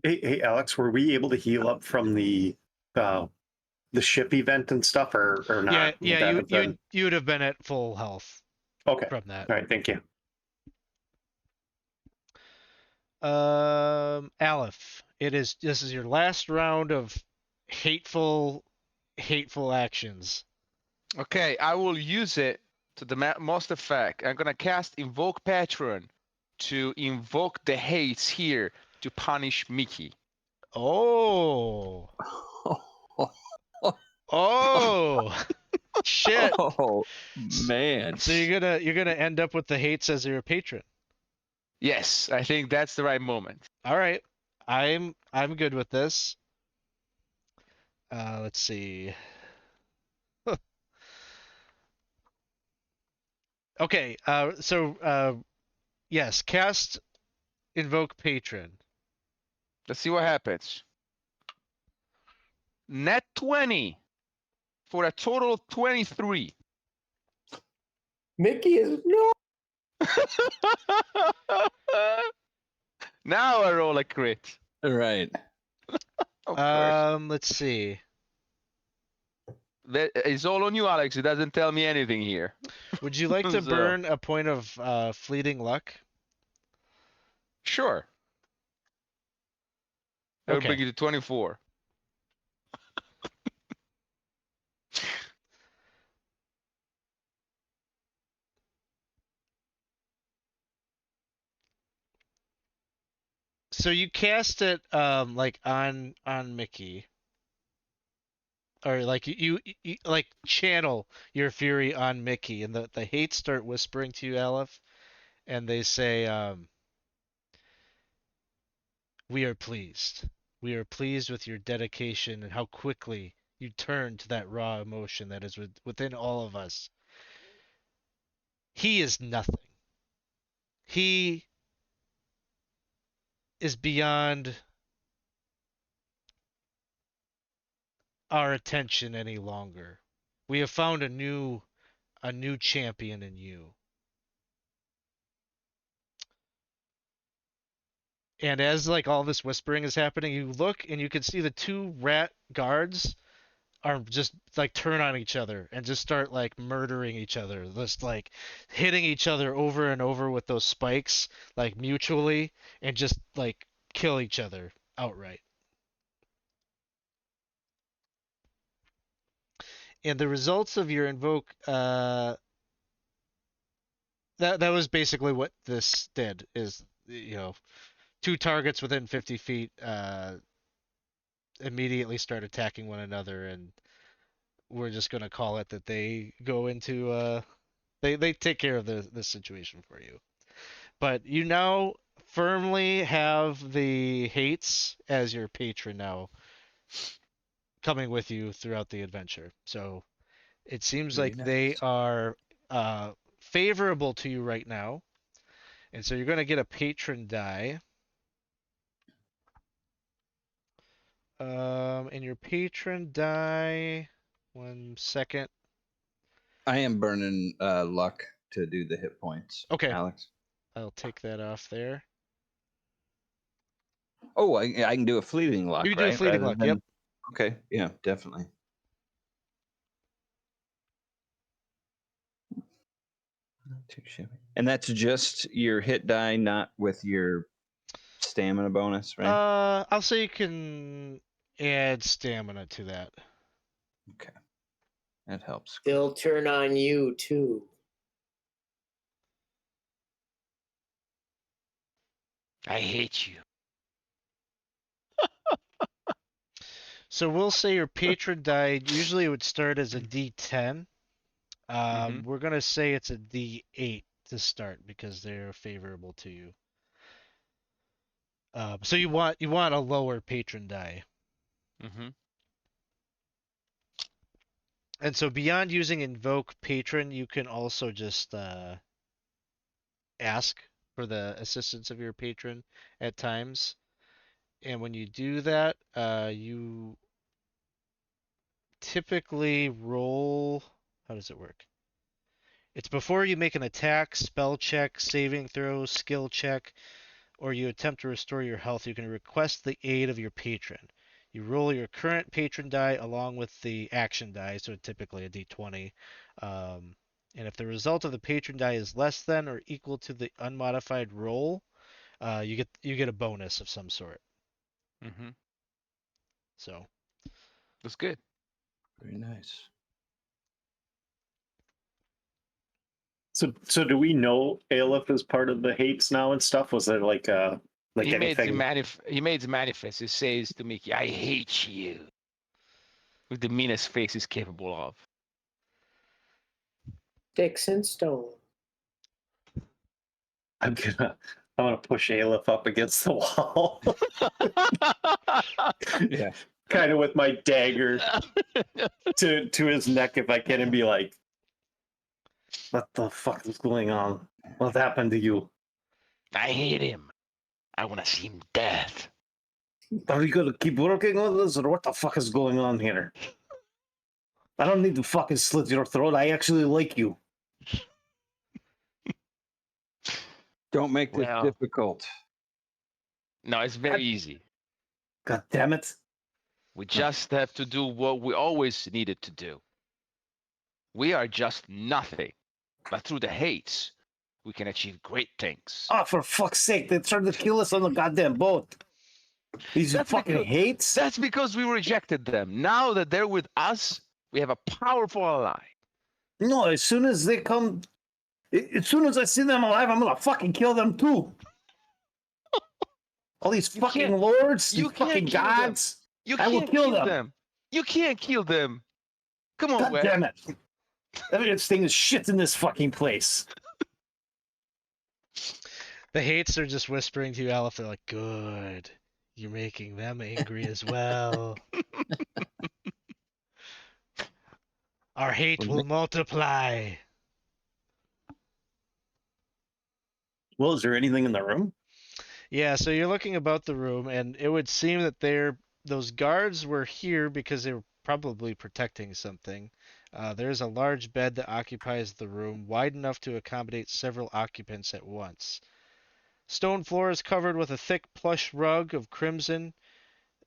Hey, Alex, were we able to heal up from the ship event and stuff, or not? Yeah, Would that have been- you would have been at full health Okay. from that. All right. Thank you. Alef, this is your last round of hateful actions. Okay, I will use it to the most effect. I'm gonna cast Invoke Patron to invoke the hates here to punish Mickey. Oh. Oh. Shit. Oh man! So you're gonna end up with the hates as your patron. Yes, I think that's the right moment. All right, I'm good with this. Let's see. Okay. Yes, cast Invoke Patron. Let's see what happens. Net 20 for a total of 23. Mickey is no. Now I roll a crit. Right. Of course. Let's see. It's all on you, Alex. It doesn't tell me anything here. Would you like to So- burn a point of fleeting luck? Sure. That would Okay. bring you to 24. So you cast it like on Mickey, or like you like channel your fury on Mickey, and the hates start whispering to you, Aleph, and they say, "We are pleased. We are pleased with your dedication and how quickly you turn to that raw emotion that is within all of us. He is nothing. He is beyond our attention any longer. We have found a new champion in you." And as like all this whispering is happening, you look and you can see the two rat guards are just like turn on each other and just start like murdering each other, just like hitting each other over and over with those spikes, like mutually, and just like kill each other outright. And the results of your invoke, that was basically what this did. Is two targets within 50 feet immediately start attacking one another, and we're just gonna call it that they go into they take care of the situation for you. But you now firmly have the hates as your patron now coming with you throughout the adventure. So it seems Very like they nice. are favorable to you right now. And so you're gonna get a patron die. And your patron die, 1 second. I am burning luck to do the hit points, Okay, Alex. I'll take that off there. Oh, I can do a fleeting luck, You can do a right? fleeting Rather luck. than Yep. okay, yeah, definitely. Not too shabby. And that's just your hit die, not with your stamina bonus, right? I'll say you can add stamina to that. Okay, that helps. They'll turn on you too. I hate you. So we'll say your patron die. Usually it would start as a D10. Mhm. We're gonna say it's a D8 to start because they're favorable to you. So you want a lower patron die. Mhm. And so beyond using invoke patron, you can also just ask for the assistance of your patron at times. And when you do that, you typically roll. How does it work? It's before you make an attack, spell check, saving throw, skill check, or you attempt to restore your health. You can request the aid of your patron. You roll your current patron die along with the action die, so typically a d20. And if the result of the patron die is less than or equal to the unmodified roll, you get a bonus of some sort. Mhm. So That's good. Very nice. So do we know Alef is part of the hates now and stuff? Was there like He made the anything? he made the manifest. He says to Mickey, "I hate you," with the meanest face he's capable of. Sticks and stone. I'm gonna push Alef up against the wall, Yeah. kind of with my dagger to his neck if I can, and be like, "What the fuck is going on? What happened to you? I hate him. I want to see him dead. Are you gonna keep working on this, or what the fuck is going on here? I don't need to fucking slit your throat. I actually like you." Don't make this Well, difficult. no, it's very easy. God damn it! We just have to do what we always needed to do. We are just nothing, but through the hates, we can achieve great things. Oh, for fuck's sake! They tried to kill us on the goddamn boat. These That's fucking because hates. that's because we rejected them. Now that they're with us, we have a powerful ally. No, as soon as they come, as soon as I see them alive, I'm gonna fucking kill them too. All these You fucking can't- lords, you these fucking can't kill them. gods. You I will can't kill kill them. You can't kill them. Come on, God Wes. damn it. Evidence thing is shit in this fucking place. The hates are just whispering to you, Alef. They're like, "Good, you're making them angry as well. Our hate will multiply." Well, is there anything in the room? Yeah, so you're looking about the room, and it would seem that those guards were here because they were probably protecting something. There's a large bed that occupies the room, wide enough to accommodate several occupants at once. Stone floor is covered with a thick plush rug of crimson.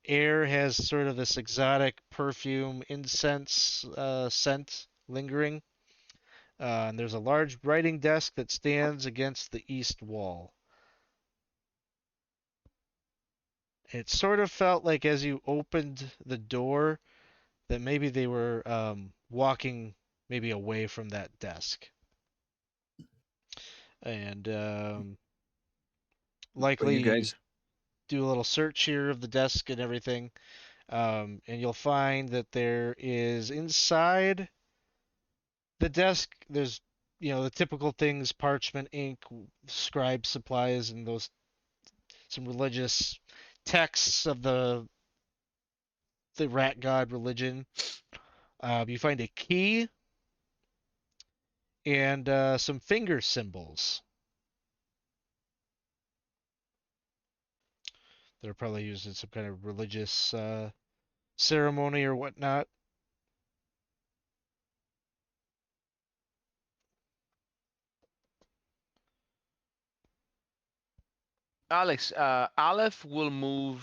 Air has sort of this exotic perfume incense scent lingering. And there's a large writing desk that stands against the east wall. It sort of felt like as you opened the door that maybe they were walking maybe away from that desk. And Well, you likely guys, do a little search here of the desk and everything. And you'll find that there is inside the desk, there's, the typical things, parchment, ink, scribe supplies, and some religious texts of the rat god religion. You find a key and some finger symbols. They're probably used in some kind of religious ceremony or whatnot. Alex, Aleph will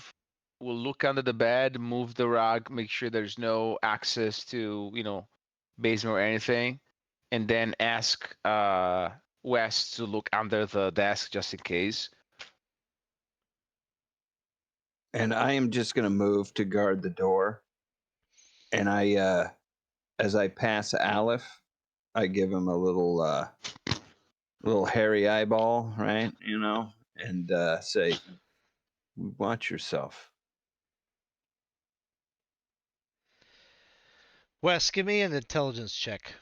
look under the bed, move the rug, make sure there's no access to, basement or anything, and then ask Wes to look under the desk just in case. and I am just going to move to guard the door. And as I pass Aleph, I give him a little hairy eyeball, right? And say, "Watch yourself." Wes, give me an intelligence check.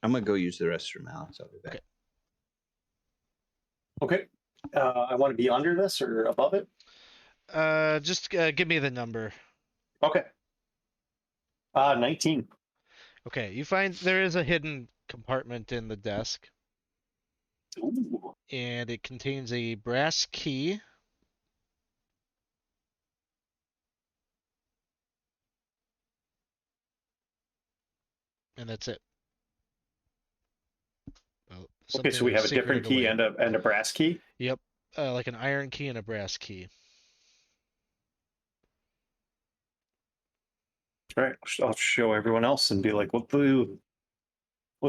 I'm gonna go use the restroom, Alex. I'll be back. Okay. Okay. I want to be under this or above it. Just give me the number. Okay. 19. Okay, you find there is a hidden compartment in the desk, Ooh. and it contains a brass key. And that's it. Well, Okay, so something we was have a different secreted key away. and a brass key. Yep, like an iron key and a brass key. All right, I'll show everyone else and be like, what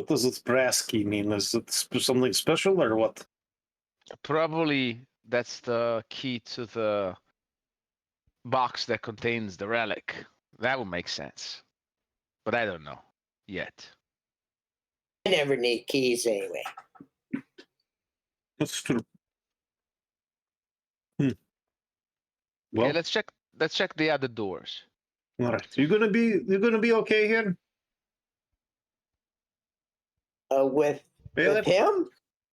does this brass key mean? Is it something special or what? Probably that's the key to the box that contains the relic. That would make sense. But I don't know yet. I never need keys anyway. That's true. Okay, Well, let's check the other doors. all right. You're gonna be okay here? With Bailiff? him?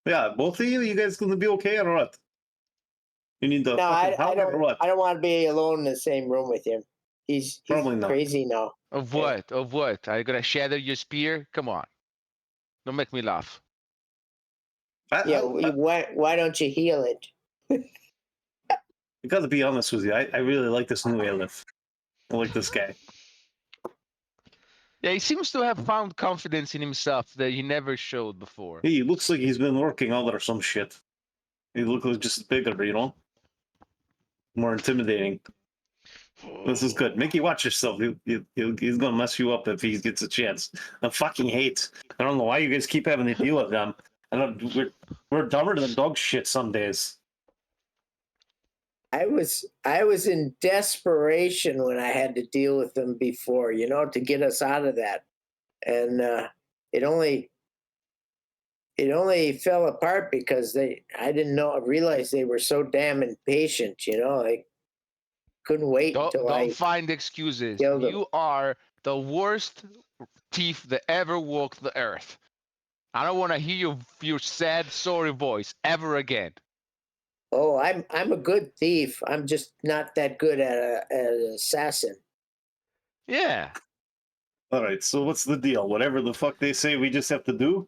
Yeah, both of you. You guys gonna be okay or what? You need the No, fucking I helmet or what? don't want to be alone in the same room with him. He's Probably not. crazy now. Of Yeah. what? Of what? Are you gonna shatter your spear? Come on. Don't make me laugh. Yeah, why don't you heal it? I gotta be honest with you. I really like this new Alef. I like this guy. Yeah, he seems to have found confidence in himself that he never showed before. He looks like he's been working out or some shit. He looks like just bigger, more intimidating. This is good. Mickey, watch yourself. He's gonna mess you up if he gets a chance. I fucking hate. I don't know why you guys keep having to deal with them. We're dumber than dog shit some days. I was in desperation when I had to deal with them before, to get us out of that. And it only fell apart because I didn't realize they were so damn impatient, I couldn't wait until Don't I find excuses. killed them. You are the worst thief that ever walked the earth. I don't want to hear your sad, sorry voice ever again. Oh, I'm a good thief. I'm just not that good at an assassin. Yeah. All right, so what's the deal? Whatever the fuck they say, we just have to do.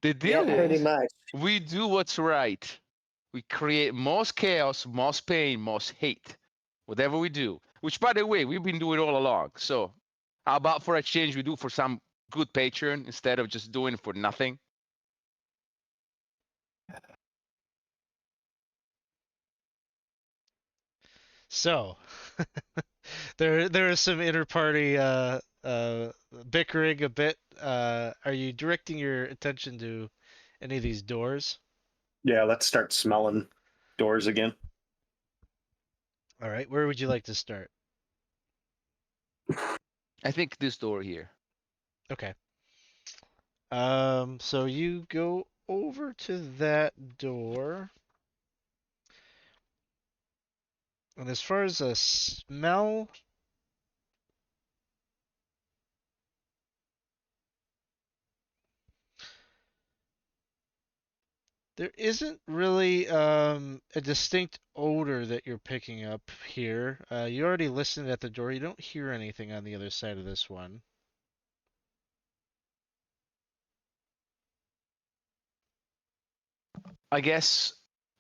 The Yeah, deal pretty is much. we do what's right. We create most chaos, most pain, most hate. Whatever we do. Which, by the way, we've been doing all along. So, how about for a change we do for some good patron instead of just doing it for nothing? So, there is some inter-party bickering a bit. Are you directing your attention to any of these doors? Yeah, let's start smelling doors again. All right, where would you like to start? I think this door here. Okay. So you go over to that door. And as far as a smell, there isn't really a distinct odor that you're picking up here. You already listened at the door. You don't hear anything on the other side of this one. I guess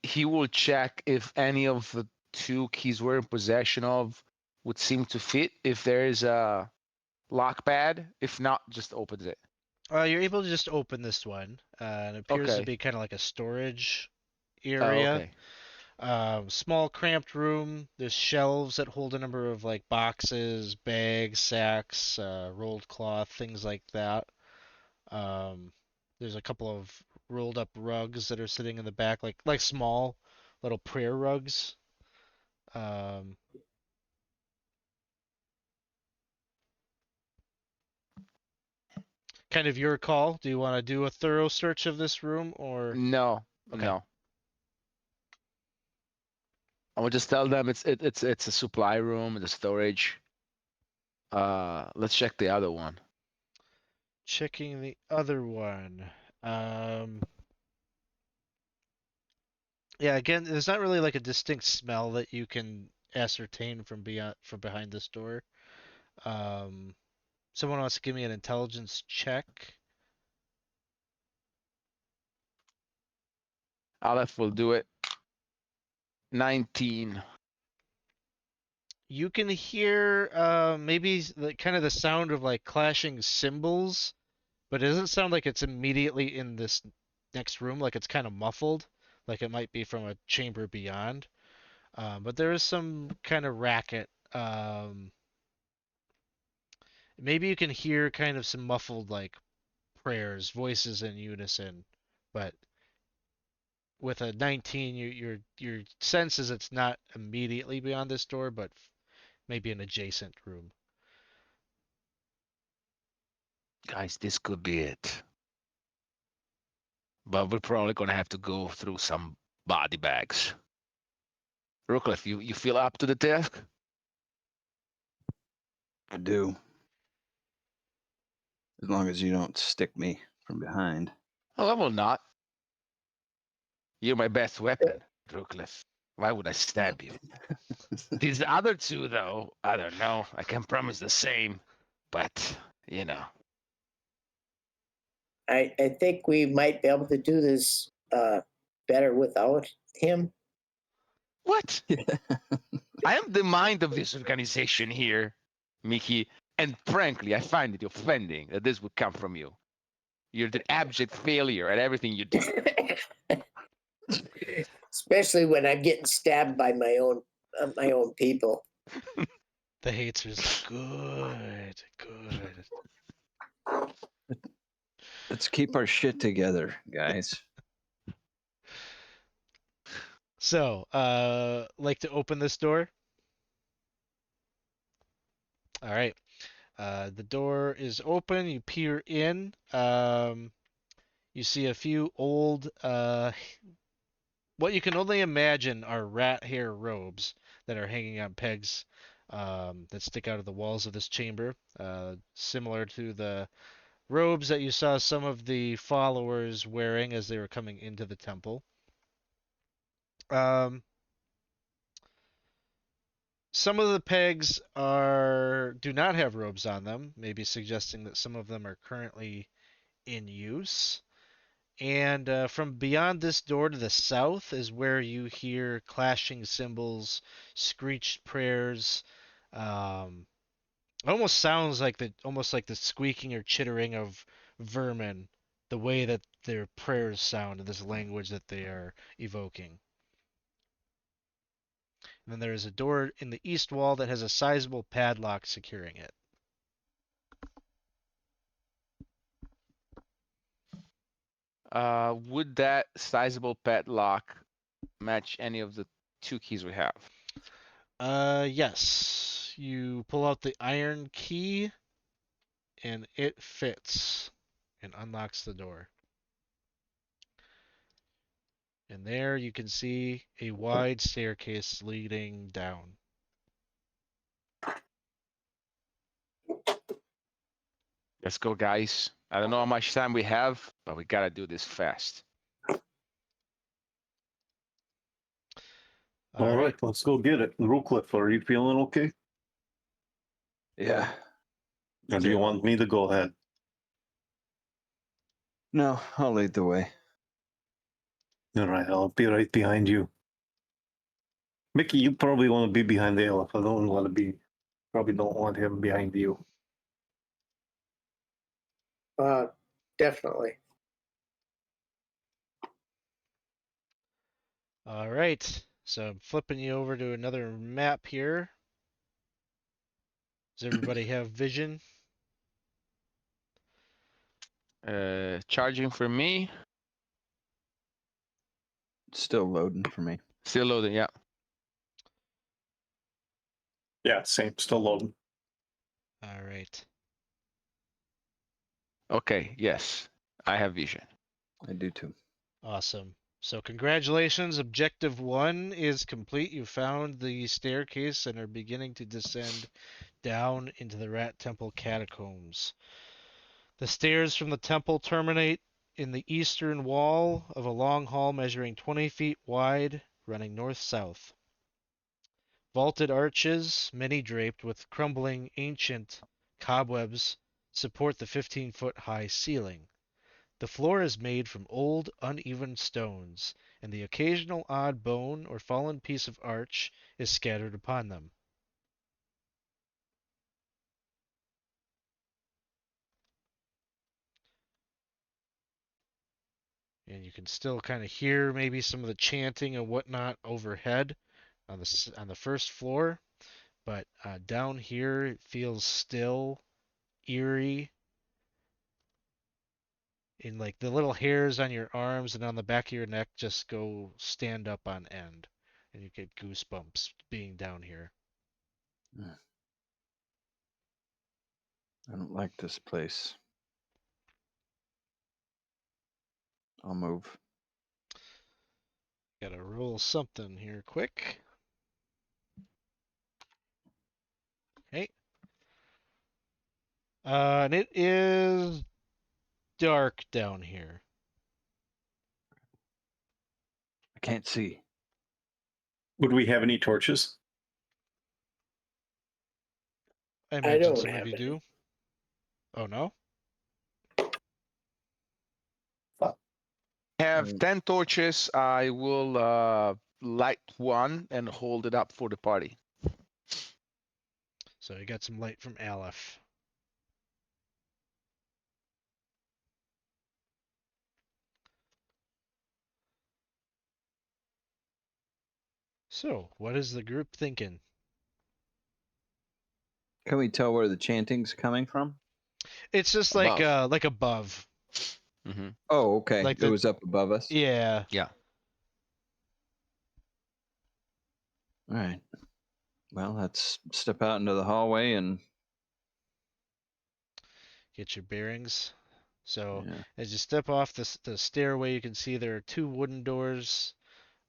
he will check if any of the two keys we're in possession of would seem to fit. If there is a lock pad, if not, just opens it. You're able to just open this one. It appears to Okay. be kind of like a storage Oh, area. okay. Small cramped room. There's shelves that hold a number of like boxes, bags, sacks, rolled cloth, things like that. Um, there's a couple of rolled up rugs that are sitting in the back, like small little prayer rugs. Um, Kind of your call. Do you want to do a thorough search of this room or? No, Okay. no. I will just tell them it's a supply room, the storage. Let's check the other one. Checking the other one. Yeah, again, there's not really like a distinct smell that you can ascertain from behind this door. Um, Someone wants to give me an intelligence check. Aleph will do it. 19. You can hear maybe kind of the sound of like clashing cymbals, but it doesn't sound like it's immediately in this next room. Like it's kind of muffled, like it might be from a chamber beyond. But there is some kind of racket. Maybe you can hear kind of some muffled like prayers, voices in unison, but with a 19, your sense is it's not immediately beyond this door, but maybe an adjacent room. Guys, this could be it. But we're probably gonna have to go through some body bags. Ruclef, you feel up to the task? I do. As long as you don't stick me from behind. Oh, I will not. You're my best weapon, Ruclef. Why would I stab you? These other two, though, I don't know. I can promise the same, but you know. I think we might be able to do this better without him. What? I am the mind of this organization here, Mickey, and frankly, I find it offending that this would come from you. You're the abject failure at everything you do. Especially when I'm getting stabbed by my own people. The haters, good, good. Let's keep our shit together, guys. So, like to open this door? All right. The door is open. You peer in. You see a few old, what you can only imagine are rat hair robes that are hanging on pegs that stick out of the walls of this chamber, similar to the robes that you saw some of the followers wearing as they were coming into the temple. Um, some of the pegs do not have robes on them, maybe suggesting that some of them are currently in use. And from beyond this door to the south is where you hear clashing cymbals, screeched prayers. It almost sounds like the squeaking or chittering of vermin, the way that their prayers sound in this language that they are evoking. And then there is a door in the east wall that has a sizable padlock securing it. Would that sizable padlock match any of the 2 keys we have? Yes. You pull out the iron key and it fits and unlocks the door. And there you can see a wide staircase leading down. Let's go, guys. I don't know how much time we have, but we gotta do this fast. All right, let's go get it. Ruclef, are you feeling okay? Yeah. Or do you want me to go ahead? No, I'll lead the way. All right, I'll be right behind you. Mickey, you probably want to be behind the Alef. I don't want to be. Probably don't want him behind you. Definitely. All right. So I'm flipping you over to another map here. Does everybody have vision? Charging for me. Still loading for me. Still loading, yeah. Yeah, same. Still loading. All right. Okay, yes. I have vision. I do too. Awesome. So congratulations. Objective 1 is complete. You found the staircase and are beginning to descend down into the Rat Temple catacombs. The stairs from the temple terminate in the eastern wall of a long hall measuring 20 feet wide, running north-south. Vaulted arches, many draped with crumbling ancient cobwebs, support the 15-foot high ceiling. The floor is made from old, uneven stones, and the occasional odd bone or fallen piece of arch is scattered upon them. And you can still kind of hear maybe some of the chanting and whatnot overhead on the first floor, but down here it feels still, eerie, and like the little hairs on your arms and on the back of your neck just go stand up on end, and you get goosebumps being down here. I don't like this place. I'll move. Gotta roll something here quick. Okay. And it is dark down here. I can't see. Would we have any torches? I imagine don't some of have you any. do. Oh no? Have 10 torches. I will light one and hold it up for the party. So you got some light from Alef. So, what is the group thinking? Can we tell where the chanting's coming from? It's just Above. like above. Mm-hmm. Oh, okay. Like It was up above us. Yeah. Yeah. All right. Well, let's step out into the hallway and Get your bearings. So Yeah. as you step off the stairway, you can see there are 2 wooden doors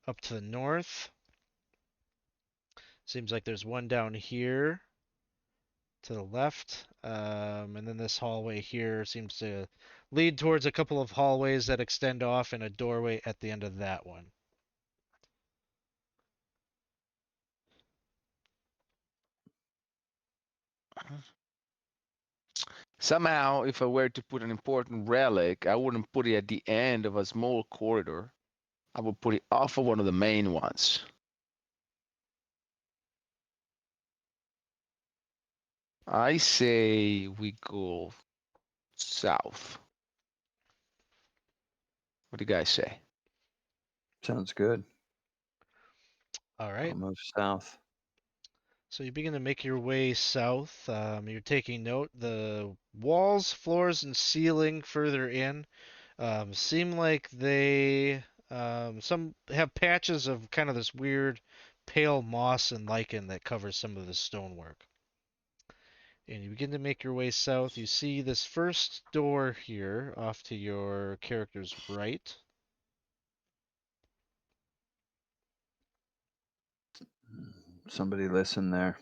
up to the north. Seems like there's one down here to the left. And then this hallway here seems to lead towards a couple of hallways that extend off and a doorway at the end of that one. Somehow, if I were to put an important relic, I wouldn't put it at the end of a small corridor. I would put it off of one of the main ones. I say we go south. What do you guys say? Sounds good. All right. I'll move south. So you begin to make your way south. You're taking note. The walls, floors, and ceiling further in seem like they some have patches of kind of this weird pale moss and lichen that covers some of the stonework. And you begin to make your way south. You see this first door here off to your character's right. Somebody listen there.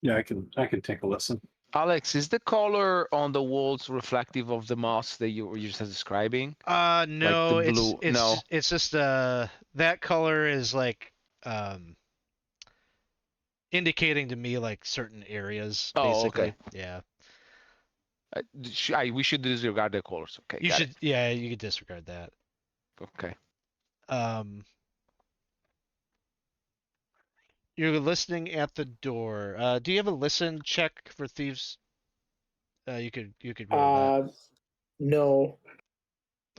Yeah, I can take a listen. Alex, is the color on the walls reflective of the moss that you were just describing? Like the No, blue? No. it's just that color is like indicating to me like certain areas, Oh, basically. okay. Yeah. We should disregard the colors. Okay, You got should, yeah, you could disregard that. it. Okay. Um, you're listening at the door. Do you have a listen check for thieves? You could roll that. No.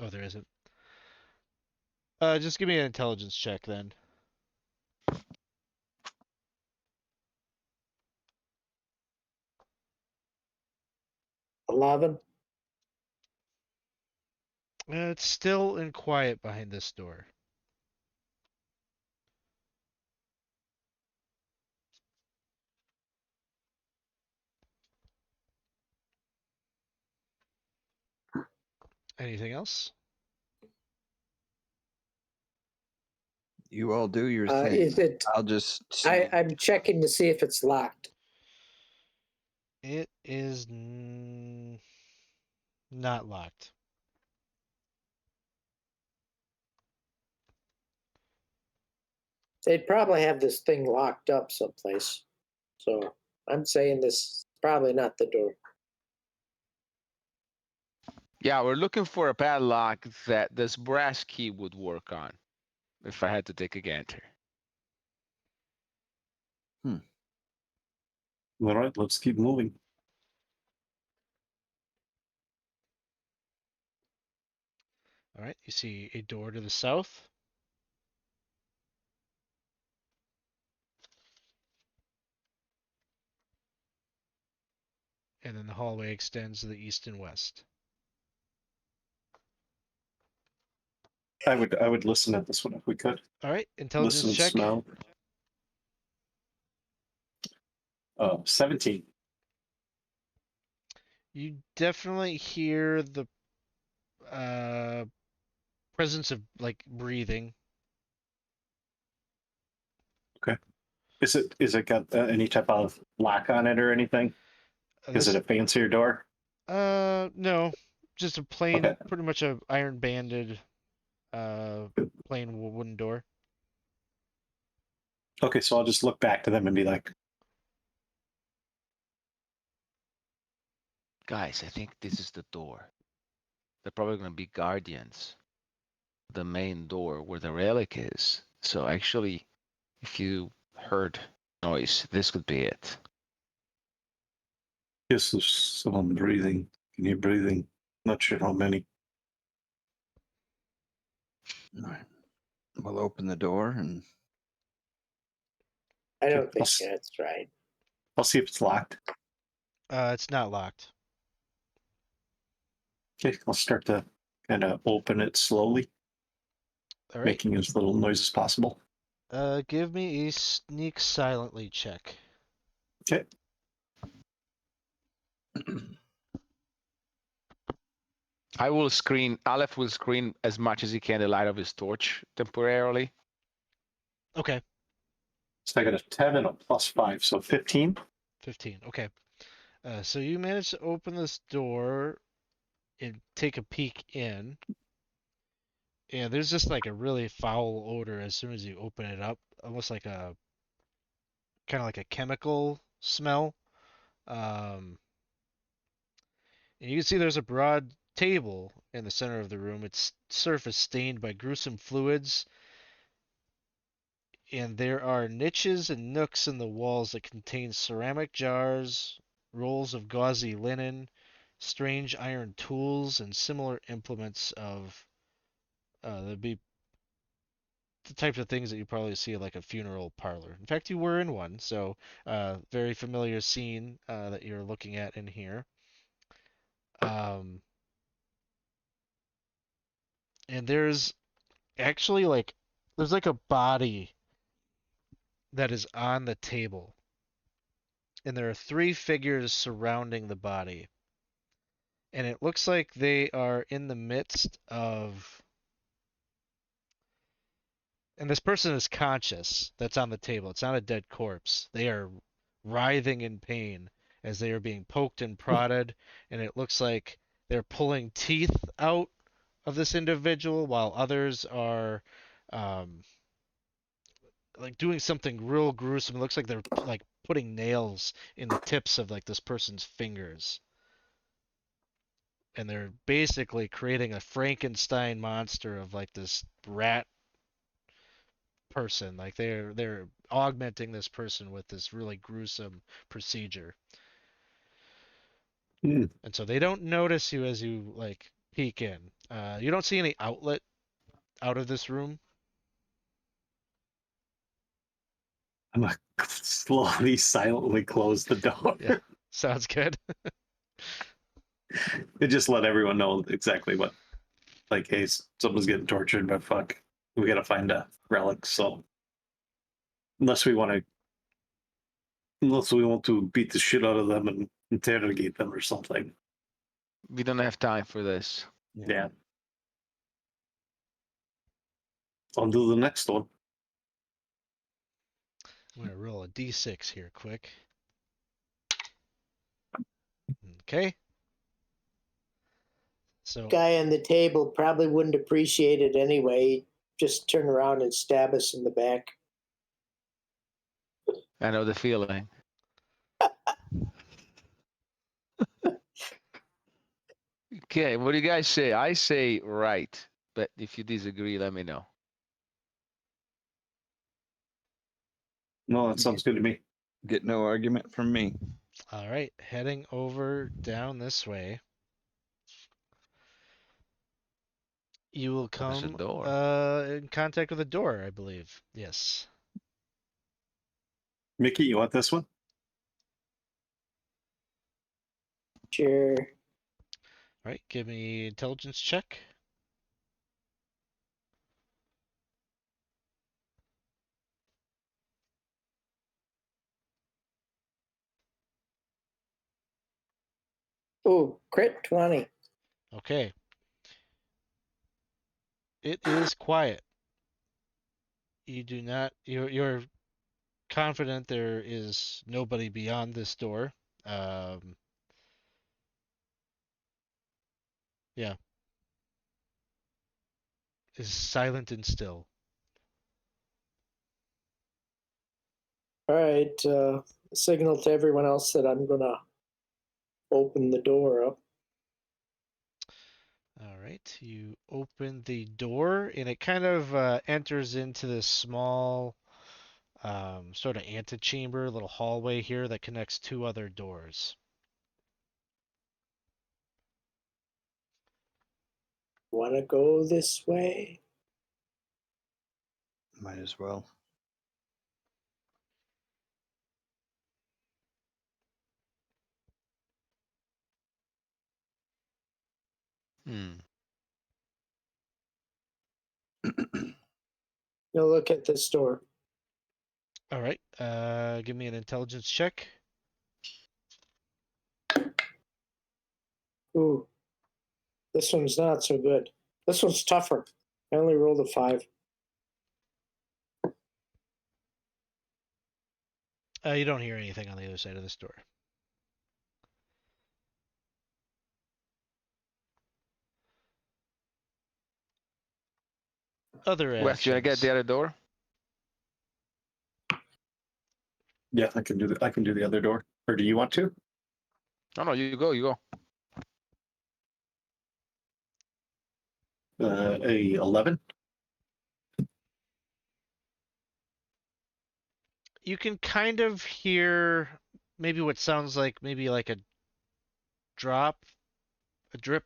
Oh, there isn't. Just give me an intelligence check then. 11. It's still in quiet behind this door. Anything else? You all do your thing. Is it? I'll just. I'm checking to see if it's locked. It is not locked. They'd probably have this thing locked up someplace. So I'm saying this is probably not the door. Yeah, we're looking for a padlock that this brass key would work on, if I had to take a gander. All right, let's keep moving. All right, you see a door to the south. And then the hallway extends to the east and west. I would listen at this one if we could. All right, intelligence Listen and check. smell. 17. You definitely hear the presence of like breathing. Is it got any type of lock on it or anything? Is it a fancier door? No, just a plain, Okay. pretty much a iron banded, plain wooden door. Okay, so I'll just look back to them and be like, Guys, I think this is the door. They're probably going to be guardians. The main door where the relic is. So actually, if you heard noise, this could be it. yes, there's someone breathing. Can you breathing? Not sure how many. All right. We'll open the door and. I don't Okay, think that's right. I'll see if it's locked. It's not locked. Okay, I'll start to kind of open it slowly, All right. making as little noise as possible. Give me a sneak silently check. Okay. I will screen. Aleph will screen as much as he can the light of his torch temporarily. Okay, So I got a 10 and a +5, so 15. 15. Okay. So you manage to open this door and take a peek in. And there's just like a really foul odor as soon as you open it up, almost like a kind of like a chemical smell. Um, and you can see there's a broad table in the center of the room. Its surface stained by gruesome fluids, and there are niches and nooks in the walls that contain ceramic jars, rolls of gauzy linen, strange iron tools, and similar implements of that'd be the types of things that you probably see at like a funeral parlor. In fact, you were in one, so very familiar scene that you're looking at in here. Um, and there's actually like there's like a body that is on the table, and there are three figures surrounding the body, and it looks like they are in the midst of. And this person is conscious that's on the table. It's not a dead corpse. They are writhing in pain as they are being poked and prodded, and it looks like they're pulling teeth out of this individual while others are um, like doing something real gruesome. It looks like they're like putting nails in the tips of like this person's fingers. And they're basically creating a Frankenstein monster of like this rat person. Like they're augmenting this person with this really gruesome procedure. Mm. And so they don't notice you as you like peek in. You don't see any outlet out of this room. I'm gonna slowly, silently close the door. Yeah, sounds good. It just let everyone know exactly what, like, hey, someone's getting tortured, but fuck, we gotta find a relic. So unless we want to, unless we want to beat the shit out of them and interrogate them or something. We don't have time for this. Yeah. I'll do the next one. I'm gonna roll a d6 here, quick. Okay. So Guy on the table probably wouldn't appreciate it anyway. He'd just turn around and stab us in the back. I know the feeling. Okay, what do you guys say? I say right, but if you disagree, let me know. No, that sounds good to me. Get no argument from me. all right, heading over down this way. You will There's a come door. in contact with a door, I believe. Yes. Mickey, you want this one? Sure. All right, give me intelligence check. Oh, crit 20. Okay. It is quiet. You do not. You're confident there is nobody beyond this door. Um, yeah, is silent and still. All right. Signal to everyone else that I'm going to open the door up. All right, you open the door, and it kind of enters into this small sort of antechamber, little hallway here that connects two other doors. Want to go this way? Might as well. Hmm. Now look at this door. All right, give me an intelligence check. Ooh, this one's not so good. This one's tougher. I only rolled a 5. You don't hear anything on the other side of this door. Other Wes, do you want to get actions. the other door? Yeah, I can do the other door. Or do you want to? No, you go, you go. A 11. You can kind of hear maybe what sounds like maybe like a drip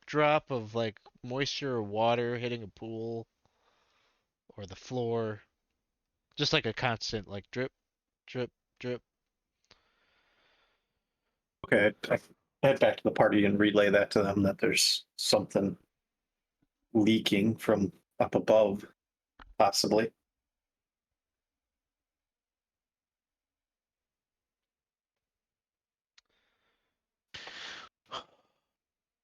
drop of like moisture or water hitting a pool or the floor. Just like a constant like drip, drip, drip. Okay, I head back to the party and relay that to them that there's something leaking from up above, possibly.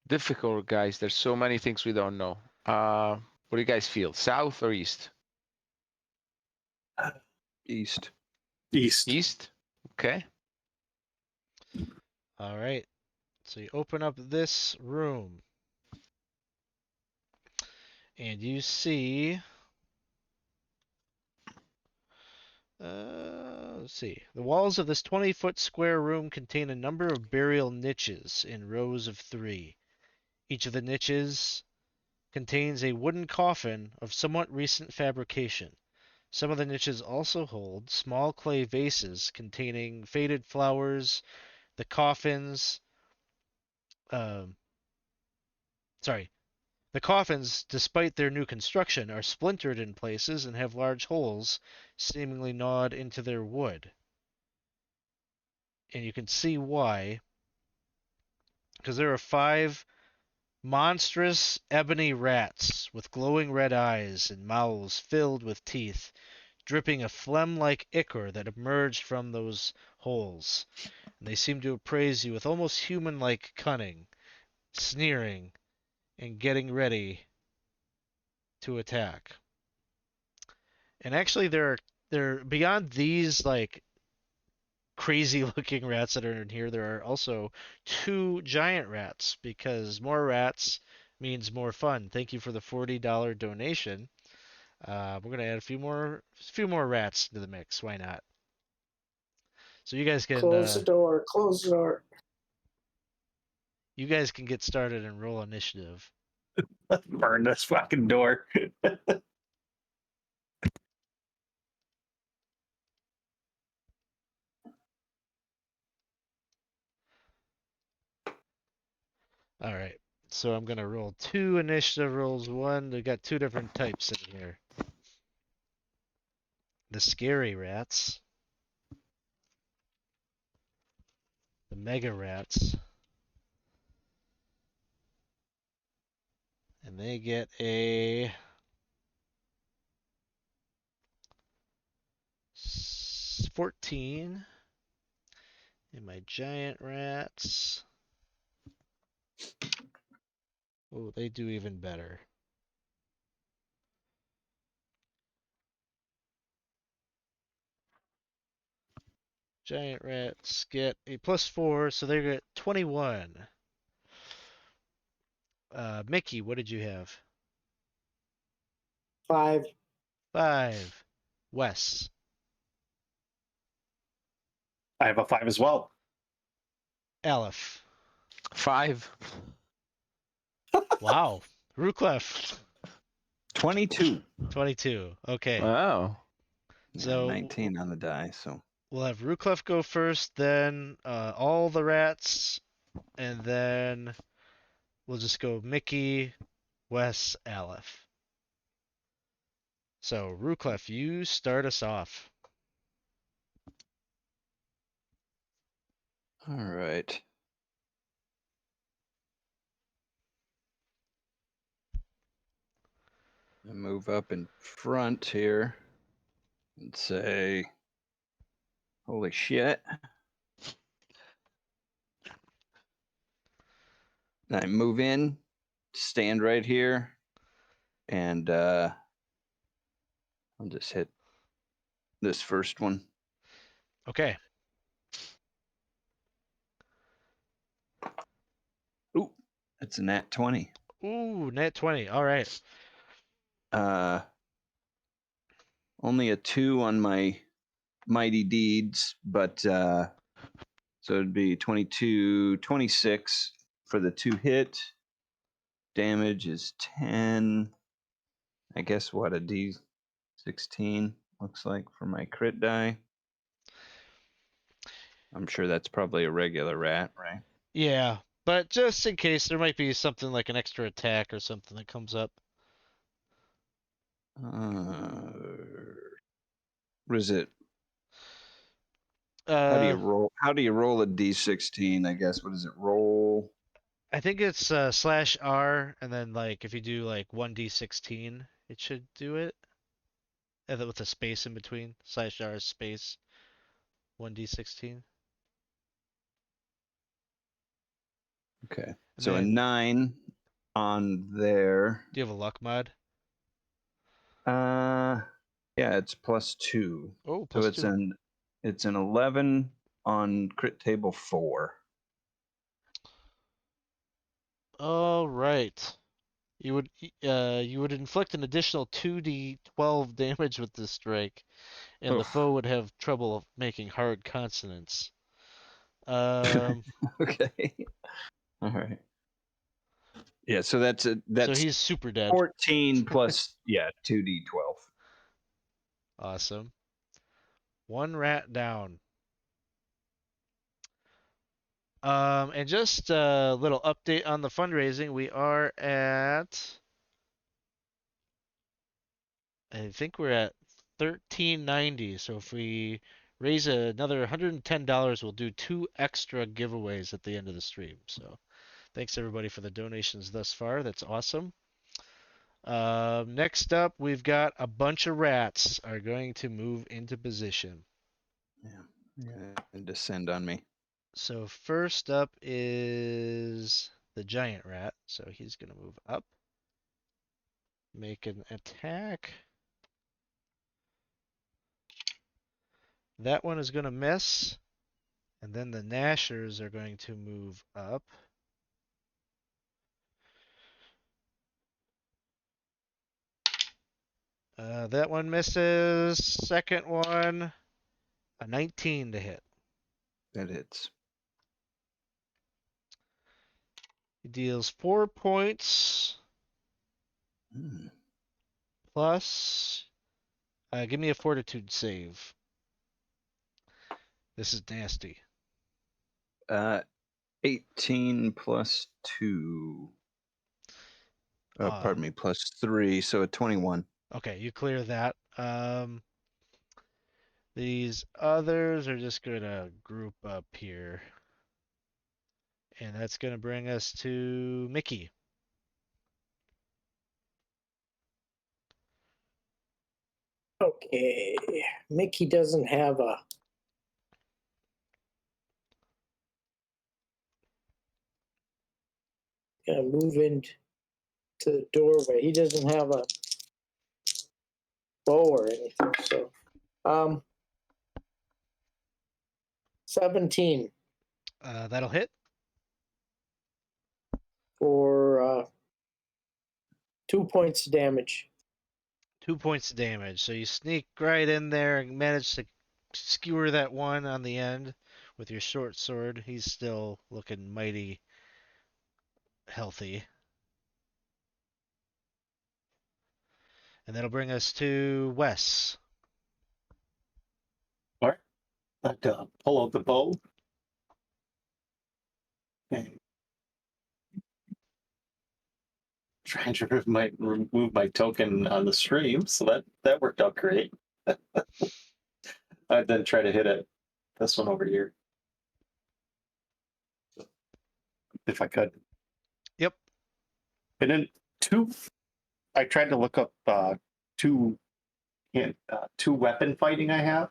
Difficult, guys. There's so many things we don't know. What do you guys feel? South or east? East. East. East? Okay. All right. So you open up this room and you see let's see. The walls of this 20-foot square room contain a number of burial niches in rows of 3. Each of the niches contains a wooden coffin of somewhat recent fabrication. Some of the niches also hold small clay vases containing faded flowers. The coffins, um, sorry, the coffins, despite their new construction, are splintered in places and have large holes, seemingly gnawed into their wood. And you can see why, because there are 5 monstrous ebony rats with glowing red eyes and mouths filled with teeth, dripping a phlegm-like ichor that emerged from those holes. And they seem to appraise you with almost human-like cunning, sneering, and getting ready to attack. And actually, they're beyond these like crazy-looking rats that are in here. There are also 2 giant rats because more rats means more fun. Thank you for the $40 donation. We're gonna add a few more rats to the mix. Why not? So Close the door. Close the door. you guys can get started and roll initiative. Let's burn this fucking door. All right. So I'm gonna roll 2 initiative rolls. One, we got 2 different types in here. The scary rats, the mega rats, and they get a 14. And my giant rats, oh, they do even better. Giant rats get a +4, so they get 21. Mickey, what did you have? 5. 5. Wes, I have a 5 as well. Alef. 5. Wow. Ruclef, 22. 22. Okay. Wow. Yeah, So 19 on the die, so we'll have Ruclef go first, then all the rats, and then we'll just go Mickey, Wes, Alef. So Ruclef, you start us off. all right. I move up in front here and say, holy shit. I move in, stand right here, and I'll just hit this first one. Okay. Ooh, that's a nat 20. Ooh, net 20. All right. Only a 2 on my mighty deeds, but so it'd be 22, 26 for the 2 hit. Damage is 10. I guess what a D16 looks like for my crit die. I'm sure that's probably a regular rat, right? Yeah, but just in case, there might be something like an extra attack or something that comes up. What is it? How do you Uh, roll? How do you roll a D16? I guess. What does it roll? I think it's /R, and then like if you do like 1d16, it should do it. And then with a space in between, /R space 1d16. Okay. And So a then, 9 on there. do you have a luck mod? Yeah, it's +2. Oh, So plus 2. it's an 11 on crit table 4. All right. You would inflict an additional 2d12 damage with this strike, and the Oof. foe would have trouble making hard consonants. Um, Okay. All right. Yeah, so that's so that's he's super dead. 14 plus 2d12. Awesome. One rat down. And just a little update on the fundraising. We are at, I think we're at 1390. So if we raise another $110, we'll do 2 extra giveaways at the end of the stream. So thanks everybody for the donations thus far. That's awesome. Next up, we've got a bunch of rats are going to move into position. Yeah, and descend on me. So first up is the giant rat. So he's going to move up, make an attack. That one is going to miss. And then the Gnashers are going to move up. That one misses. Second one, a 19 to hit. That hits. He deals 4 points Hmm. plus. Give me a fortitude save. This is nasty. 18 plus 2. Pardon me, plus 3, so a 21. Okay, you clear that. These others are just going to group up here. And that's going to bring us to Mickey. Okay. Mickey doesn't have a. Gonna move into the doorway. He doesn't have a bow or anything. So, 17 That'll hit. for 2 points of damage. 2 points of damage. So you sneak right in there and manage to skewer that one on the end with your short sword. He's still looking mighty healthy. And that'll bring us to Wes. All right. I'd pull out the bow. And try and remove my token on the stream, so that worked out great. I'd then try to hit it. This one over here. If I could. Yep. And then I tried to look up two weapon fighting I have,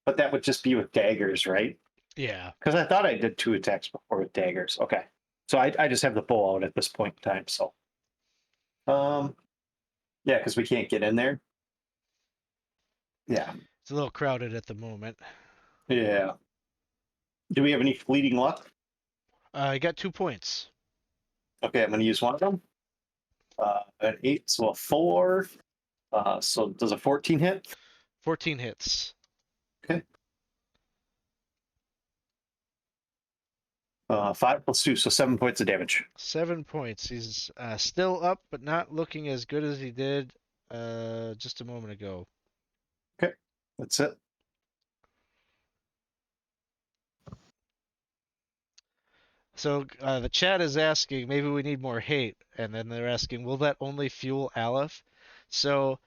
but that would just be with daggers, right? Yeah. Because I thought I did 2 attacks before with daggers. Okay. So I just have the bow out at this point in time. So, yeah, because we can't get in there. Yeah, It's a little crowded at the moment. yeah. Do we have any fleeting luck? I got 2 points. Okay, I'm going to use one of them. An 8, so a 4. So does a 14 hit? 14 hits. Okay. 5 plus 2, so 7 points of damage. 7 points. He's still up, but not looking as good as he did just a moment ago. Okay, that's it. So the chat is asking, maybe we need more hate, and then they're asking, will that only fuel Alef? So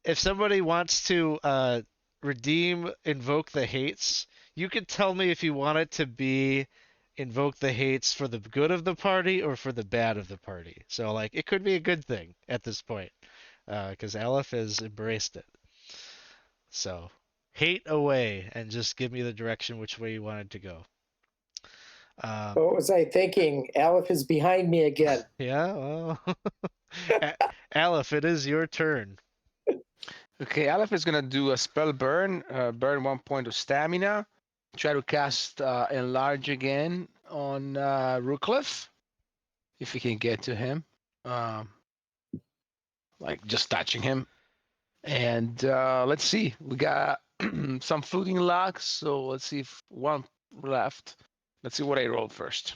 if somebody wants to redeem invoke the hates, you can tell me if you want it to be invoke the hates for the good of the party or for the bad of the party. So like it could be a good thing at this point, because Alef has embraced it. So hate away and just give me the direction which way you wanted to go. What was I thinking? Alef is behind me again. Yeah, well, Alef, it is your turn. Okay, Alef is gonna do a spell burn, burn 1 point of stamina. Try to cast enlarge again on Ruclef, if he can get to him, like just touching him. And let's see, we got some footing locks, so let's see if one left. Let's see what I rolled first.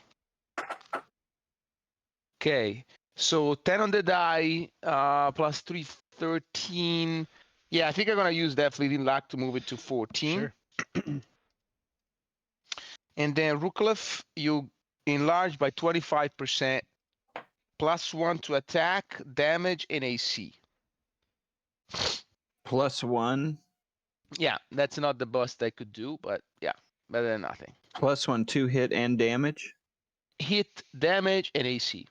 Okay, so 10 on the die, plus 3, 13. Yeah, I think I'm gonna use that fleeting lock to move it to 14. Sure. And then Ruclef, you enlarge by 25%, plus 1 to attack, damage, and AC. +1, Yeah, that's not the best I could do, but yeah, better than nothing. +1, 2 hit and damage. Hit, damage, and AC.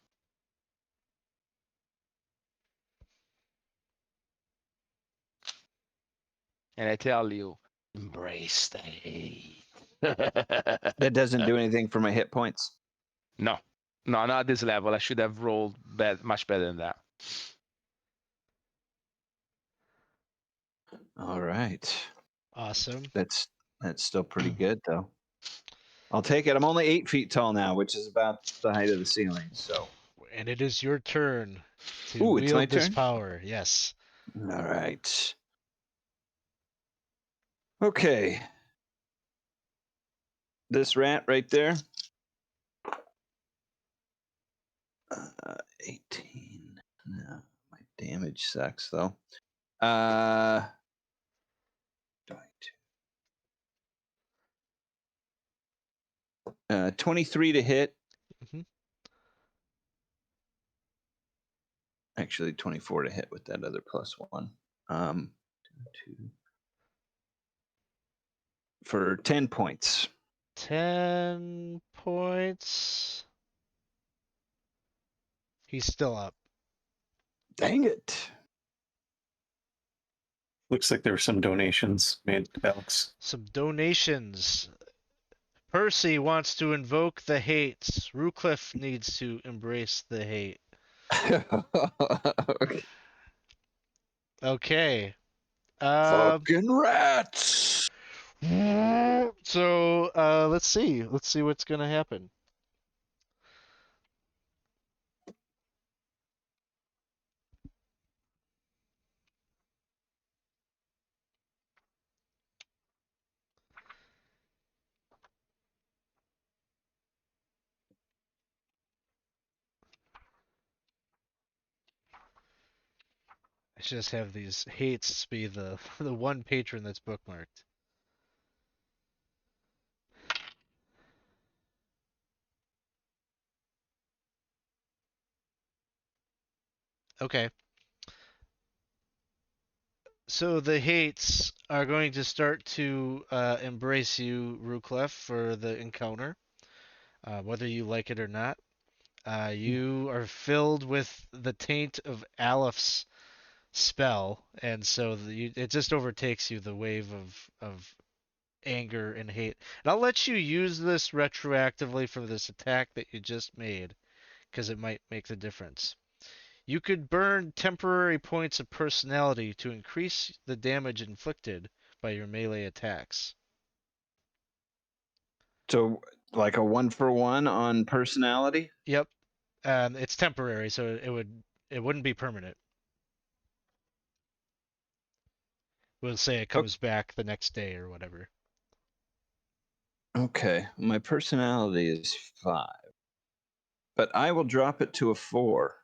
And I tell you, embrace the hate. That doesn't do anything for my hit points. No, not at this level. I should have rolled much better than that. All right. Awesome. That's still pretty good though. I'll take it. I'm only 8 feet tall now, which is about the height of the ceiling. So. And it is your turn to Ooh, it's my wield this turn? power. Yes. All right. Okay. This rat right there. 18. No, my damage sucks though. 23 to hit. Mm-hmm. Actually, 24 to hit with that other +1. 2 for 10 points. 10 points. He's still up. Dang it. Looks like there were some donations made, Alex. Some donations. Percy wants to invoke the hates. Ruclef needs to embrace the hate. Okay. Okay. Fucking rats. So let's see. Let's see what's gonna happen. I should just have these hates be the the one patron that's bookmarked. Okay. So the hates are going to start to embrace you, Ruclef, for the encounter, whether you like it or not. You are filled with the taint of Alef's spell, and so it just overtakes you, the wave of anger and hate. And I'll let you use this retroactively for this attack that you just made, because it might make the difference. You could burn temporary points of personality to increase the damage inflicted by your melee attacks. So, like a 1-for-1 on personality? Yep. It's temporary, so it wouldn't be permanent. We'll say it comes back the next day or whatever. Okay, my personality is 5, but I will drop it to a 4.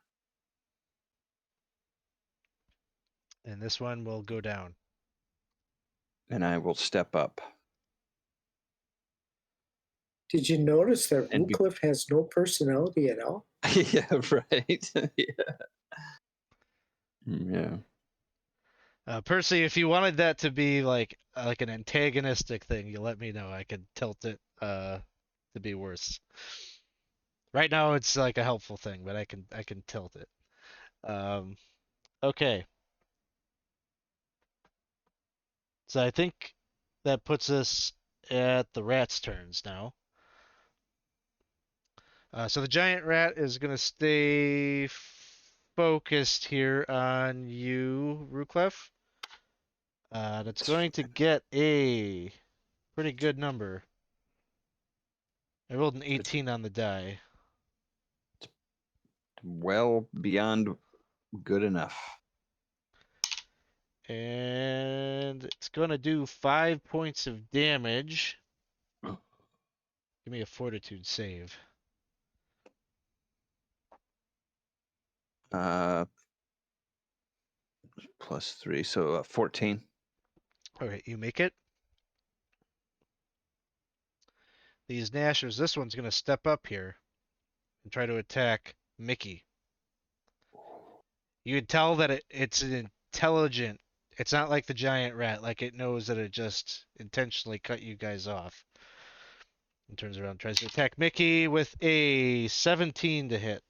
And this one will go down. And I will step up. Did you notice that And be- Ruclef has no personality at all? Yeah, right. Yeah. Percy, if you wanted that to be like an antagonistic thing, you let me know. I could tilt it to be worse. Right now it's like a helpful thing, but I can tilt it. Okay. So I think that puts us at the rat's turns now. So the giant rat is gonna stay focused here on you, Ruclef. That's going to get a pretty good number. I rolled an 18 on the die. Well beyond good enough. And it's going to do 5 points of damage. Give me a fortitude save. +3, so 14. Alright, you make it. These Gnashers, this one's going to step up here and try to attack Mickey. You can tell that it's an intelligent. It's not like the giant rat, like it knows that it just intentionally cut you guys off. And turns around and tries to attack Mickey with a 17 to hit.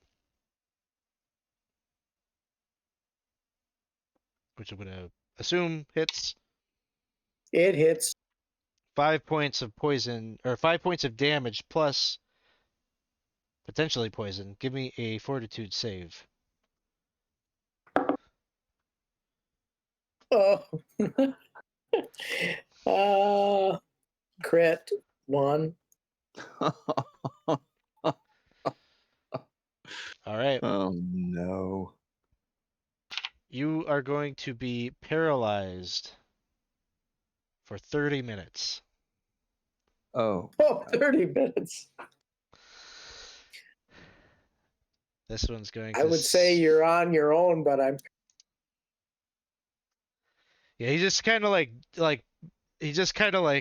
Which I'm going to assume hits. It hits. 5 points of poison, or 5 points of damage plus potentially poison. Give me a fortitude save. Oh. Crit 1. All right. Oh no. You are going to be paralyzed for 30 minutes. Oh. Oh, 30 minutes. This one's going to. I would say you're on your own, but I'm. Yeah, he just kind of like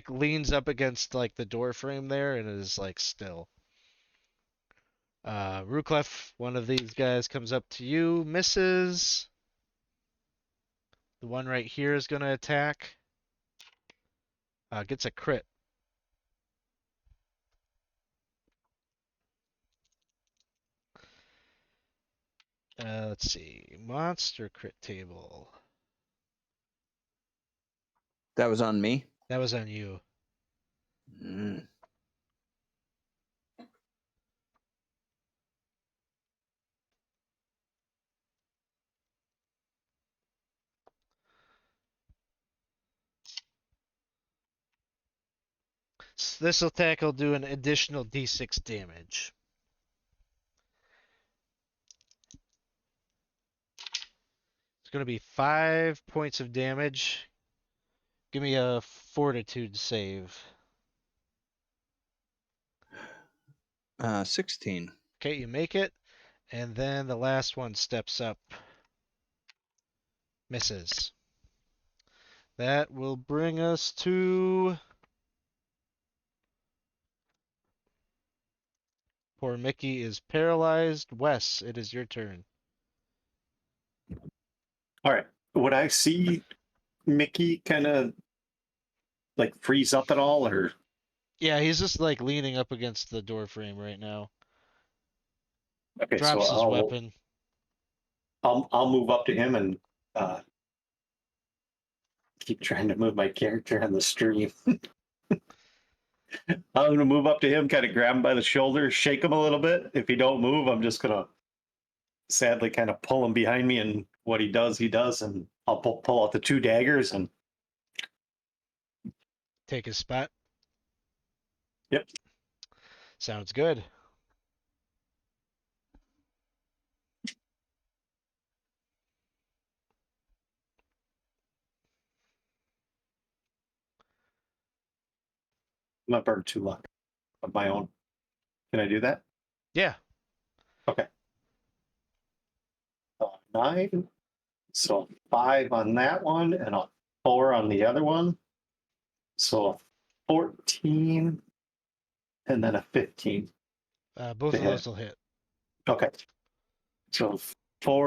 leans up against like the door frame there and is like still. Ruclef, one of these guys comes up to you, misses. The one right here is going to attack. Gets a crit. Let's see. Monster crit table. That was on me? That was on you. Mm. So this attack will do an additional d6 damage. It's going to be 5 points of damage. Give me a fortitude save. 16. Okay, you make it. And then the last one steps up. Misses. That will bring us to... Poor Mickey is paralyzed. Wes, it is your turn. All right. Would I see Mickey kind of like freeze up at all, or? Yeah, he's just like leaning up against the door frame right now. Okay, Drops so his weapon. I'll move up to him and keep trying to move my character on the stream. I'm going to move up to him, kind of grab him by the shoulder, shake him a little bit. If he don't move, I'm just going to sadly kind of pull him behind me, and what he does, and I'll pull out the 2 daggers and Take his spot. Yep. Sounds good. I'm going to burn 2 luck of my own. Can I do that? Yeah. Okay. 9. So 5 on that one and a 4 on the other one. So 14 and then a 15. Both To of hit. those will hit. Okay. So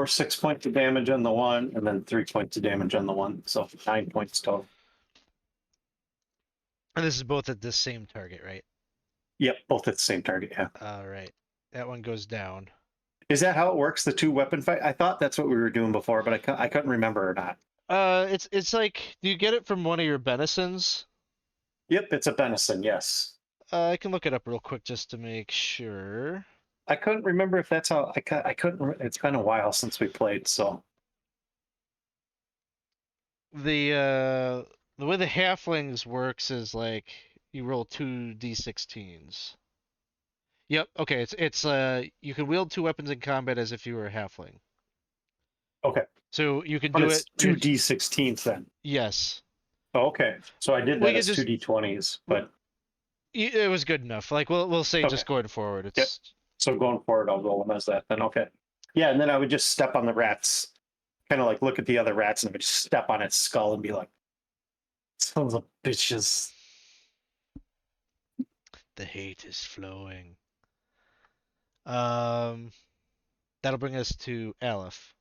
6 points of damage on the one, and then 3 points of damage on the one. So 9 points total. And this is both at this same target, right? Yep, both at the same target. Yeah. All right. That one goes down. Is that how it works? The 2 weapon fight? I thought that's what we were doing before, but I couldn't remember or not. It's like, do you get it from one of your benisons? Yep, it's a benison. Yes. I can look it up real quick just to make sure. I couldn't remember if that's how I couldn't. It's been a while since we played, so The way the halflings works is like you roll 2d16s. Yep. Okay. It's you can wield 2 weapons in combat as if you were a halfling. okay. So you can But do it's it. 2d16s then. Yes. Oh, okay. So I did We that could as just- 2d20s, but It was good enough. Like we'll say Okay. just going forward. It's Yep. So going forward, I'll roll them as that then. Okay. Yeah, and then I would just step on the rats, kind of like look at the other rats, and I would just step on its skull and be like, "Sons of bitches." the hate is flowing. That'll bring us to Alef.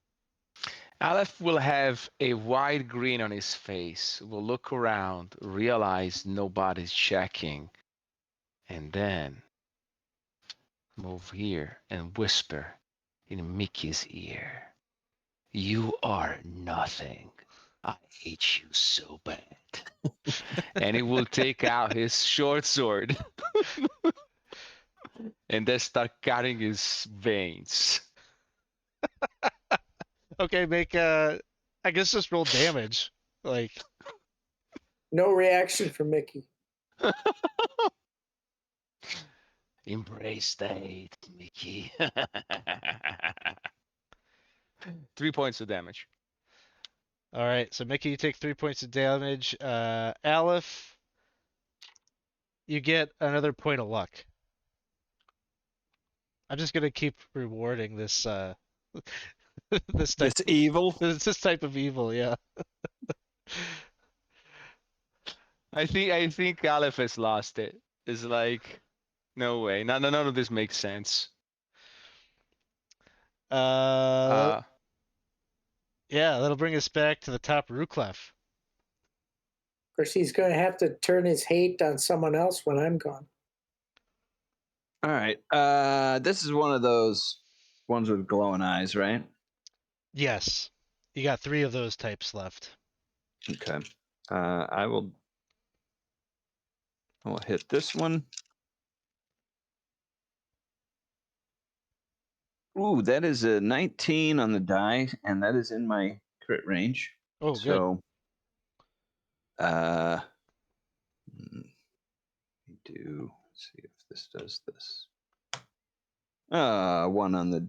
Aleph will have a wide grin on his face, will look around, realize nobody's checking, and then move here and whisper in Mickey's ear. You are nothing. I hate you so bad. And he will take out his short sword and then start cutting his veins. Okay, make I guess just roll damage. Like No reaction from Mickey. Embrace the hate, Mickey. 3 points of damage. all right, so Mickey, you take 3 points of damage. Alef, you get another point of luck. I'm just gonna keep rewarding this this type This evil. this type of evil, yeah. I think Aleph has lost it. It's like, no way. None of this makes sense. Yeah, that'll bring us back to the top Ruclef. Of course, he's going to have to turn his hate on someone else when I'm gone. All right. This is one of those ones with glowing eyes, right? Yes. You got 3 of those types left. Okay. I will hit this one. Ooh, that is a 19 on the die, and that is in my crit range. Oh, good. So, let's see if this does this. 1 on the.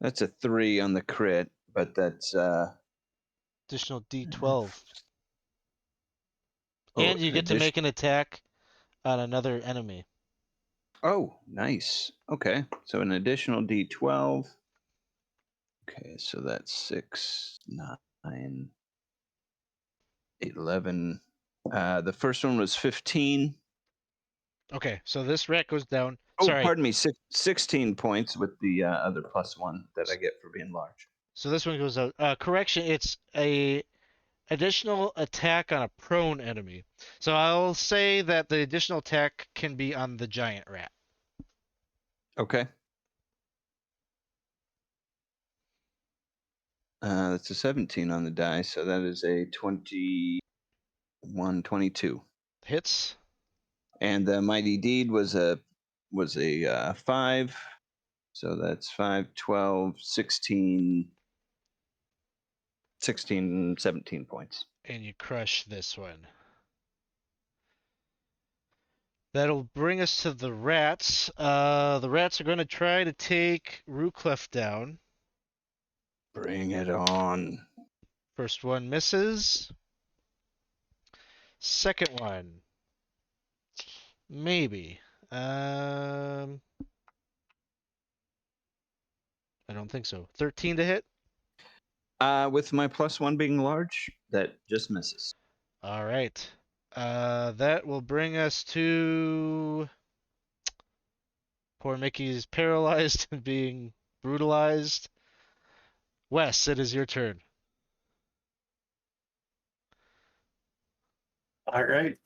That's a 3 on the crit, but that's Additional D12. Oh, And you get to make an attack on another enemy. Oh, nice. Okay, so an additional D12. Okay, so that's 6, 9, 11. The first one was 15. Okay, so this rat goes down. Oh, Sorry. pardon me, 16 points with the other +1 that I get for being large. So this one goes out. Correction, it's a additional attack on a prone enemy. So I'll say that the additional attack can be on the giant rat. Okay. That's a 17 on the die, so that is a 21 122. Hits. And the mighty deed was a 5. So that's 5, 12, 16, 17 points. And you crush this one. That'll bring us to the rats. The rats are going to try to take Ruclef down. Bring it on. First one misses. Second one. Maybe. I don't think so. 13 to hit. With my +1 being large, that just misses. All right. That will bring us to poor Mickey's paralyzed and being brutalized. Wes, it is your turn. All right.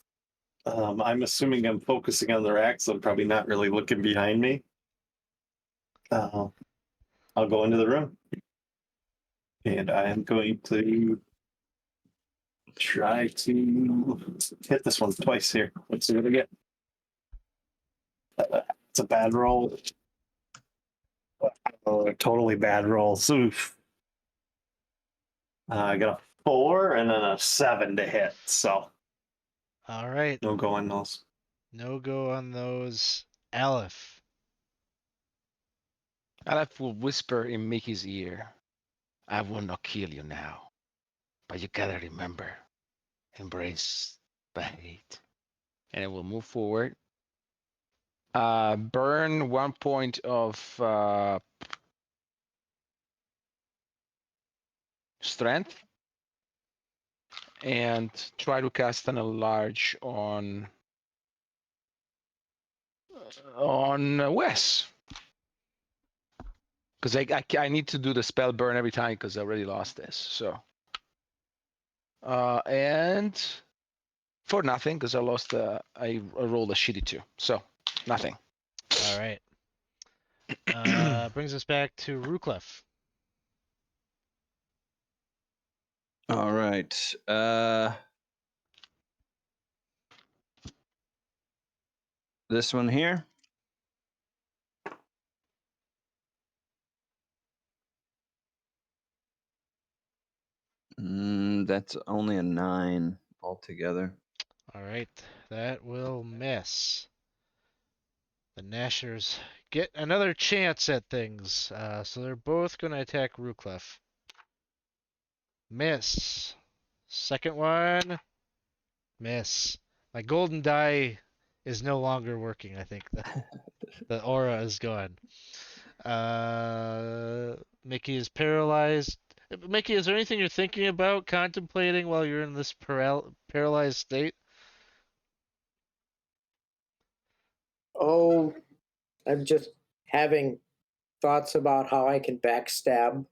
I'm assuming I'm focusing on the racks. So I'm probably not really looking behind me. I'll go into the room. And I am going to try to hit this one twice here. Let's see what I get. It's a bad roll. A totally bad roll. Oof. I got a 4 and then a 7 to hit. So All right. no go on those. No go on those. Alef. Alef will whisper in Mickey's ear, I will not kill you now, but you gotta remember, embrace the hate. And it will move forward. Burn 1 point of strength. And try to cast an enlarge on Wes. Because I need to do the spell burn every time because I already lost this. So and for nothing because I lost I rolled a shitty 2. So nothing. All right. Brings us back to Ruclef. All right. This one here. That's only a 9 altogether. All right. That will miss. The Gnashers get another chance at things. So they're both going to attack Ruclef. Miss. Second one. Miss. My golden die is no longer working, I think. The aura is gone. Mickey is paralyzed. Mickey, is there anything you're thinking about, contemplating while you're in this paralyzed state? Oh, I'm just having thoughts about how I can backstab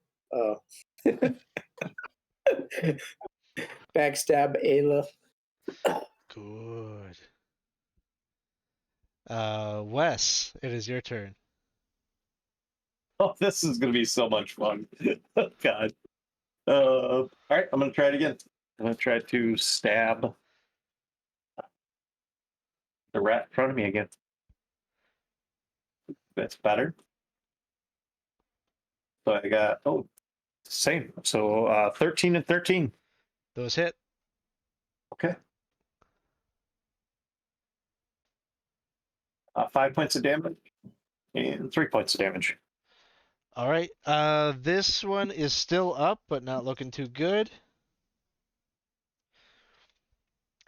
backstab Alef. Good. Wes, it is your turn. Oh, this is going to be so much fun. Oh, God. All right, I'm going to try it again. I'm going to try to stab the rat in front of me again. That's better. So I got, same. So 13 and 13. Those hit. Okay. 5 points of damage and 3 points of damage. All right. This one is still up, but not looking too good.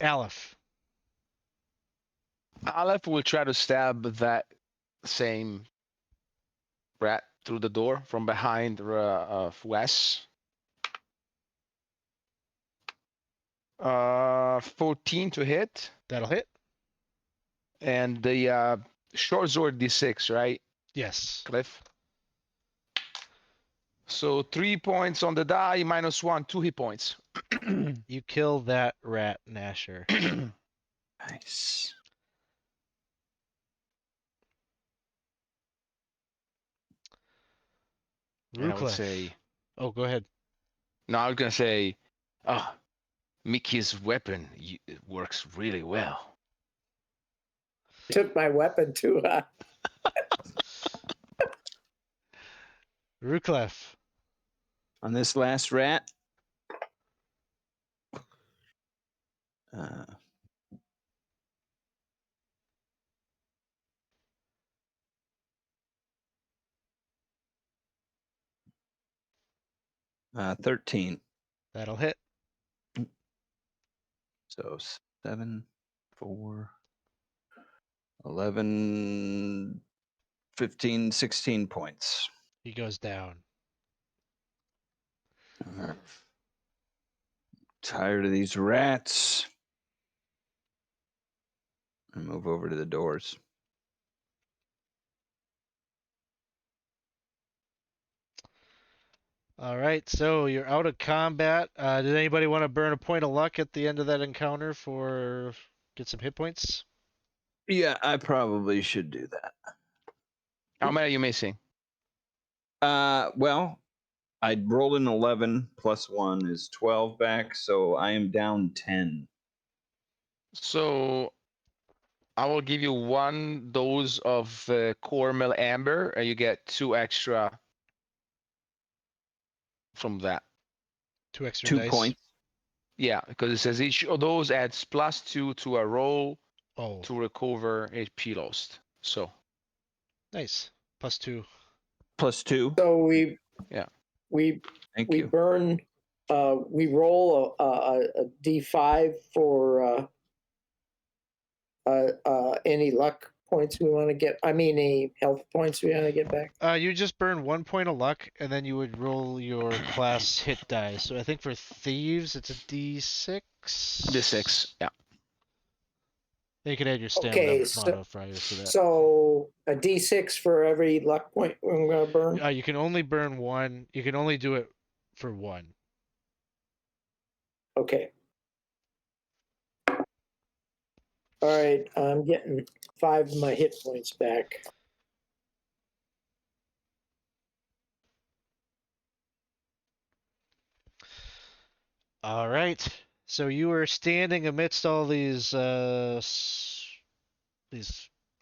Alef. Alef will try to stab that same rat through the door from behind of Wes. 14 to hit. That'll hit. And the short sword d6, right, Yes. Cliff? So 3 points on the die, -1, 2 hit points. You kill that rat, Gnasher. Nice. And I would Ruclef. say, Oh, go ahead. no, I was gonna say, oh, Mickey's weapon it works really well. Took my weapon too. Ruclef. On this last rat. 13. That'll hit. So 7, 4, 11, 15, 16 points. He goes down. Tired of these rats. I move over to the doors. All right, so you're out of combat. Did anybody want to burn a point of luck at the end of that encounter for get some hit points? Yeah, I probably should do that. How many are you missing? Well, I rolled an 11 plus 1 is 12 back, so I am down 10. So I will give you 1 dose of core mill amber, and you get 2 extra from that. 2 extra 2 dice. points. Yeah, because it says each of those adds +2 to a roll Oh, to recover HP lost. So nice. +2. Plus 2. So we Thank you. burn. We roll a d5 for any luck points we want to get. I mean, any health points we want to get back. You just burn 1 point of luck, and then you would roll your class hit die. So I think for thieves, it's a D6. D6, yeah. You can add your stamina Okay, so- modifiers to that. So a d6 for every luck point I'm gonna burn. You can only burn 1. You can only do it for 1. Okay. All right, I'm getting 5 of my hit points back. All right. So you were standing amidst all these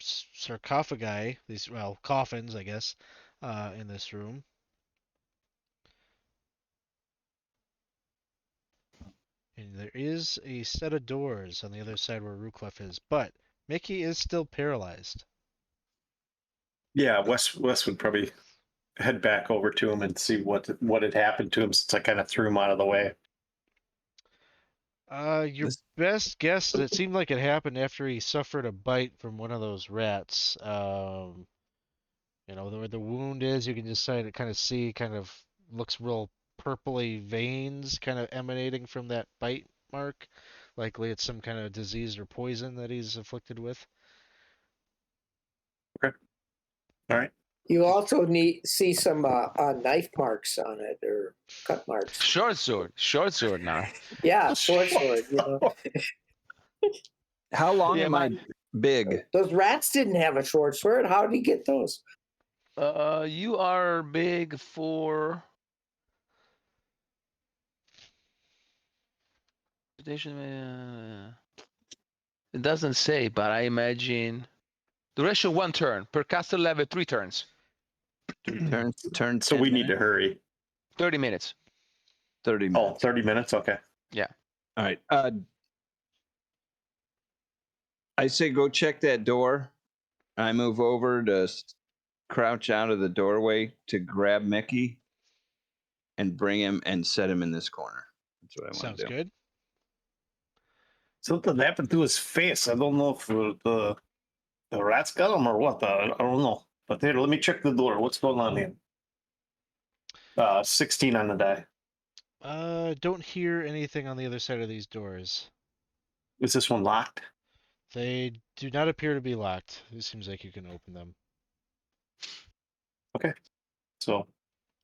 sarcophagi, these coffins, I guess, in this room. And there is a set of doors on the other side where Ruclef is, but Mickey is still paralyzed. Yeah, Wes would probably head back over to him and see what had happened to him since I kind of threw him out of the way. Your best guess is it seemed like it happened after he suffered a bite from one of those rats. Where the wound is, you can just kind of see, kind of looks real purpley veins kind of emanating from that bite mark. Likely it's some kind of disease or poison that he's afflicted with. Okay. All right. You also see some knife marks on it or cut marks. Short sword now. Yeah, sword. How long Yeah, am I big? Those rats didn't have a short sword. How did he get those? You are big for. It doesn't say, but I imagine duration 1 turn per caster level 3 turns. Turn. So 10 we need to minutes? hurry. 30 minutes. 30 minutes. Oh, 30 minutes? Okay. Yeah. All right. I say go check that door. I move over to crouch out of the doorway to grab Mickey and bring him and set him in this corner. That's what I want Sounds to do. good. Something happened to his face. I don't know if the rats got him or what. I don't know. But here, let me check the door. What's going on here? 16 on the die. Don't hear anything on the other side of these doors. Is this one locked? They do not appear to be locked. It seems like you can open them. Okay. So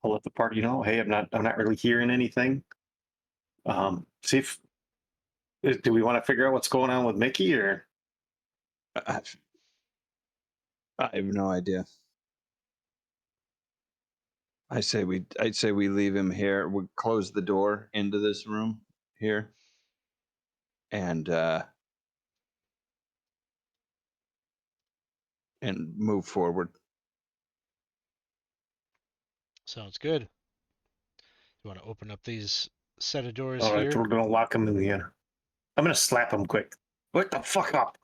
I'll let the party know. Hey, I'm not really hearing anything. See if do we want to figure out what's going on with Mickey or I have no idea. I'd say we leave him here. We close the door into this room here. and move forward. Sounds good. You want to open up these set of doors All right, here? we're gonna lock him in here. I'm gonna slap him quick. Wake the fuck up!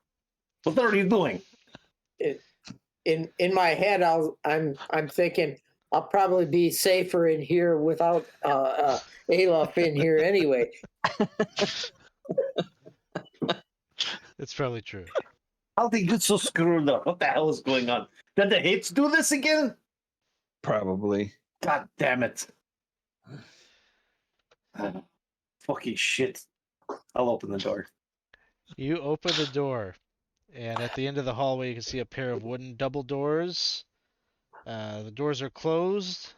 What are you doing? In my head, I'm thinking I'll probably be safer in here without Alef in here anyway. It's probably true. How did you get so screwed up? What the hell is going on? Did the hits do this again? Probably. God damn it. Fucking shit. I'll open the door. You open the door, and at the end of the hallway, you can see a pair of wooden double doors. The doors are closed,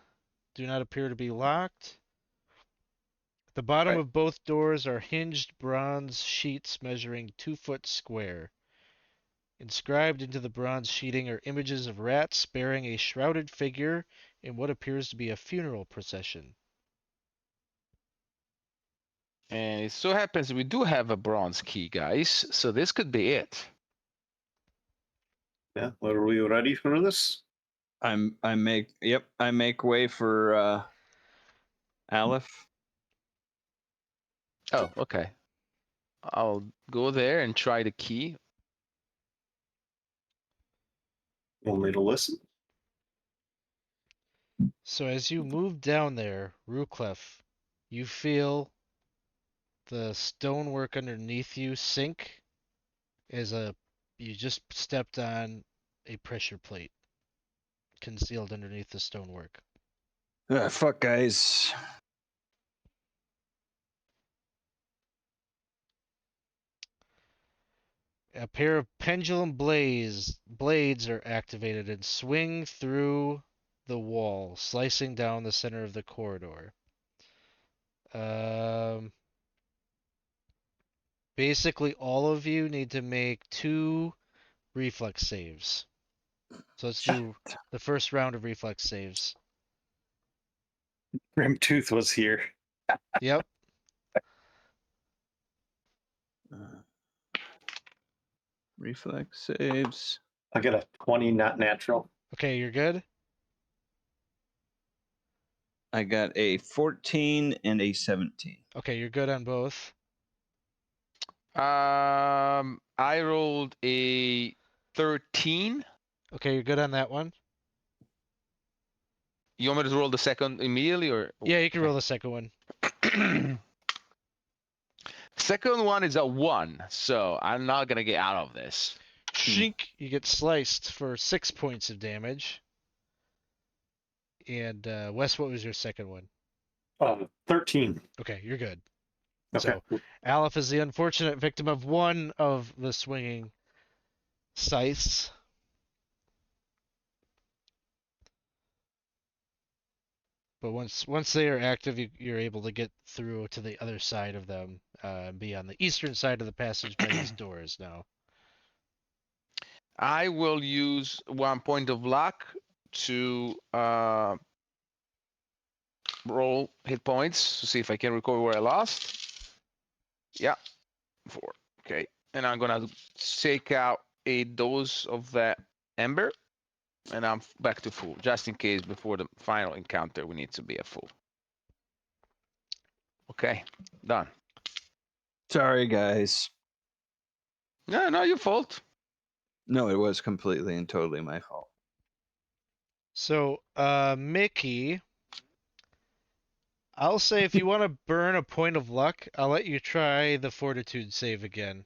do not appear to be locked. At the bottom Right. of both doors are hinged bronze sheets measuring 2 foot square. Inscribed into the bronze sheeting are images of rats bearing a shrouded figure in what appears to be a funeral procession. And it so happens we do have a bronze key, guys. So this could be it. Yeah, are we ready for this? I make way for Alef. Oh, okay. I'll go there and try the key. Want me to listen? So as you move down there, Ruclef, you feel the stonework underneath you sink as you just stepped on a pressure plate concealed underneath the stonework. Fuck, guys. A pair of pendulum blades are activated and swing through the wall, slicing down the center of the corridor. Basically, all of you need to make 2 reflex saves. So let's do the first round of reflex saves. Grim Tooth was here. Yep. Reflex saves. I got a 20, not natural. Okay, you're good? I got a 14 and a 17. Okay, you're good on both. I rolled a 13. Okay, you're good on that one. You want me to roll the second immediately, or? Yeah, you can roll the second one. Second one is a 1, so I'm not gonna get out of this. Shink! You get sliced for 6 points of damage. And Wes, what was your second one? 13. Okay, you're good. Okay. So Alef is the unfortunate victim of one of the swinging scythes. But once they are active, you're able to get through to the other side of them, and be on the eastern side of the passage by these doors now. I will use 1 point of luck to roll hit points to see if I can recover where I lost. Yeah, 4. Okay, and I'm gonna take out a dose of that ember, and I'm back to full, just in case before the final encounter we need to be at full. Okay, done. Sorry, guys. No, not your fault. No, it was completely and totally my fault. So, Mickey, I'll say if you want to burn a point of luck, I'll let you try the fortitude save again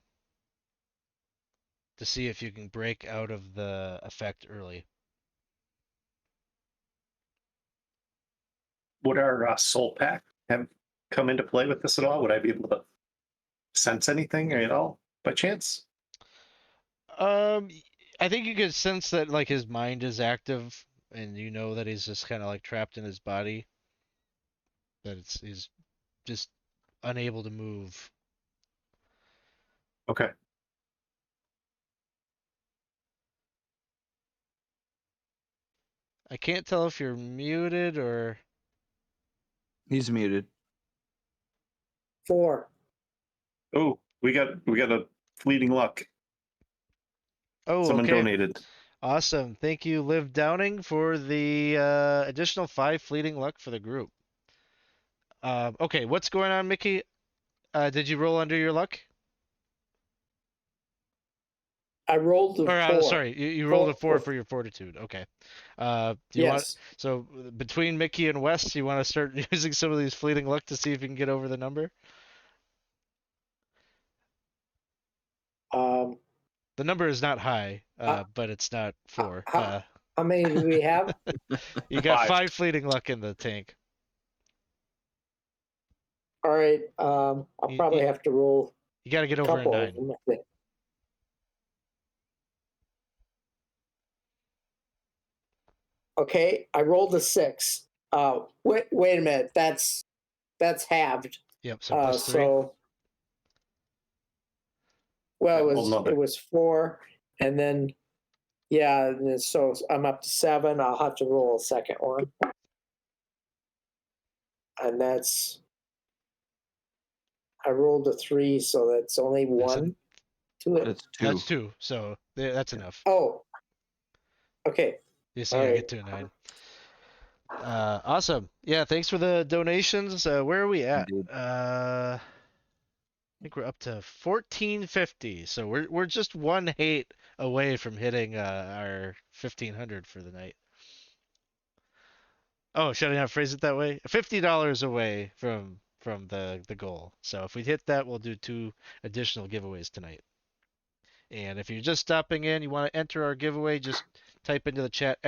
to see if you can break out of the effect early. Would our soul pack have come into play with this at all? Would I be able to sense anything at all by chance? I think you could sense that like his mind is active, and you know that he's just kind of like trapped in his body. That he's just unable to move. Okay. I can't tell if you're muted or. He's muted. 4. Oh, We got a fleeting luck. Oh, Someone okay. donated. Awesome. Thank you, Liv Downing, for the additional 5 fleeting luck for the group. Okay, what's going on, Mickey? Did you roll under your luck? I rolled the Or 4. sorry, you rolled a 4 Four. for your fortitude. Okay. Do you want Yes. so between Mickey and Wes, you want to start using some of these fleeting luck to see if you can get over the number? The number is not high, but it's not 4. How many do we have? You got 5. 5 fleeting luck in the tank. All right. I'll probably have to roll You got to get a over a couple of 9. them. I think. Okay, I rolled a 6. Wait a minute. That's halved. Yep, so plus 3. So well, Yeah, roll another. it was 4, and then yeah, and then so I'm up to 7. I'll have to roll a second one, and that's I rolled a 3, so that's only That's 1 to it. That's 2. That's 2, so that's enough. Oh, okay. You see, All you right. get to a 9. Awesome. Yeah, thanks for the donations. Where are we at? Indeed. I think we're up to 1450. So we're just 1 hate away from hitting our 1500 for the night. Oh, should I not phrase it that way? $50 away from the goal. So if we hit that, we'll do 2 additional giveaways tonight. And if you're just stopping in, you want to enter our giveaway, just type into the chat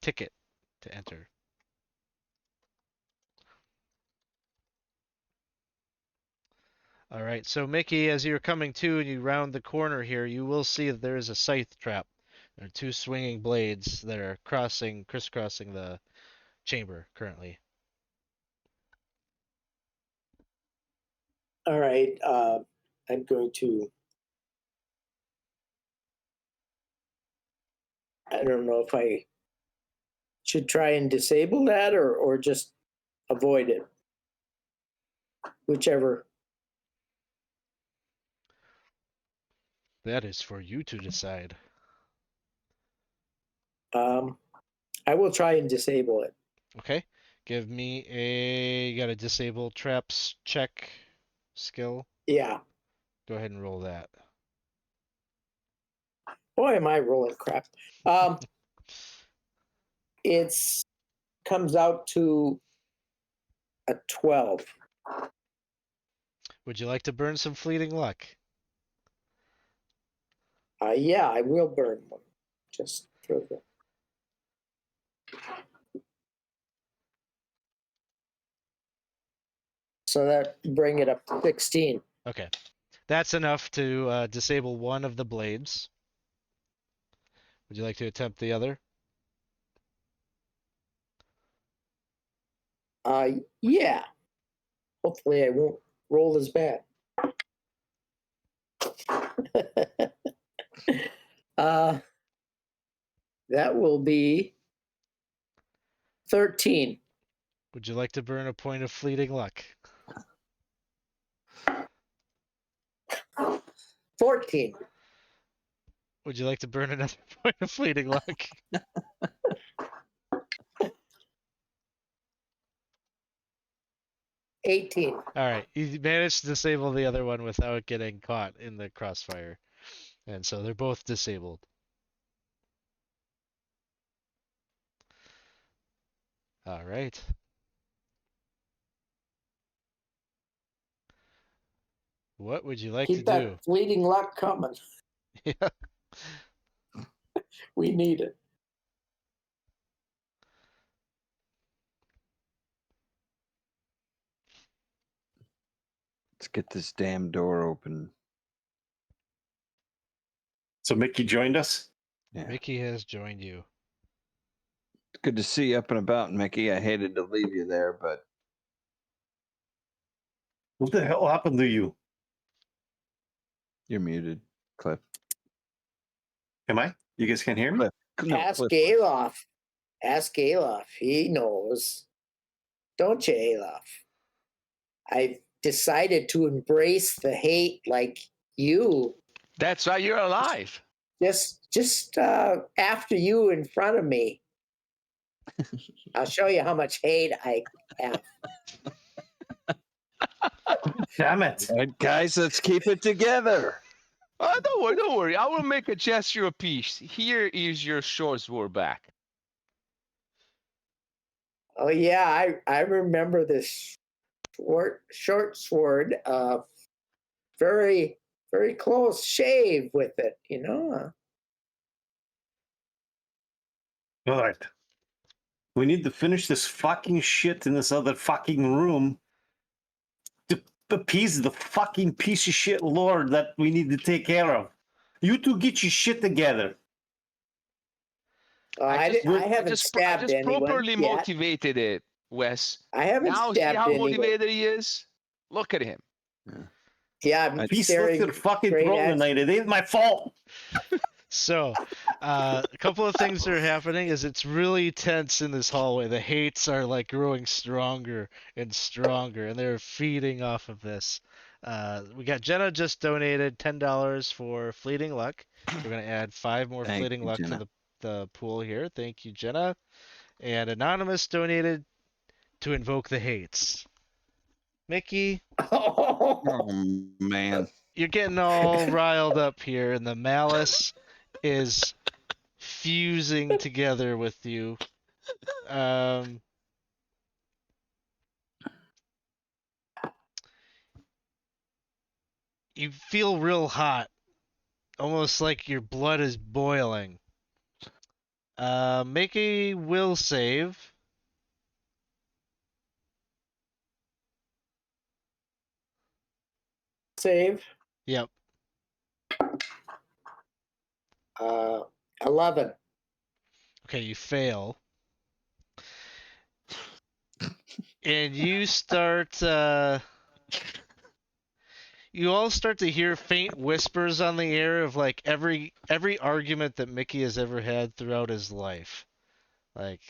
!ticket to enter. All right, so Mickey, as you're coming to and you round the corner here, you will see that there is a scythe trap. There are 2 swinging blades that are crisscrossing the chamber currently. All right. I'm going to. I don't know if I should try and disable that or just avoid it. Whichever. That is for you to decide. I will try and disable it. Okay, give me you got a disable traps check skill. Yeah. Go ahead and roll that. Boy, am I rolling crap. It's comes out to a 12. Would you like to burn some fleeting luck? Yeah, I will burn one. Just for the. So that bring it up to 16. Okay, that's enough to disable one of the blades. Would you like to attempt the other? Yeah. Hopefully I won't roll as bad. That will be 13. Would you like to burn a point of fleeting luck? 14. Would you like to burn another point of fleeting luck? 18. All right, you managed to disable the other one without getting caught in the crossfire. And so they're both disabled. All right. What would you like Keep to that do? fleeting luck coming. Yeah. We need it. Let's get this damn door open. So Mickey joined us. Yeah. Mickey has joined you. It's good to see you up and about, Mickey. I hated to leave you there, but What the hell happened to you? you're muted, Cliff. Am I? You guys can't hear me? Cliff. No, Ask Cliff. Alof. Ask Alof. He knows. Don't you, Alof? decided to embrace the hate like you. That's why you're alive. Just after you in front of me. I'll show you how much hate I have. Damn it. All right, guys, let's keep it together. Don't worry. I will make a gesture of peace. Here is your short sword back. Oh yeah, I remember this short sword. Very very close shave with it. You know. All right. We need to finish this fucking shit in this other fucking room to appease the fucking piece of shit lord that we need to take care of. You two get your shit together. I haven't stabbed I just anyone properly yet. motivated it, Wes. I haven't Now see stabbed how anyone. motivated he is? Look at him. Yeah, I'm He slit staring your fucking straight throat at tonight. It ain't my fault. So, a couple of things are happening. Is it's really tense in this hallway. The hates are like growing stronger and stronger, and they're feeding off of this. We got Jenna just donated $10 for fleeting luck. We're gonna add 5 more Thank fleeting you, luck Jenna. to the pool here. Thank you, Jenna. And Anonymous donated to invoke the hates. Mickey, Oh man. you're getting all riled up here, and the malice is fusing together with you. You feel real hot, almost like your blood is boiling. Make a will save. save. Yep. 11. Okay, you fail. And you start, you all start to hear faint whispers on the air of like every argument that Mickey has ever had throughout his life. Like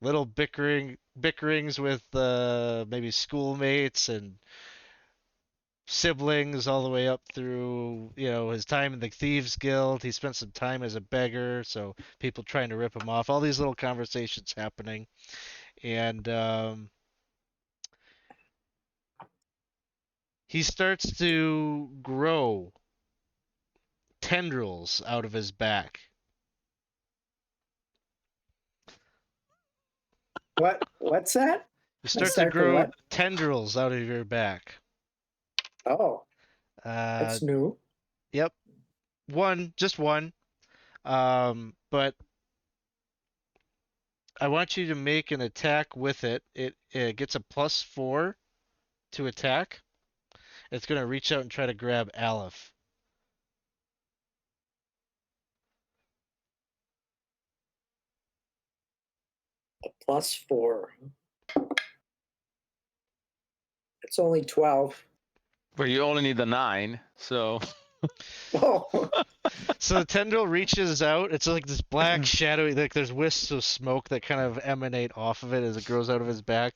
little bickerings with maybe schoolmates and siblings all the way up through, his time in the Thieves Guild. He spent some time as a beggar, so people trying to rip him off. All these little conversations happening. And he starts to grow tendrils out of his back. What's that? You start to start to grow what? tendrils out of your back. Oh, Uh, that's new. yep. Just one. But I want you to make an attack with it. It gets a +4 to attack. It's going to reach out and try to grab Alef. A +4. It's only 12. But you only need the 9, so. Oh, So the tendril reaches out. It's like this black shadowy, like there's wisps of smoke that kind of emanate off of it as it grows out of his back.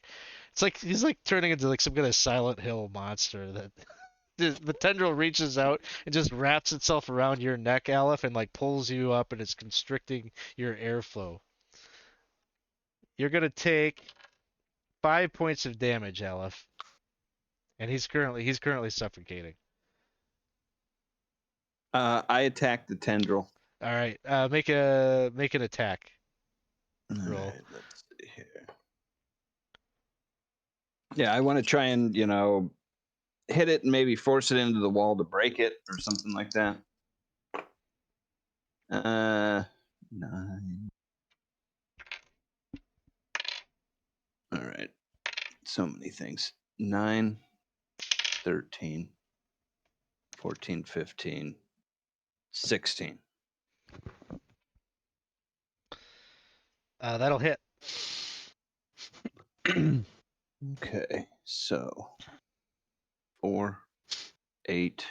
It's like he's like turning into like some kind of Silent Hill monster. That the tendril reaches out and just wraps itself around your neck, Alef, and like pulls you up, and it's constricting your airflow. You're gonna take 5 points of damage, Alef, and he's currently suffocating. I attacked the tendril. All right, make an attack. All Roll. right, let's see here. Yeah, I want to try and, hit it and maybe force it into the wall to break it or something like that. 9. All right. So many things. 9, 13, 14, 15, 16. That'll hit. Okay, so 4, 8,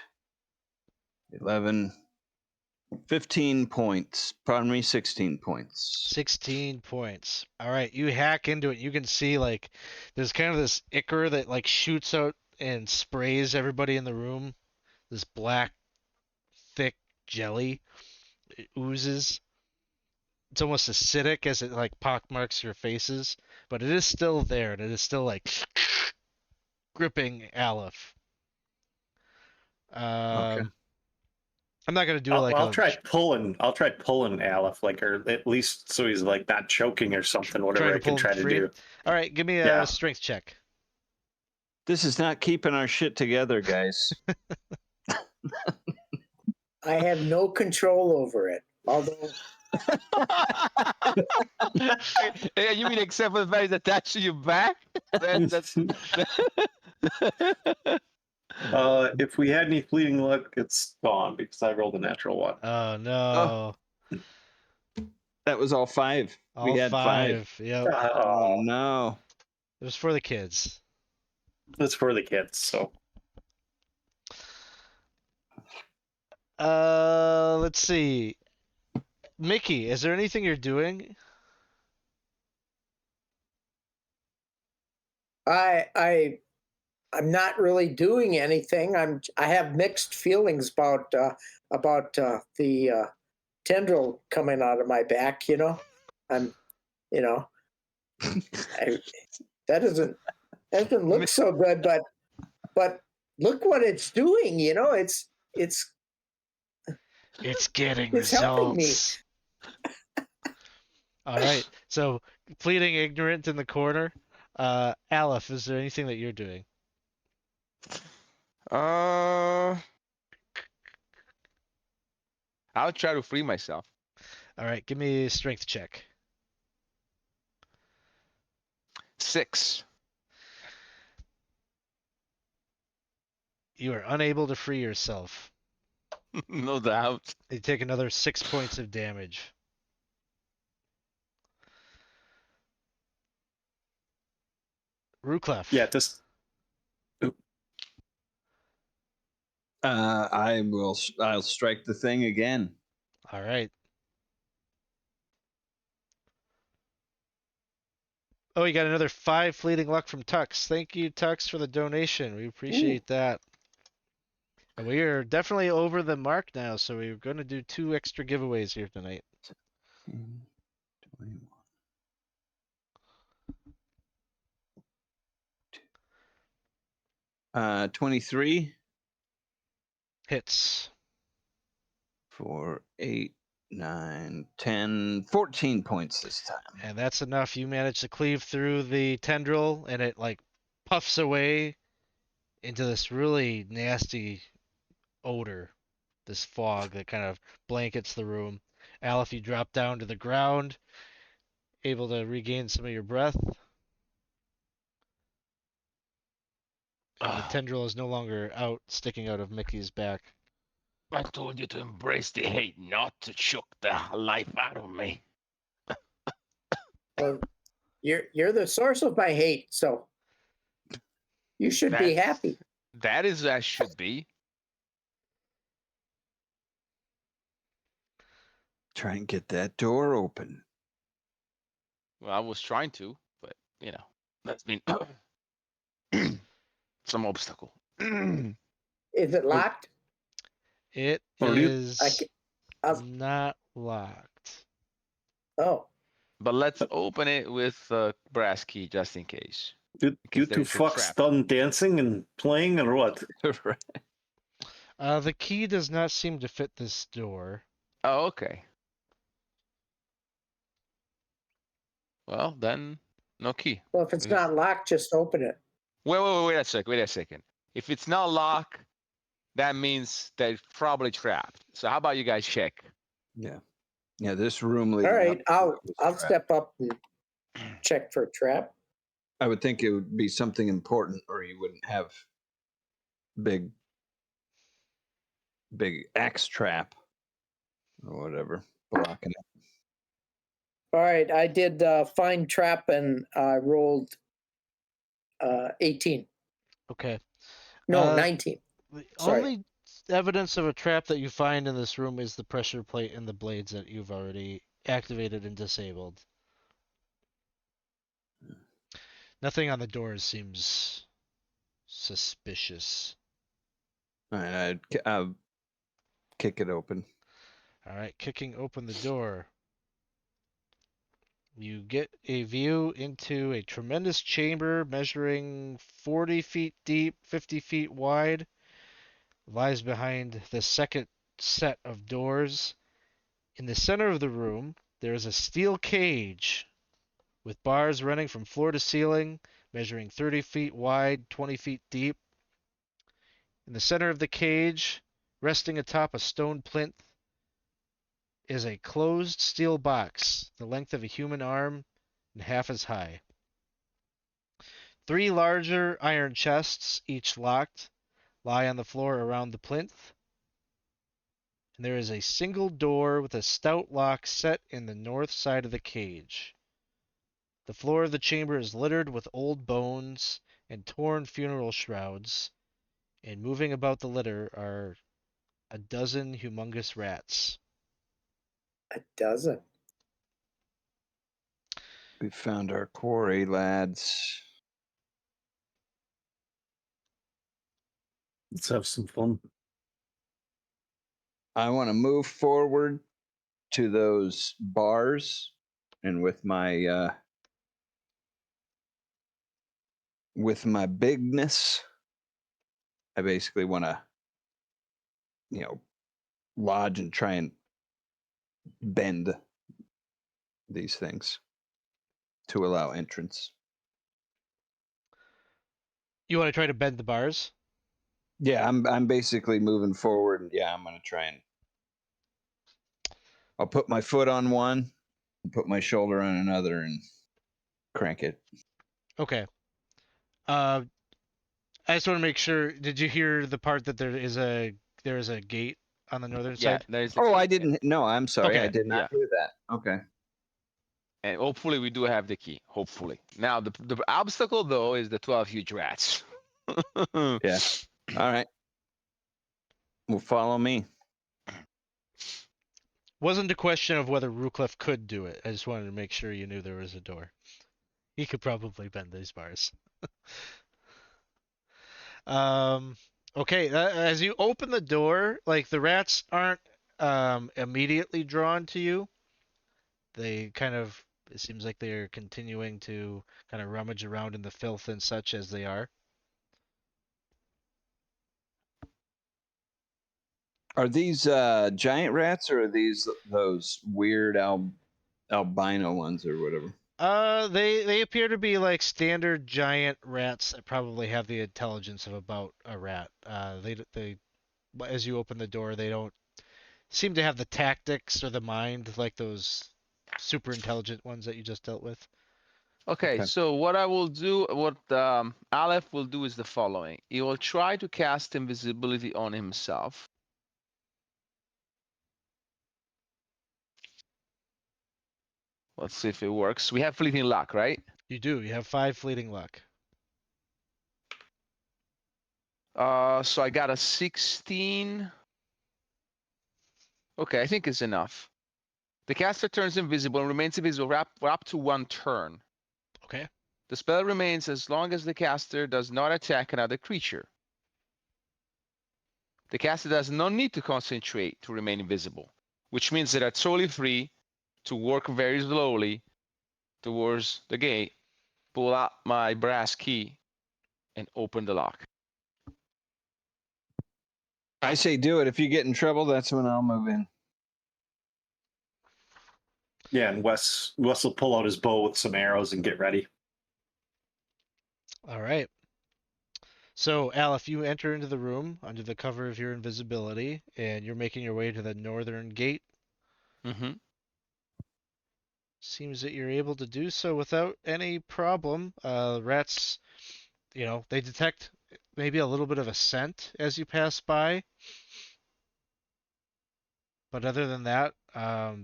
11, 15 points. Pardon me, 16 points. 16 points. All right, you hack into it. You can see like there's kind of this ichor that like shoots out and sprays everybody in the room. This black, thick jelly. It oozes. It's almost acidic as it like pockmarks your faces, but it is still there, and it is still like gripping Alef. Okay. I'm not gonna do I'll try pulling. I'll try pulling Alef, like, or at least so he's like not choking or something. Whatever trying I to can pull him try to free. do. All right, give me a Yeah. strength check. This is not keeping our shit together, guys. I have no control over it. Although Yeah, you mean except for the fact it's attached to your back? That's If we had any fleeting luck, it's gone because I rolled a natural one. Oh no. That was all 5. All We had 5. 5. Yep. Oh no. It was for the kids. That's for the kids. So Let's see. Mickey, is there anything you're doing? I'm not really doing anything. I have mixed feelings about the tendril coming out of my back. You know, I'm, you know, that doesn't look so good. But look what it's doing. You know, it's Getting It's helping me. results. All right. So, pleading ignorant in the corner. Alef, is there anything that you're doing? I'll try to free myself. All right, give me a strength check. 6. You are unable to free yourself. No doubt. You take another 6 points of damage. Ruclef. yeah, just I'll strike the thing again. All right. Oh, you got another 5 fleeting luck from Tux. Thank you, Tux, for the donation. We appreciate that. And we are definitely over the mark now, so we're going to do 2 extra giveaways here tonight. 21. 23 Hits. for 8, 9, 10, 14 points this time. And that's enough. You manage to cleave through the tendril, and it like puffs away into this really nasty odor, this fog that kind of blankets the room. Alef, you drop down to the ground, able to regain some of your breath. And the tendril is no longer sticking out of Mickey's back. I told you to embrace the hate, not to choke the life out of me. well, you're the source of my hate, so you should be happy. That is as should be. Try and get that door open. Well, I was trying to, but you know, that's been some obstacle. Is it locked? It Or do you- is not locked. Oh, But let's open it with a brass key just in case. you Because two there's a fucks trap. done dancing and playing or what? Right. The key does not seem to fit this door. Oh, okay. Well, then no key. well, if it's not locked, just open it. Wait a second. If it's not locked, that means that it's probably trapped. So how about you guys check? Yeah. Yeah, this room All leading right, up I'll was trapped. step up and check for a trap. I would think it would be something important, or you wouldn't have big axe trap or whatever blocking it. All right, I did find trap and I rolled 18. Okay. No, 19. The Sorry. only evidence of a trap that you find in this room is the pressure plate and the blades that you've already activated and disabled. Nothing on the doors seems suspicious. All right, I'll kick it open. All right, kicking open the door. You get a view into a tremendous chamber measuring 40 feet deep, 50 feet wide. Lies behind the second set of doors. In the center of the room, there is a steel cage with bars running from floor to ceiling, measuring 30 feet wide, 20 feet deep. In the center of the cage, resting atop a stone plinth, is a closed steel box the length of a human arm and half as high. 3 larger iron chests, each locked, lie on the floor around the plinth. And there is a single door with a stout lock set in the north side of the cage. The floor of the chamber is littered with old bones and torn funeral shrouds, and moving about the litter are a dozen humongous rats. A dozen. We found our quarry, lads. Let's have some fun. I want to move forward to those bars, and with my bigness, I basically want to, lodge and try and bend these things to allow entrance. You want to try to bend the bars? Yeah, I'm basically moving forward, and yeah, I'm gonna try and. I'll put my foot on one, and put my shoulder on another, and crank it. Okay. I just want to make sure. Did you hear the part that there is a gate on the northern Yeah, side? there's the Oh, key. I didn't. No, I'm sorry. I Okay. did not Yeah. hear that. Okay. And hopefully we do have the key. Hopefully. Now the obstacle though is the 12 huge rats. Yeah. All right. Well, follow me. Wasn't a question of whether Ruclef could do it. I just wanted to make sure you knew there was a door. He could probably bend these bars. Um, okay, as you open the door, like the rats aren't immediately drawn to you. They kind of, it seems like they're continuing to kind of rummage around in the filth and such as they are. Are these giant rats, or are these those weird albino ones, or whatever? They appear to be like standard giant rats that probably have the intelligence of about a rat. They as you open the door, they don't seem to have the tactics or the mind like those super intelligent ones that you just dealt with. Okay, Okay. so what I will do, what Alef will do is the following. He will try to cast invisibility on himself. Let's see if it works. We have fleeting luck, right? You do. You have 5 fleeting luck. So I got a 16. Okay, I think it's enough. The caster turns invisible and remains invisible for up to 1 turn. Okay. The spell remains as long as the caster does not attack another creature. The caster does not need to concentrate to remain invisible, which means that it's totally free to work very slowly towards the gate, pull out my brass key, and open the lock. I say do it. If you get in trouble, that's when I'll move in. Yeah, and Wes will pull out his bow with some arrows and get ready. All right. So, Al, if you enter into the room under the cover of your invisibility and you're making your way to the northern gate, Mm-hmm. seems that you're able to do so without any problem. Rats, they detect maybe a little bit of a scent as you pass by. But other than that,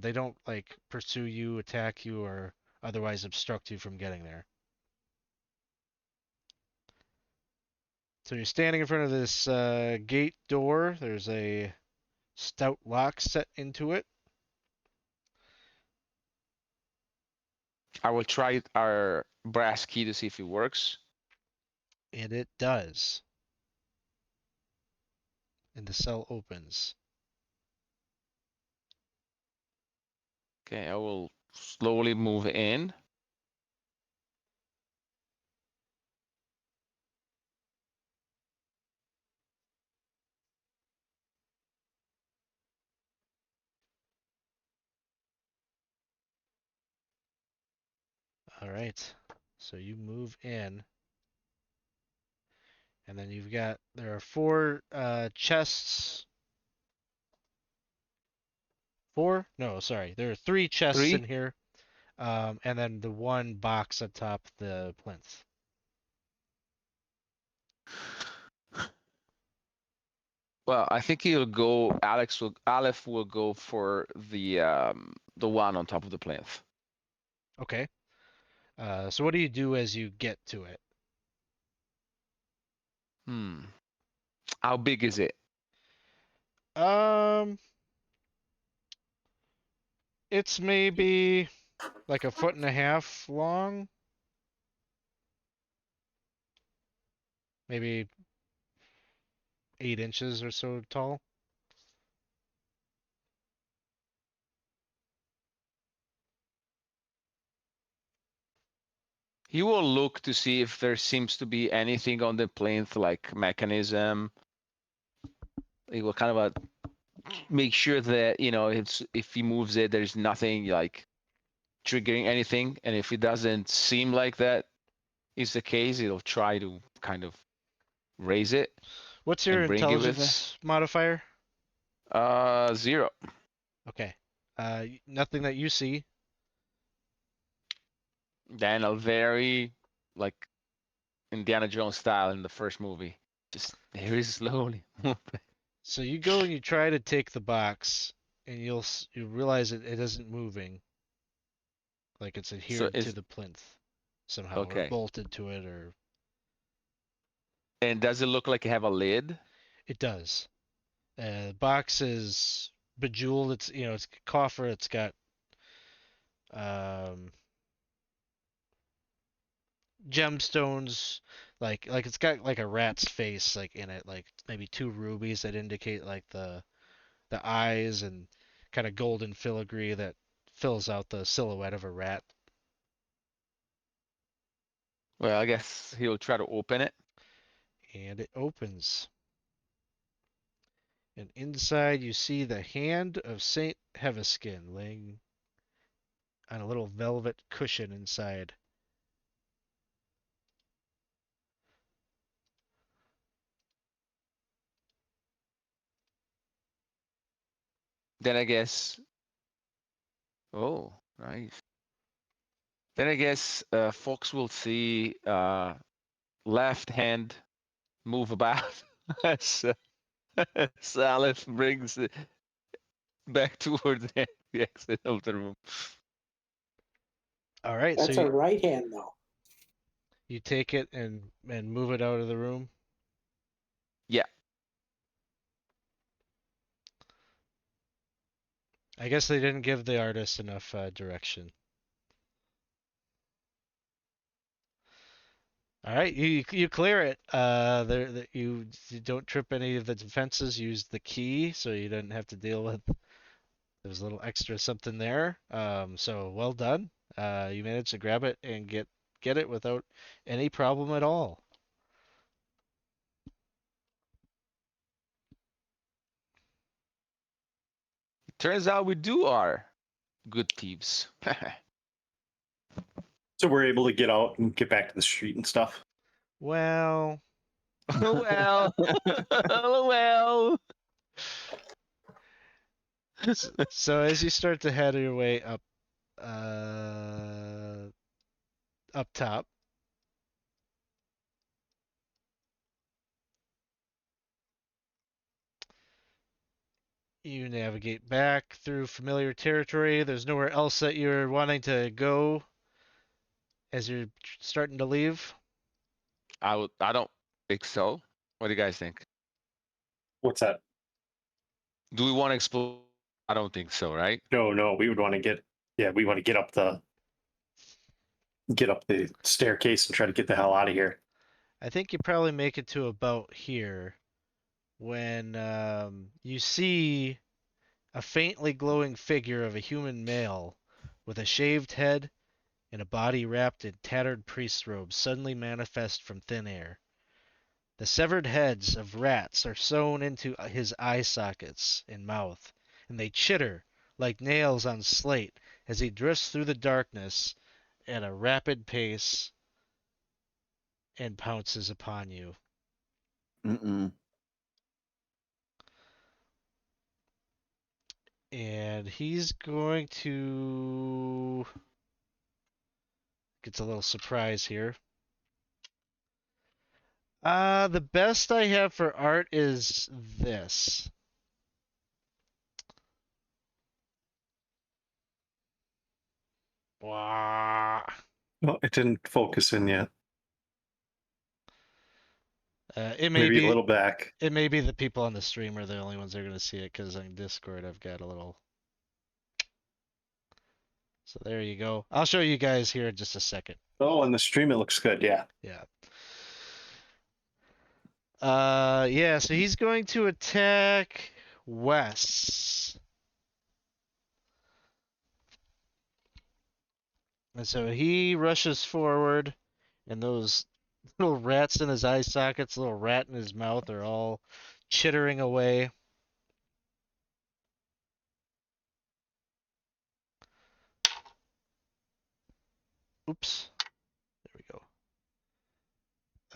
they don't like pursue you, attack you, or otherwise obstruct you from getting there. So you're standing in front of this gate door. There's a stout lock set into it. I will try our brass key to see if it works. And it does. and the cell opens. Okay, I will slowly move in. All right. So you move in, and then there are four chests. Four? No, sorry. There are three chests in 3. here, and then the one box atop the plinth. Well, I think he'll go. Aleph will go for the one on top of the plinth. Okay. So what do you do as you get to it? How big is it? Um, it's maybe like a foot and a half long, maybe 8 inches or so tall. He will look to see if there seems to be anything on the plinth, like mechanism. He will kind of make sure that if he moves it, there's nothing like triggering anything, and if it doesn't seem like that is the case, he'll try to kind of raise it What's your and bring it with it. intelligence modifier? 0. Okay. Nothing that you see. Then I'll very like Indiana Jones style in the first movie, just very slowly. So you go and you try to take the box, and you realize it isn't moving, like it's So adhered to is the plinth somehow, or okay. bolted to it, or And does it look like it have a lid? it does. The box is bejeweled. It's a coffer. It's got um, gemstones, like it's got like a rat's face like in it, like maybe two rubies that indicate like the eyes, and kind of golden filigree that fills out the silhouette of a rat. Well, I guess he'll try to open it. And it opens. And inside you see the hand of Saint Heviskin laying on a little velvet cushion inside. Then I guess. Oh, nice. Then I guess Fox will see left hand move about as, as Aleph brings it back towards the exit of the room. All right, so That's a right hand, though. you take it and move it out of the room. Yeah. I guess they didn't give the artist enough direction. All right, you clear it. You don't trip any of the defenses. Use the key, so you didn't have to deal with. There's a little extra something there. So well done. You managed to grab it and get it without any problem at all. Turns out we are good thieves. So we're able to get out and get back to the street and stuff. Well, well, well. so as you start to head your way uh, up top, you navigate back through familiar territory. There's nowhere else that you're wanting to go as you're starting to leave. I don't think so. What do you guys think? What's that? Do we want to explore? I don't think so, right? No, we would want to we want to get up the staircase and try to get the hell out of here. I think you probably make it to about here when you see a faintly glowing figure of a human male with a shaved head and a body wrapped in tattered priest's robes suddenly manifest from thin air. The severed heads of rats are sewn into his eye sockets and mouth, and they chitter like nails on slate as he drifts through the darkness at a rapid pace and pounces upon you. Mm-mm. And he's going to... Gets a little surprise here. The best I have for art is this. Wah. Well, it didn't focus in yet. It may Maybe a be little back. it may be the people on the stream are the only ones that are going to see it because on Discord I've got a little. So there you go. I'll show you guys here in just a second. Oh, on the stream it looks good. Yeah. Yeah. Yeah. So he's going to attack Wes. And so he rushes forward, and those little rats in his eye sockets, little rat in his mouth, are all chittering away. Oops. There we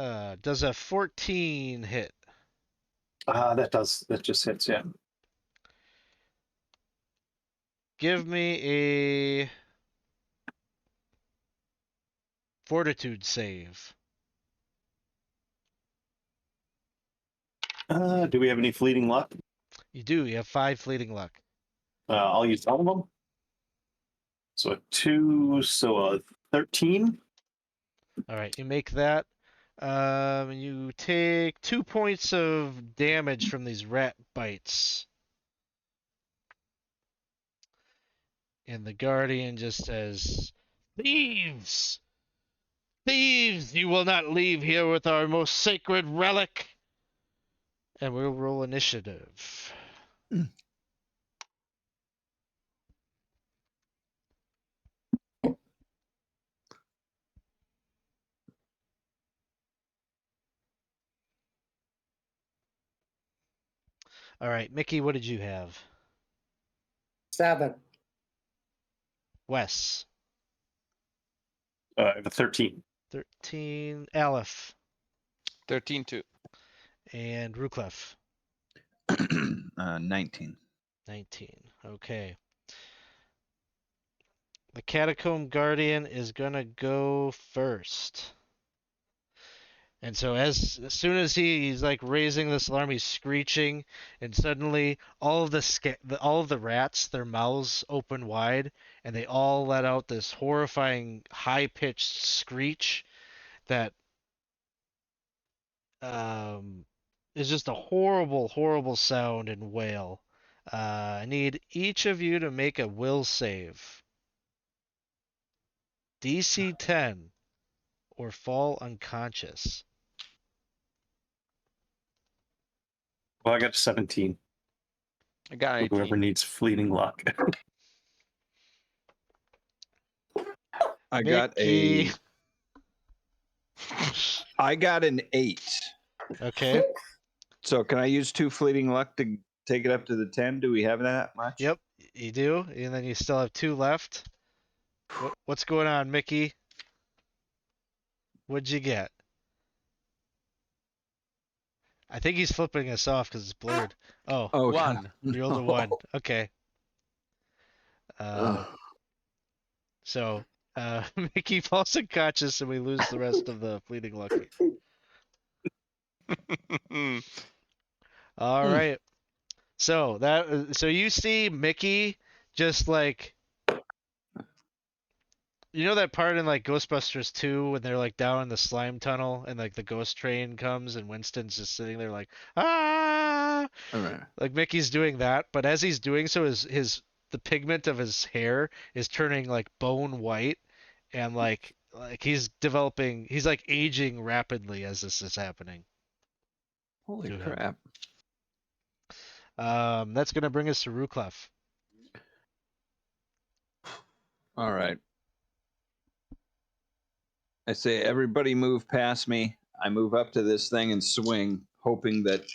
go. Does a 14 hit? That just hits, yeah. Give me a fortitude save. Do we have any fleeting luck? You do. You have 5 fleeting luck. I'll use all of them. So a 2, so a 13. All right, you make that. You take 2 points of damage from these rat bites. And the guardian just says, "Thieves! Thieves! You will not leave here with our most sacred relic." And we'll roll initiative. All right, Mickey, what did you have? 7. Wes, I have a 13. 13. Alef, 13-2. and Ruclef, 19. 19. Okay. The Catacomb Guardian is gonna go first. And so as soon as he's like raising this alarm, he's screeching, and suddenly all of the rats, their mouths open wide, and they all let out this horrifying high-pitched screech that is just a horrible, horrible sound and wail. I need each of you to make a will save. DC 10 or fall unconscious. Well, I got a 17. I got For whoever 18. needs fleeting luck. I Mickey. got an 8. Okay. So can I use 2 fleeting luck to take it up to the 10? Do we have that much? Yep, you do, and then you still have 2 left. What's going on, Mickey? What'd you get? I think he's flipping us off because it's blurred. Oh, Oh, 1. you rolled a 1. Okay. So, Mickey falls unconscious, and we lose the rest of the fleeting luck. All right. So so you see Mickey just like, you know that part in like Ghostbusters 2 when they're like down in the slime tunnel and like the ghost train comes and Winston's just sitting there like, ah, All right. like Mickey's doing that, but as he's doing so, the pigment of his hair is turning like bone white, and like he's like aging rapidly as this is happening. Holy to him. crap. That's gonna bring us to Ruclef. All right. I say, everybody move past me. I move up to this thing and swing, hoping that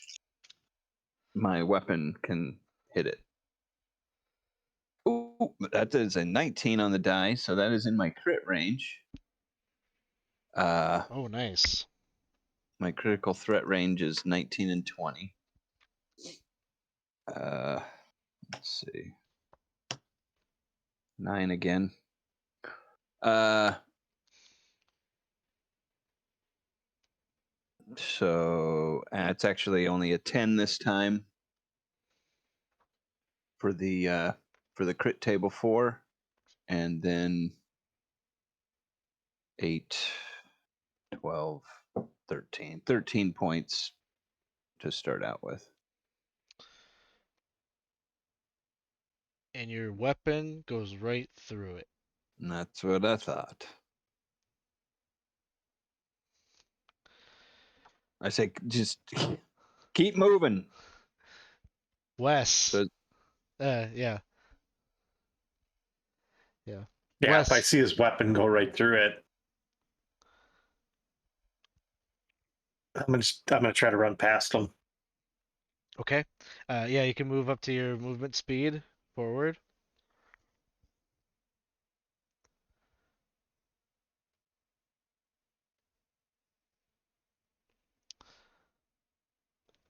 my weapon can hit it. Ooh, that is a 19 on the die, so that is in my crit range. Oh, nice. My critical threat range is 19 and 20. Let's see. 9 again. So it's actually only a 10 this time for the crit table 4, and then 8, 12, 13. 13 points to start out with. And your weapon goes right through it. And that's what I thought. I say, just keep moving. Wes. So, Yeah. Yeah, Wes. if I see his weapon go right through it, I'm gonna try to run past him. Okay. Yeah, you can move up to your movement speed forward.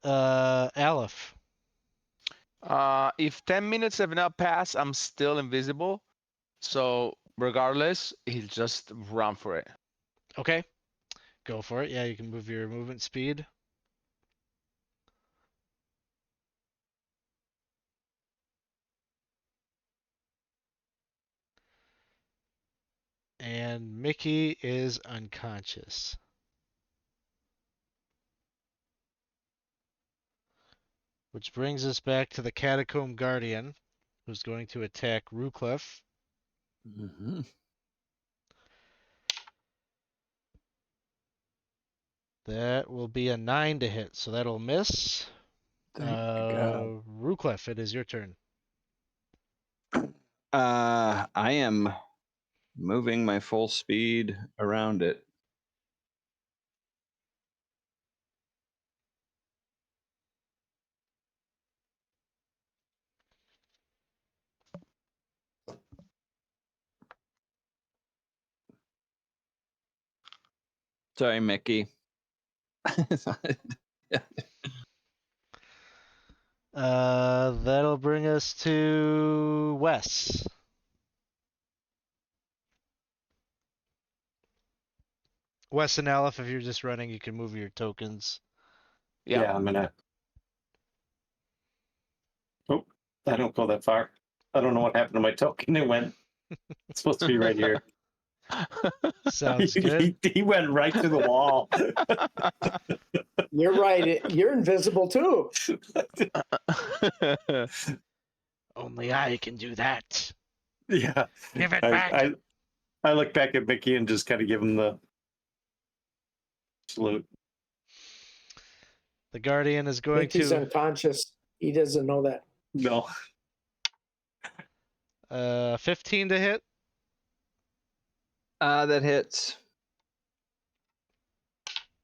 Alef. If 10 minutes have not passed, I'm still invisible. So regardless, he'll just run for it. Okay. Go for it. Yeah, you can move your movement speed. And Mickey is unconscious. Which brings us back to the Catacomb Guardian, who's going to attack Ruclef. mm-hmm. That will be a 9 to hit, so that'll miss. Thank God. Ruclef, it is your turn. I am moving my full speed around it. Sorry, Mickey. That'll bring us to Wes. Wes and Aleph, if you're just running, you can move your tokens. Yeah. I'm gonna. Oh, I don't go that far. I don't know what happened to my token. It went. It's supposed to be right here. Sounds good. He went right to the wall. You're right. You're invisible too. Only I can do that. Yeah. Give it back. I look back at Mickey and just kind of give him the salute. The Guardian is going Mickey's to unconscious. He doesn't know that. No. 15 to hit. That hits.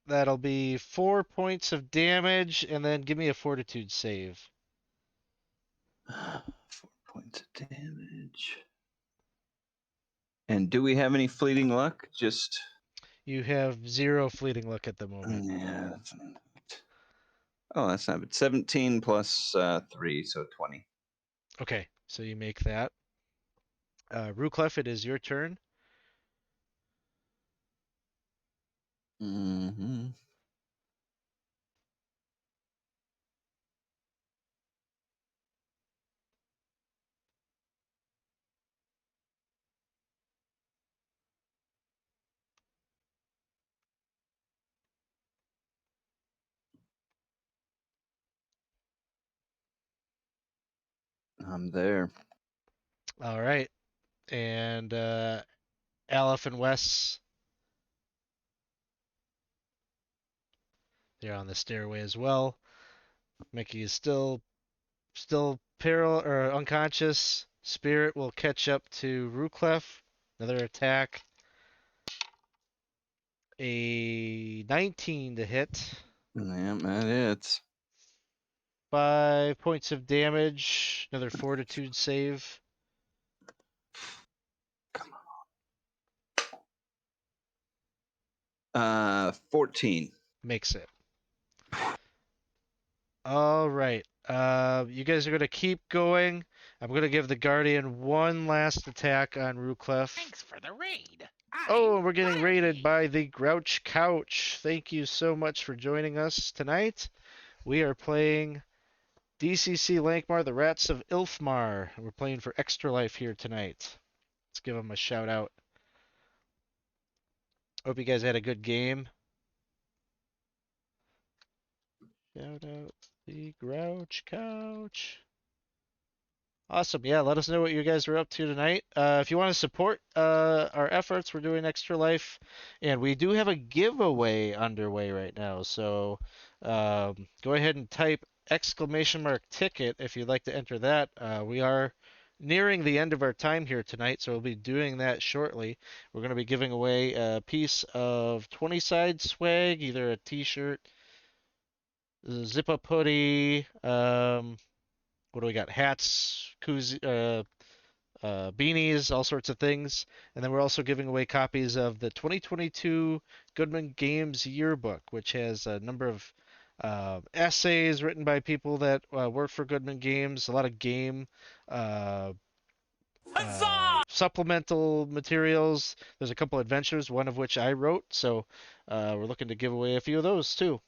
That'll be 4 points of damage, and then give me a Fortitude save. 4 points of damage. And do we have any fleeting luck? Just You have 0 fleeting luck at the moment. yeah. That's not bad. 17 plus 3, so 20. Okay, so you make that. Ruclef, it is your turn. Mm-hmm. I'm there. All right. And Aleph and Wes, they're on the stairway as well. Mickey is still still or unconscious. Spirit will catch up to Ruclef. Another attack. A 19 to hit. Yeah, that is. 5 points of damage. Another fortitude save. 14. Makes it. All right. You guys are gonna keep going. I'm gonna give the Guardian one last attack on Ruclef. Thanks for the raid. Oh, we're getting raided by the Grouch Couch. Thank you so much for joining us tonight. We are playing DCC Lankhmar, the Rats of Ilthmar. We're playing for Extra Life here tonight. Let's give them a shout out. Hope you guys had a good game. Shout out the Grouch Couch. Awesome. Yeah, let us know what you guys are up to tonight. If you want to support our efforts, we're doing Extra Life, and we do have a giveaway underway right now. So go ahead and type !ticket if you'd like to enter that. We are nearing the end of our time here tonight, so we'll be doing that shortly. We're going to be giving away a piece of 20-side swag, either a t-shirt, zip-up hoodie, what do we got? Hats, beanies, all sorts of things. And then we're also giving away copies of the 2022 Goodman Games Yearbook, which has a number of essays written by people that work for Goodman Games, a lot of game supplemental materials. There's a couple adventures, one of which I wrote, so we're looking to give away a few of those too.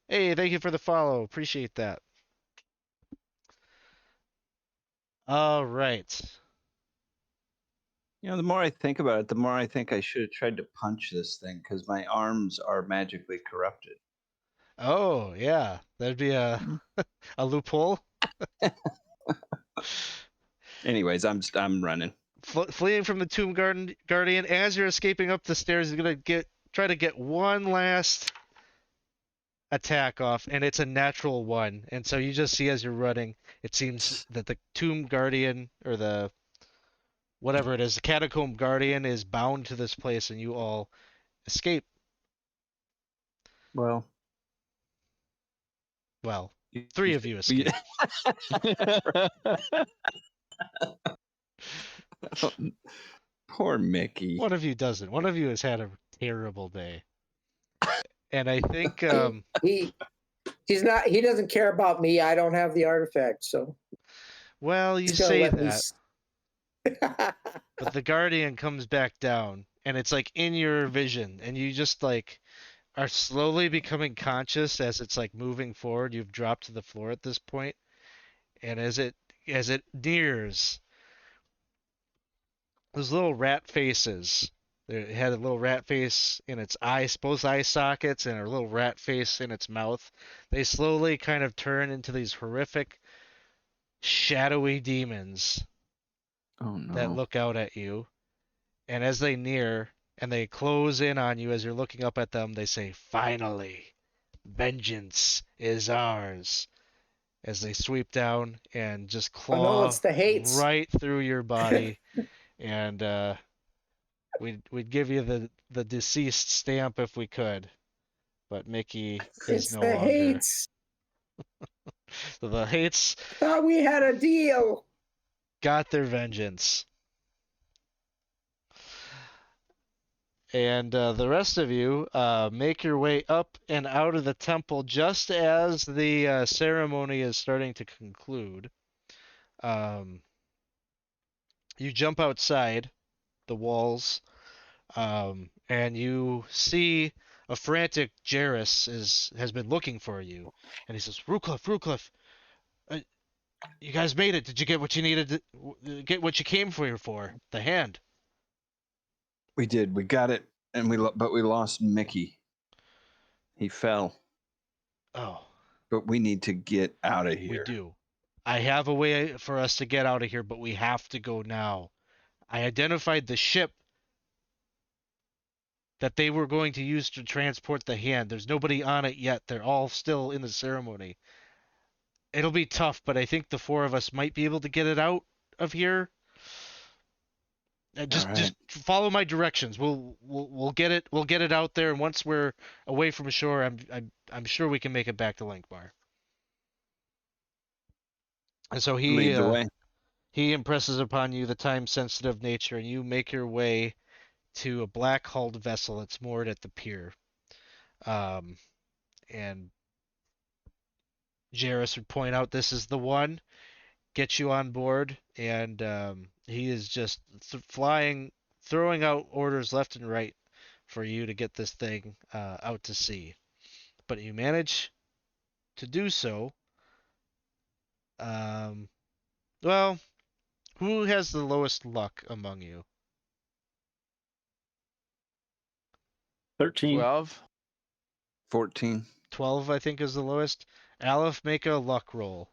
Hey, thank you for the follow. Appreciate that. All right. You know, the more I think about it, the more I think I should have tried to punch this thing because my arms are magically corrupted. Oh, yeah. That'd be a a loophole. Anyways, I'm running. Fleeing from the Tomb Guardian as you're escaping up the stairs, you're gonna try to get one last attack off, and it's a natural one. And so you just see as you're running, it seems that the Tomb Guardian or the whatever it is, the Catacomb Guardian is bound to this place, and you all escape. Well, Well, three of you escape. Poor Mickey. One of you doesn't. One of you has had a terrible day. And I think he's not. He doesn't care about me. I don't have the artifact, so. Well, you he's gonna say let me that, but the Guardian comes back down, and it's like in your vision, and you just like are slowly becoming conscious as it's like moving forward. You've dropped to the floor at this point, and as it nears, those little rat faces. It had a little rat face in its eyes, both eye sockets, and a little rat face in its mouth. They slowly kind of turn into these horrific, shadowy demons Oh no. that look out at you. And as they near and they close in on you as you're looking up at them, they say, "Finally, vengeance is ours." As they sweep down and just Oh no, claw it's the hates. right through your body. And we'd give you the deceased stamp if we could, but Mickey is It's no the longer. hates. So the hates Thought we had a deal. got their vengeance. And the rest of you make your way up and out of the temple just as the ceremony is starting to conclude. You jump outside the walls, and you see a frantic Jairus has been looking for you, and he says, Ruclef, you guys made it. Did you get what you needed to get what you came for? The hand. We did. We got it, and but we lost Mickey. He fell. Oh, But we need to get out of here. we do. I have a way for us to get out of here, but we have to go now. I identified the ship that they were going to use to transport the hand. There's nobody on it yet. They're all still in the ceremony. it'll be tough, but I think the four of us might be able to get it out of here. All Just right. follow my directions. We'll get it. We'll get it out there, and once we're away from shore, I'm sure we can make it back to Lankhmar. And so Lead the way. he impresses upon you the time-sensitive nature, and you make your way to a black-hulled vessel that's moored at the pier. And Jairus would point out this is the one, get you on board, and he is just throwing out orders left and right for you to get this thing out to sea. But you manage to do so. Um, well, who has the lowest luck among you? 13. 12. 14. 12, I think, is the lowest. Alef, make a luck roll.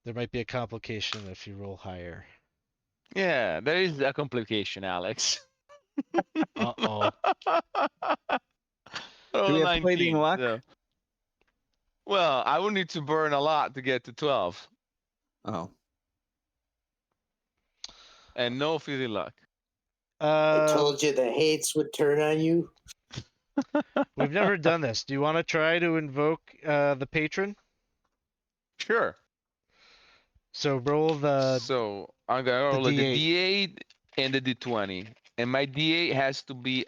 There might be a complication if you roll higher. Yeah, there is a complication, Alex. Uh-oh. Do we have 19, fleeting luck? so- Well, I would need to burn a lot to get to 12, Oh. and no fleeting luck. I told you the hates would turn on you. We've never done this. Do you want to try to invoke the patron? Sure. So roll So I'm gonna roll the D8. D8 and the D20, and my D8 has to be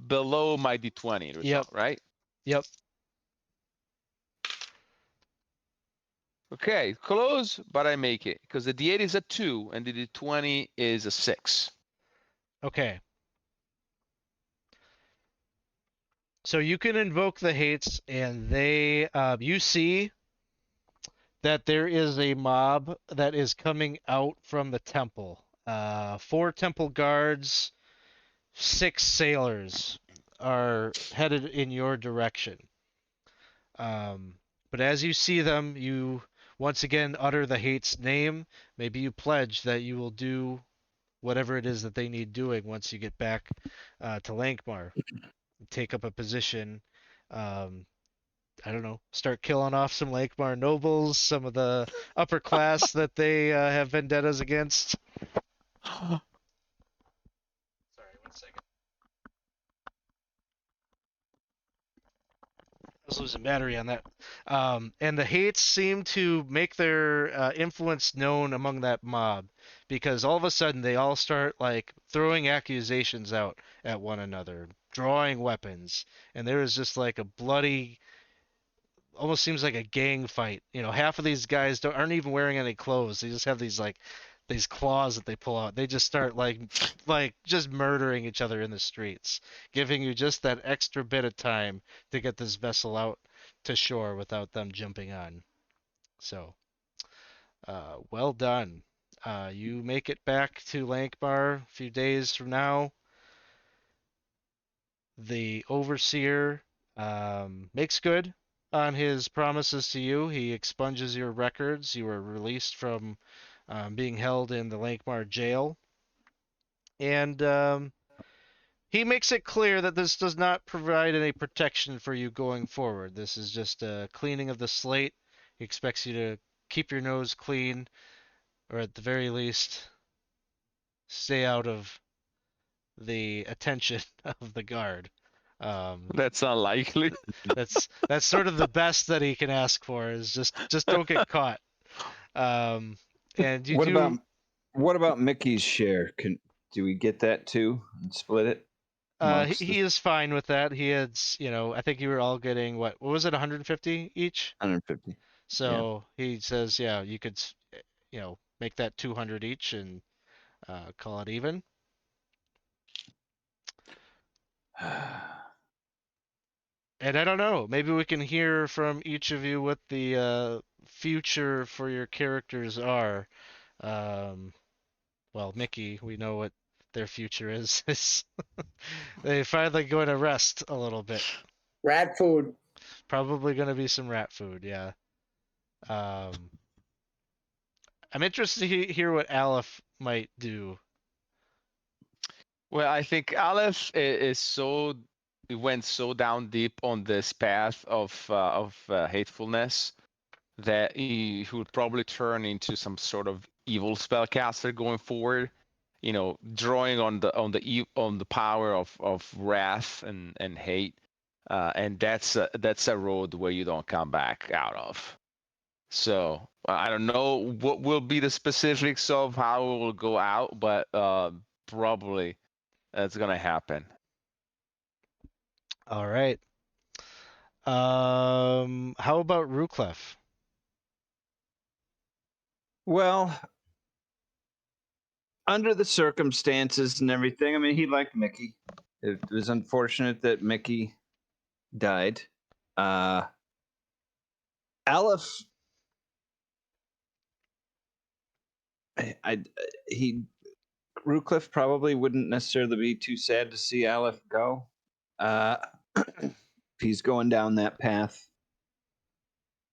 below my D20 result, Yep. right? Yep. Okay, close, but I make it because the D8 is a 2 and the D20 is a 6. Okay. So you can invoke the hates, and they you see that there is a mob that is coming out from the temple. 4 temple guards, 6 sailors are headed in your direction. But as you see them, you once again utter the hate's name. Maybe you pledge that you will do whatever it is that they need doing once you get back to Lankhmar. Take up a position. I don't know, start killing off some Lankhmar nobles, some of the upper class that they have vendettas against. Sorry, 1 second. I was losing battery on that. And the hates seem to make their influence known among that mob because all of a sudden they all start like throwing accusations out at one another, drawing weapons, and there is just like a bloody, almost seems like a gang fight. You know, half of these guys aren't even wearing any clothes. They just have these claws that they pull out. They just start like just murdering each other in the streets, giving you just that extra bit of time to get this vessel out to shore without them jumping on. So, well done. You make it back to Lankhmar a few days from now. The overseer makes good on his promises to you. He expunges your records. You are released from being held in the Lankhmar jail. And he makes it clear that this does not provide any protection for you going forward. This is just a cleaning of the slate. He expects you to keep your nose clean, or at the very least, stay out of the attention of the guard. That's unlikely. That's sort of the best that he can ask for is just don't get caught. And you What do. what about Mickey's share? Do we get that too and split it? He is fine with that. He had, I think you were all getting what was it, 150 each? 150. So he says, yeah, you could, make that 200 each and call it even. And I don't know, maybe we can hear from each of you what the future for your characters are. Well, Mickey, we know what their future is. They finally going to rest a little bit. Rat food. Probably going to be some rat food, yeah. I'm interested to hear what Alef might do. Well, I think Aleph is he went so down deep on this path of hatefulness that he would probably turn into some sort of evil spellcaster going forward. You know, drawing on the power of wrath and hate, and that's a road where you don't come back out of. So I don't know what will be the specifics of how it will go out, but probably that's gonna happen. All right. How about Ruclef? Well, under the circumstances and everything, I mean, he liked Mickey. It was unfortunate that Mickey died. Alef, he Ruclef probably wouldn't necessarily be too sad to see Alef go. If he's going down that path.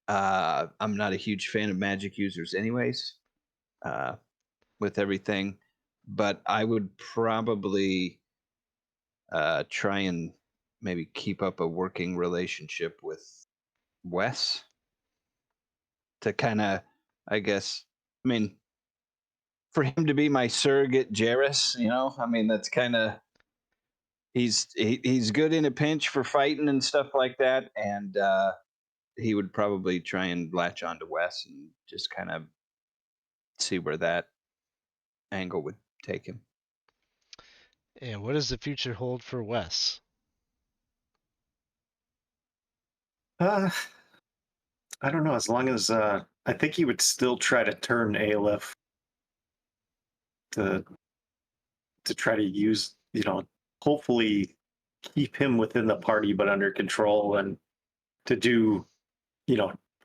I'm not a huge fan of magic users, anyways. With everything, but I would probably try and maybe keep up a working relationship with Wes to kind of, I guess, I mean, for him to be my surrogate Jarrus, you know, I mean, that's kind of he's good in a pinch for fighting and stuff like that, and he would probably try and latch onto Wes and just kind of see where that angle would take him. And what does the future hold for Wes? I don't know. As long as I think he would still try to turn Alef to try to use, hopefully keep him within the party but under control, and to do,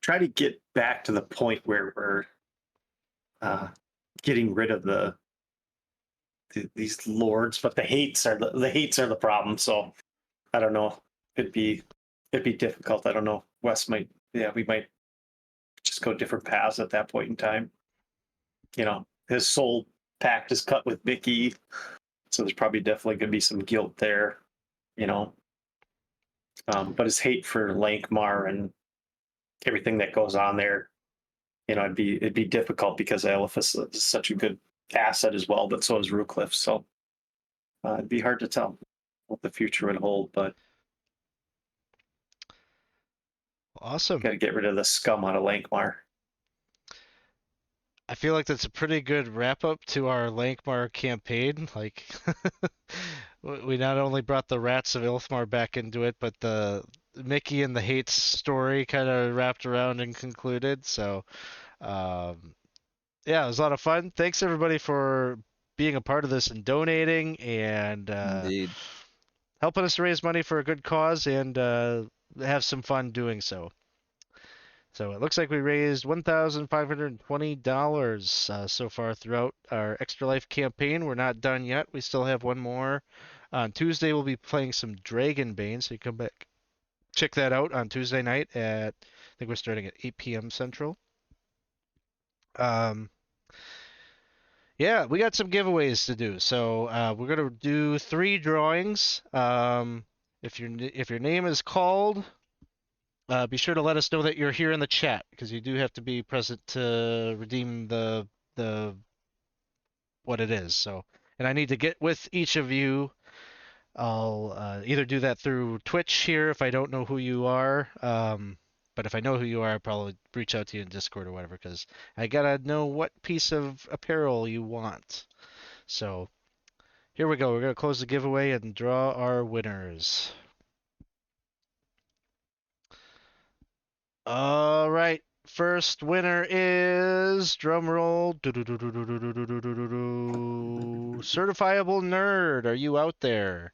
try to get back to the point where we're getting rid of these lords, but the hates are the problem. So I don't know. It'd be difficult. I don't know. Wes might, we might just go different paths at that point in time. His soul pact is cut with Mickey, so there's probably definitely going to be some guilt there. But his hate for Lankhmar and everything that goes on there, it'd be difficult because Alef is such a good asset as well, but so is Ruclef. So it'd be hard to tell what the future would hold, but Awesome. got to get rid of the scum out of Lankhmar. I feel like that's a pretty good wrap up to our Lankhmar campaign. Like, we not only brought the rats of Ilthmar back into it, but the Mickey and the Hates story kind of wrapped around and concluded. So, yeah, it was a lot of fun. Thanks everybody for being a part of this and donating and Indeed. helping us raise money for a good cause and have some fun doing so. So it looks like we raised $1,520 so far throughout our Extra Life campaign. We're not done yet. We still have one more. On Tuesday, we'll be playing some Dragonbane, so you come back, check that out on Tuesday night at, I think we're starting at 8 p.m. Central. Yeah, we got some giveaways to do. So we're gonna do 3 drawings. If your name is called, be sure to let us know that you're here in the chat because you do have to be present to redeem the what it is. So, and I need to get with each of you. I'll either do that through Twitch here if I don't know who you are. But if I know who you are, I'll probably reach out to you in Discord or whatever because I gotta know what piece of apparel you want. So here we go. We're gonna close the giveaway and draw our winners. All right. First winner is drumroll. Certifiable nerd. Are you out there?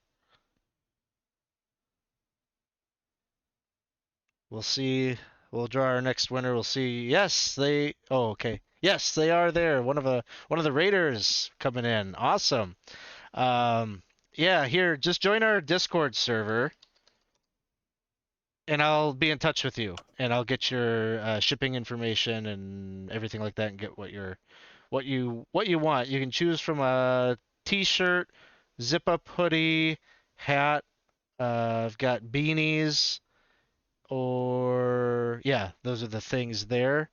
We'll see. We'll draw our next winner. We'll see. Yes, they. Oh, okay. Yes, they are there. One of the raiders coming in. Awesome. Yeah. Here, just join our Discord server. And I'll be in touch with you, and I'll get your shipping information and everything like that, and get what you want. You can choose from a T-shirt, zip-up hoodie, hat, I've got beanies, or yeah, those are the things there.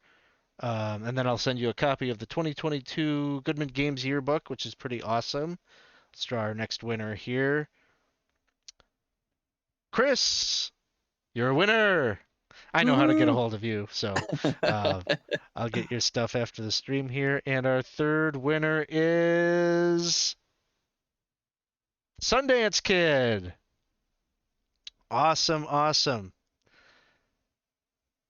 And then I'll send you a copy of the 2022 Goodman Games Yearbook, which is pretty awesome. Let's draw our next winner here. Chris, you're a winner. I know how to get a Woo! hold of you, so I'll get your stuff after the stream here. And our third winner is Sundance Kid. Awesome, awesome.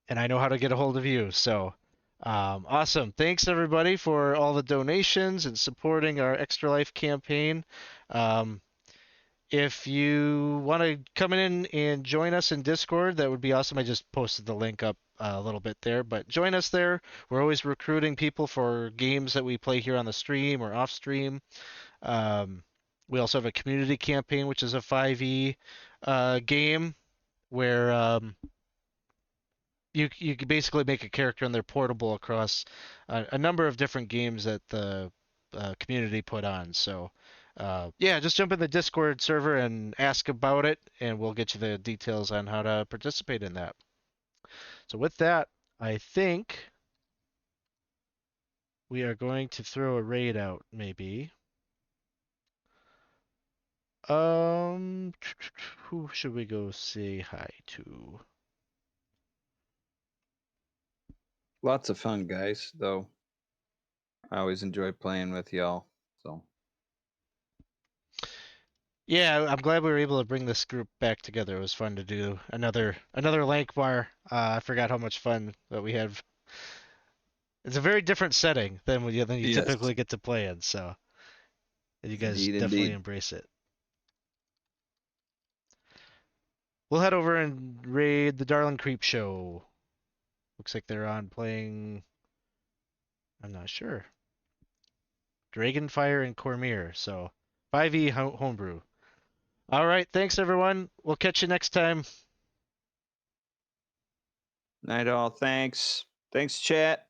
And I know how to get a hold of you, so awesome. Thanks everybody for all the donations and supporting our Extra Life campaign. If you want to come in and join us in Discord, that would be awesome. I just posted the link up a little bit there, but join us there. We're always recruiting people for games that we play here on the stream or off stream. We also have a community campaign, which is a 5e game where you can basically make a character and they're portable across a number of different games that the community put on. So yeah, just jump in the Discord server and ask about it, and we'll get you the details on how to participate in that. So with that, I think we are going to throw a raid out, maybe. Who should we go say hi to? Lots of fun, guys, though. I always enjoy playing with y'all. So Yeah, I'm glad we were able to bring this group back together. It was fun to do another Lankhmar. I forgot how much fun that we had. It's a very different setting than you yes, typically get to play in. So you guys indeed, definitely indeed. embrace it. We'll head over and raid the Darling Creep Show. Looks like they're on playing. I'm not sure. Dragonfire and Cormier. So 5e homebrew. All right, thanks everyone. We'll catch you next time. Night all. Thanks. Thanks, chat.